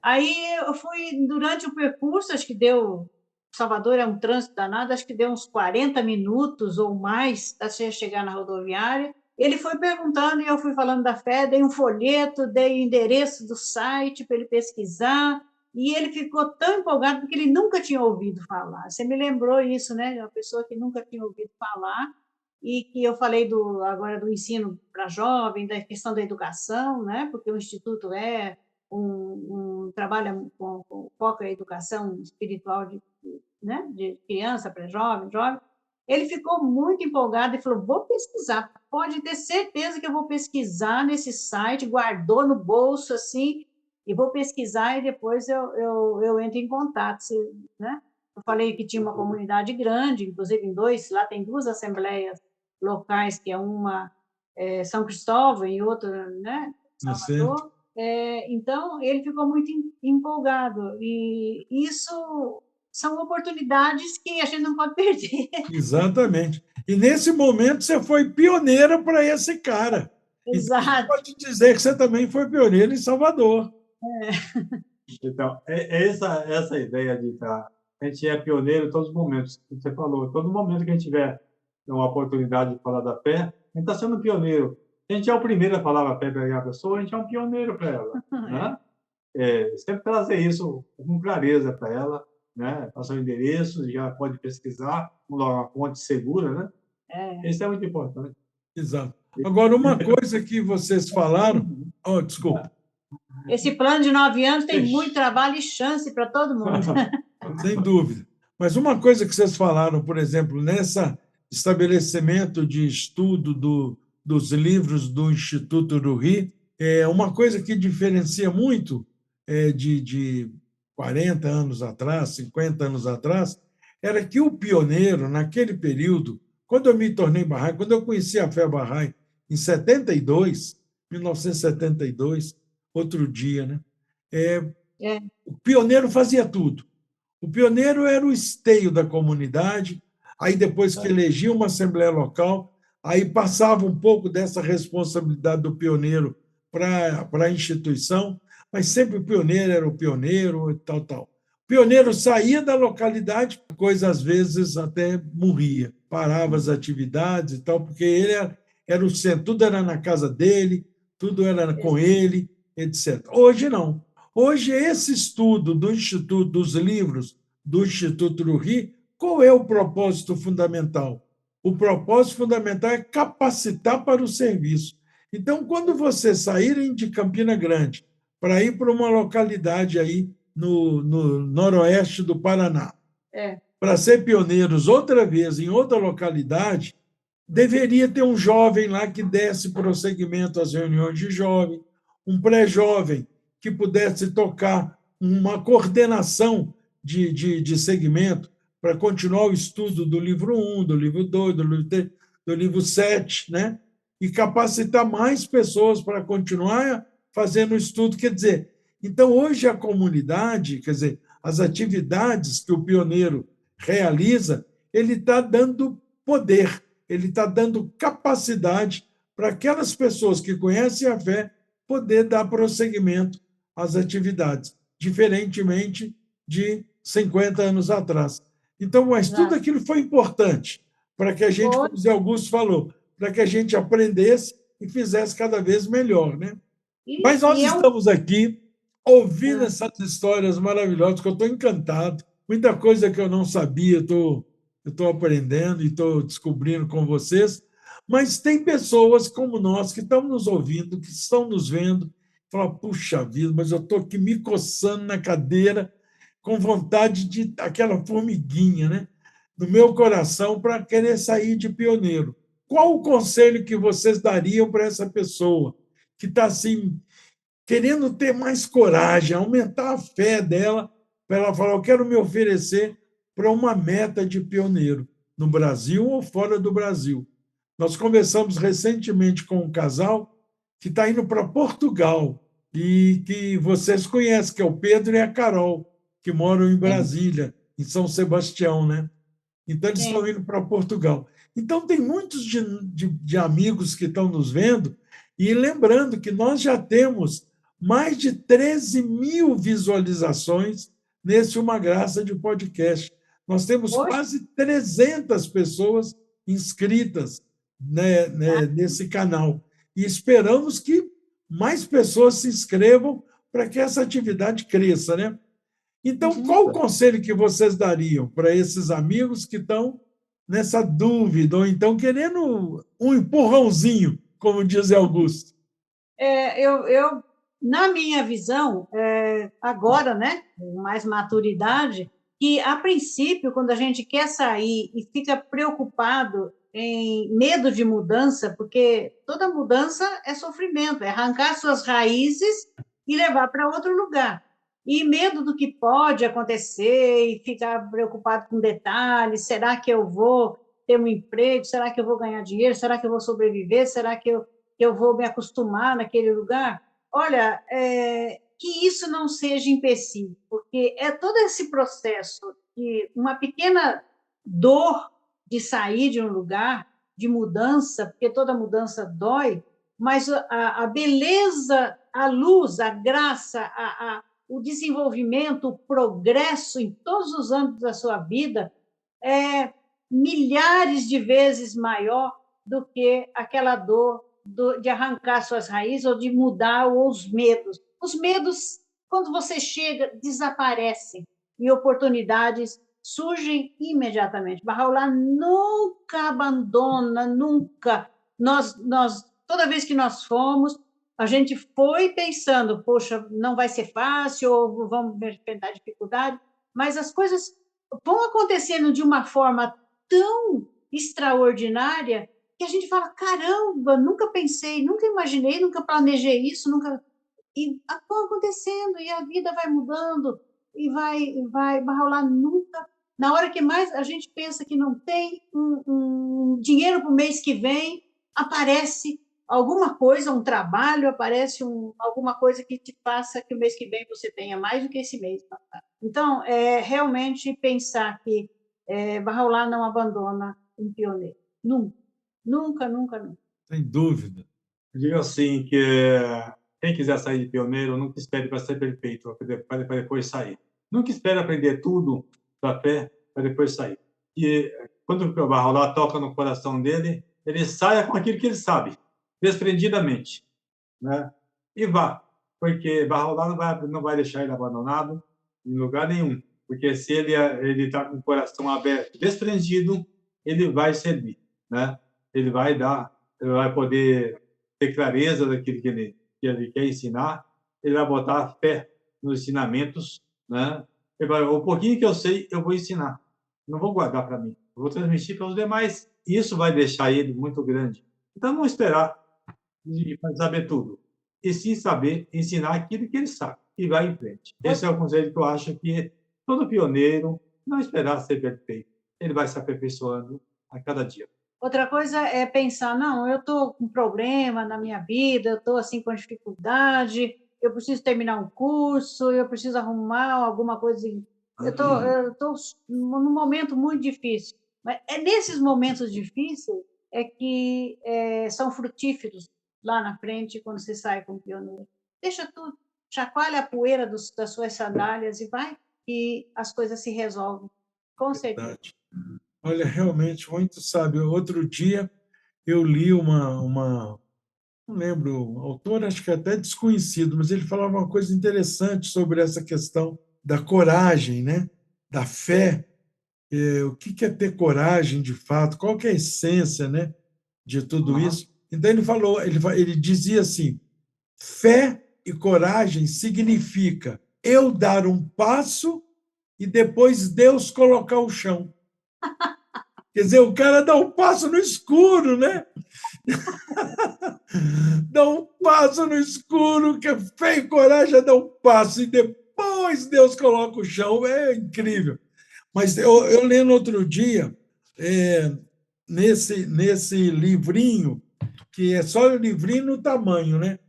Aí eu fui, durante o percurso, acho que deu... Salvador é um trânsito danado, acho que deu uns 40 minutos ou mais até chegar na rodoviária. Ele foi perguntando e eu fui falando da fé, dei um folheto, dei o endereço do site para ele pesquisar, e ele ficou tão empolgado porque ele nunca tinha ouvido falar. Você me lembrou isso, né? Uma pessoa que nunca tinha ouvido falar, e que eu falei agora do ensino para jovem, da questão da educação, né? Porque o Instituto trabalha com foco em educação espiritual né, de criança para jovem. Ele ficou muito empolgado e falou, vou pesquisar, pode ter certeza que eu vou pesquisar nesse site, guardou no bolso, assim, e vou pesquisar e depois eu entro em contato, né? Eu falei que tinha uma comunidade grande, inclusive lá tem 2 assembleias locais, que é uma São Cristóvão e outra, né, Salvador. Então, ele ficou muito empolgado, e isso são oportunidades que a gente não pode perder. Exatamente. E, nesse momento, você foi pioneira para esse cara. Exato. Então, pode dizer que você também foi pioneira em Salvador. Então, essa ideia de a gente é pioneiro em todos os momentos, que você falou, todo momento que a gente tiver uma oportunidade de falar da fé, a gente está sendo pioneiro. A gente é o primeiro a falar a fé para a pessoa, a gente é um pioneiro para ela. Né? Sempre trazer isso com clareza para ela, né? Passar o endereço, já pode pesquisar, uma fonte segura, né? Isso é muito importante. Exato. Agora, uma coisa que vocês falaram... desculpa. Esse plano de 9 anos tem muito trabalho e chance para todo mundo. Sem dúvida. Mas uma coisa que vocês falaram, por exemplo, nesse estabelecimento de estudo dos livros do Instituto Ruhi, uma coisa que diferencia muito de 40 anos atrás, 50 anos atrás, era que o pioneiro, naquele período, quando eu me tornei Bahá'í, quando eu conheci a fé Bahá'í, em 1972, outro dia, né? O pioneiro fazia tudo. O pioneiro era o esteio da comunidade, aí depois que elegia uma assembleia local, aí passava um pouco dessa responsabilidade do pioneiro para a instituição, mas sempre o pioneiro era o pioneiro e tal. O pioneiro saía da localidade, coisa às vezes até morria, parava as atividades e tal, porque ele era o centro, tudo era na casa dele, tudo era com ele, etc. Hoje não. Hoje, esse estudo do Instituto, dos livros do Instituto Ruhi, qual é o propósito fundamental? O propósito fundamental é capacitar para o serviço. Então, quando vocês saírem de Campina Grande para ir para uma localidade aí no noroeste do Paraná, para ser pioneiros outra vez em outra localidade, deveria ter um jovem lá que desse prosseguimento às reuniões de jovem, um pré-jovem que pudesse tocar uma coordenação de segmento para continuar o estudo do livro 1, do livro 2, do livro 3, do livro 7, né? E capacitar mais pessoas para continuar fazendo o estudo. Quer dizer, então, hoje a comunidade, quer dizer, as atividades que o pioneiro realiza, ele está dando poder, ele está dando capacidade para aquelas pessoas que conhecem a fé poder dar prosseguimento às atividades, diferentemente de 50 anos atrás. Então, mas tudo aquilo foi importante para que a gente, como o Zé Augusto falou, para que a gente aprendesse e fizesse cada vez melhor, né? Mas nós estamos aqui ouvindo essas histórias maravilhosas, que eu estou encantado. Muita coisa que eu não sabia, eu estou aprendendo e estou descobrindo com vocês. Mas tem pessoas como nós que estão nos ouvindo, que estão nos vendo, falam, puxa vida, mas eu estou aqui me coçando na cadeira, com vontade de aquela formiguinha, né? No meu coração, para querer sair de pioneiro. Qual o conselho que vocês dariam para essa pessoa que está assim, querendo ter mais coragem, aumentar a fé dela, para ela falar, eu quero me oferecer para uma meta de pioneiro, no Brasil ou fora do Brasil? Nós conversamos recentemente com um casal que está indo para Portugal e que vocês conhecem, que é o Pedro e a Carol, que moram em Brasília, em São Sebastião, né? Então, eles estão indo para Portugal. Então, tem muitos de amigos que estão nos vendo, e lembrando que nós já temos mais de 13 mil visualizações nesse Uma Graça de podcast. Nós temos quase 300 pessoas inscritas, né, nesse canal. E esperamos que mais pessoas se inscrevam para que essa atividade cresça, né? Então, qual o conselho que vocês dariam para esses amigos que estão nessa dúvida, ou então querendo um empurrãozinho, como diz Augusto? Na minha visão, agora, né, com mais maturidade, que, a princípio, quando a gente quer sair e fica preocupado em medo de mudança, porque toda mudança é sofrimento, é arrancar suas raízes e levar para outro lugar. E medo do que pode acontecer e ficar preocupado com detalhes, será que eu vou ter um emprego, será que eu vou ganhar dinheiro, será que eu vou sobreviver, será que eu vou me acostumar naquele lugar? Olha, que isso não seja empecilho, porque é todo esse processo de uma pequena dor de sair de um lugar, de mudança, porque toda mudança dói, mas a beleza, a luz, a graça, o desenvolvimento, o progresso em todos os âmbitos da sua vida é milhares de vezes maior do que aquela dor de arrancar suas raízes ou de mudar os medos. Os medos, quando você chega, desaparecem e oportunidades surgem imediatamente. Bahá'u'lláh nunca abandona, nunca. Toda vez que nós fomos, a gente foi pensando, poxa, não vai ser fácil, ou vamos enfrentar dificuldade, mas as coisas vão acontecendo de uma forma tão extraordinária que a gente fala, caramba, nunca pensei, nunca imaginei, nunca planejei isso, nunca... E estão acontecendo, e a vida vai mudando, e vai Bahá'u'lláh nunca... Na hora que mais a gente pensa que não tem um dinheiro para o mês que vem, aparece alguma coisa, um trabalho, aparece alguma coisa que te faça que o mês que vem você tenha mais do que esse mês passado. Então, realmente pensar que Bahá'u'lláh não abandona um pioneiro. Nunca. Nunca, nunca, nunca. Sem dúvida. Eu digo assim, que quem quiser sair de pioneiro, nunca espere para ser perfeito, para depois sair. Nunca espere aprender tudo da fé para depois sair. E quando o Bahá'u'lláh toca no coração dele, ele saia com aquilo que ele sabe, desprendidamente, né? E vá, porque Bahá'u'lláh não vai deixar ele abandonado em lugar nenhum, porque se ele está com o coração aberto, desprendido, ele vai servir, né? Ele vai poder ter clareza daquilo que ele quer ensinar, ele vai botar fé nos ensinamentos, né? Ele vai, o pouquinho que eu sei, eu vou ensinar, não vou guardar para mim, eu vou transmitir para os demais. Isso vai deixar ele muito grande. Então, não esperar de saber tudo, e sim saber ensinar aquilo que ele sabe, e vai em frente. Esse é o conselho que eu acho que todo pioneiro não esperar ser perfeito, ele vai se aperfeiçoando a cada dia. Outra coisa é pensar, não, eu estou com problema na minha vida, eu estou assim com dificuldade, eu preciso terminar um curso, eu preciso arrumar alguma coisa. Eu tô num momento muito difícil. Mas é nesses momentos difíceis que são frutíferos lá na frente, quando você sai com o pioneiro. Deixa tudo, chacoalha a poeira das suas sandálias e vai, e as coisas se resolvem, com certeza. Verdade. Olha, realmente muito sábio. Outro dia eu li não lembro, o autor acho que é até desconhecido, mas ele falava uma coisa interessante sobre essa questão da coragem, né? Da fé. O que é ter coragem de fato? Qual que é a essência, né, de tudo Aham. isso? Então ele falou, ele dizia assim: fé e coragem significa eu dar um passo e depois Deus colocar o chão. Quer dizer, o cara dá um passo no escuro, né? Dá um passo no escuro, que é fé e coragem, dá um passo, e depois Deus coloca o chão. É incrível. Mas eu lendo outro dia, é, nesse livrinho, que é só o livrinho no tamanho, né?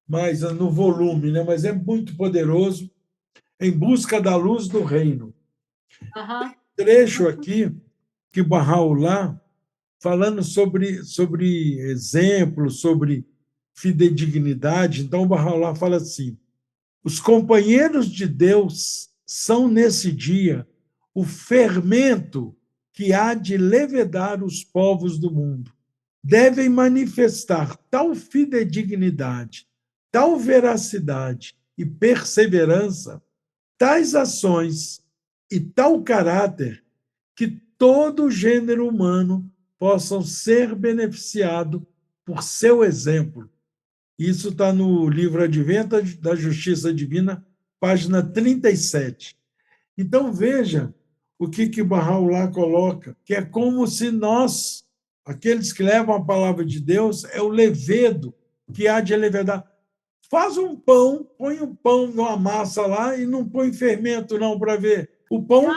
Mas no volume, né? Mas é muito poderoso, Em Busca da Luz do Reino. Aham. Trecho aqui que Bahá'u'lláh, falando sobre exemplos, sobre fidedignidade. Então, Bahá'u'lláh fala assim: os companheiros de Deus são, nesse dia, o fermento que há de levedar os povos do mundo. Devem manifestar tal fidedignidade, tal veracidade e perseverança, tais ações e tal caráter, que todo o gênero humano possam ser beneficiado por seu exemplo. Isso está no livro Advento da Justiça Divina, página 37. Então, veja o que Bahá'u'lláh coloca, que é como se nós, aqueles que levam a palavra de Deus, é o levedo que há de levedar. Faz um pão, põe um pão numa massa lá e não põe fermento não para ver. O pão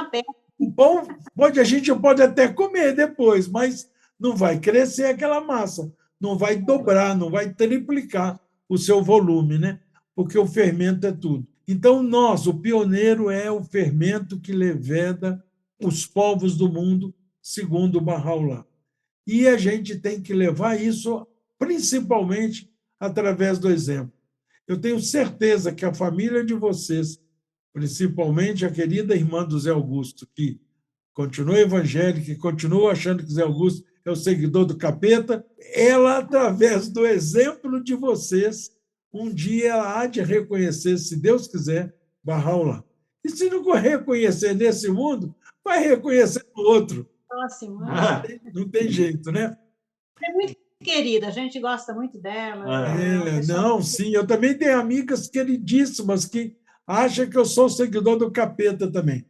a gente pode até comer depois, mas não vai crescer aquela massa, não vai dobrar, não vai triplicar o seu volume, né? Porque o fermento é tudo. Então, o pioneiro é o fermento que leveda os povos do mundo, segundo Bahá'u'lláh. E a gente tem que levar isso principalmente através do exemplo. Eu tenho certeza que a família de vocês, principalmente a querida irmã do Zé Augusto, que continua evangélica e continua achando que Zé Augusto é o seguidor do capeta, ela, através do exemplo de vocês, um dia ela há de reconhecer, se Deus quiser, Bahá'u'lláh. E se não reconhecer nesse mundo, vai reconhecer no outro. Próximo. Não tem jeito, né? É muito querida, a gente gosta muito dela. Não, sim, eu também tenho amigas queridíssimas que acham que eu sou seguidor do capeta também.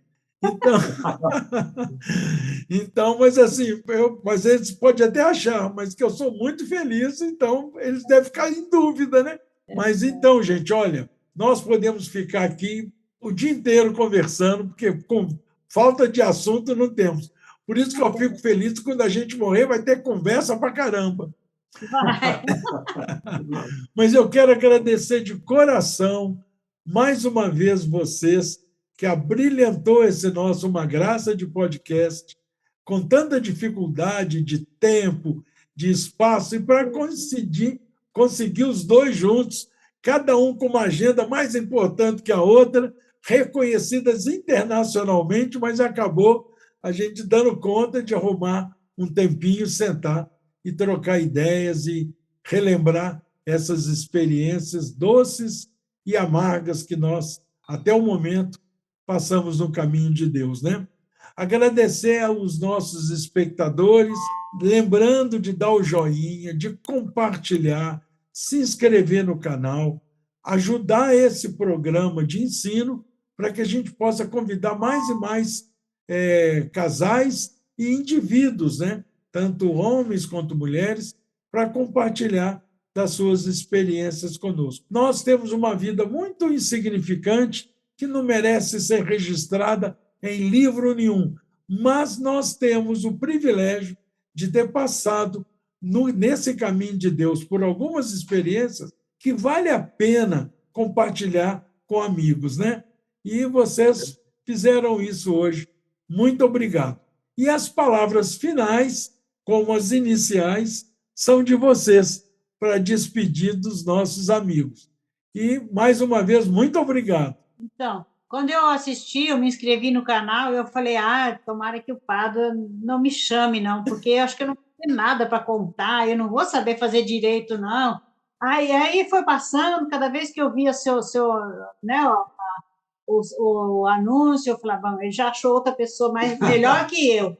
Então, mas assim, mas eles podem até achar, mas que eu sou muito feliz, então eles devem ficar em dúvida, né? Mas então, gente, olha, nós podemos ficar aqui o dia inteiro conversando, porque com falta de assunto não temos. Por isso que eu fico feliz quando a gente morrer, vai ter conversa para caramba. Vai. Mas eu quero agradecer de coração, mais uma vez, vocês que abrilhantou esse nosso Uma Graça de podcast, com tanta dificuldade de tempo, de espaço, e para conseguir os dois juntos, cada um com uma agenda mais importante que a outra, reconhecidas internacionalmente, mas acabou a gente dando conta de arrumar um tempinho, sentar e trocar ideias e relembrar essas experiências doces e amargas que nós, até o momento, passamos no caminho de Deus, né? Agradecer aos nossos espectadores, lembrando de dar o joinha, de compartilhar, se inscrever no canal, ajudar esse programa de ensino para que a gente possa convidar mais e mais casais e indivíduos, né? Tanto homens quanto mulheres, para compartilhar das suas experiências conosco. Nós temos uma vida muito insignificante que não merece ser registrada em livro nenhum, mas nós temos o privilégio de ter passado nesse caminho de Deus por algumas experiências que vale a pena compartilhar com amigos, né? E vocês fizeram isso hoje. Muito obrigado. E as palavras finais, como as iniciais, são de vocês, para despedir dos nossos amigos. E, mais uma vez, muito obrigado. Então, quando eu assisti, eu me inscrevi no canal, eu falei, tomara que o Padre não me chame, não, porque eu acho que eu não tenho nada para contar, eu não vou saber fazer direito, não. Aí foi passando, cada vez que eu via né, o anúncio, eu falava, ele já achou outra pessoa melhor que eu.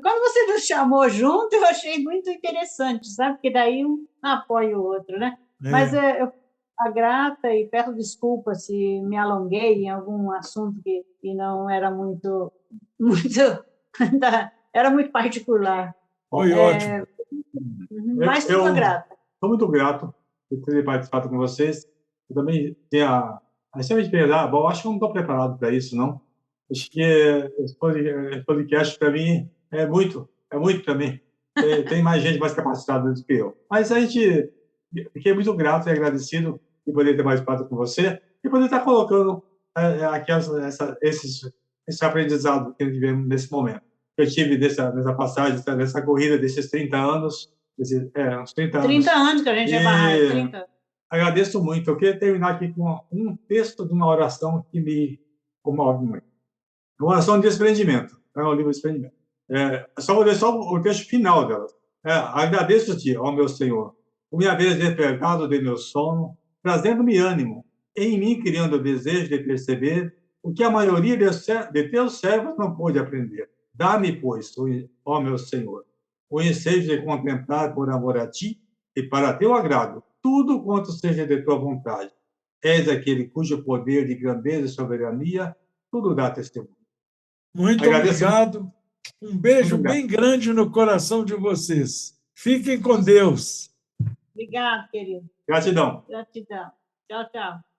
Quando você nos chamou junto, eu achei muito interessante, sabe? Porque daí um apoia o outro, né? Mas eu fico grata e peço desculpas se me alonguei em algum assunto que não era muito era muito particular. Foi ótimo. Mas estou grata. Estou muito grato por ter participado com vocês. Eu também tenho a experiência. Bom, acho que eu não estou preparado para isso, não. Acho que esse podcast, para mim, é muito também. Tem mais gente mais capacitada do que eu. Mas fiquei muito grato e agradecido de poder ter participado com você e poder estar colocando aqui esse aprendizado que vivemos nesse momento. Eu tive nessa passagem, nessa corrida desses 30 anos, uns 30 anos. 30 anos que a gente é barrado, 30. Agradeço muito. Eu queria terminar aqui com um texto de uma oração que me comove muito. Uma oração de desprendimento. É um livro de desprendimento. Só vou ler só o texto final dela. Agradeço-te, ó meu Senhor, por me haveres despertado de meu sono, trazendo-me ânimo, em mim criando o desejo de perceber o que a maioria de teus servos não pôde aprender. Dá-me, pois, ó meu Senhor, o ensejo de contemplar por amor a ti e para teu agrado tudo quanto seja de tua vontade. És aquele cujo poder de grandeza e soberania tudo dá testemunho. Muito obrigado. Um beijo bem grande no coração de vocês. Fiquem com Deus. Obrigado, querido. Gratidão. Gratidão. Tchau, tchau.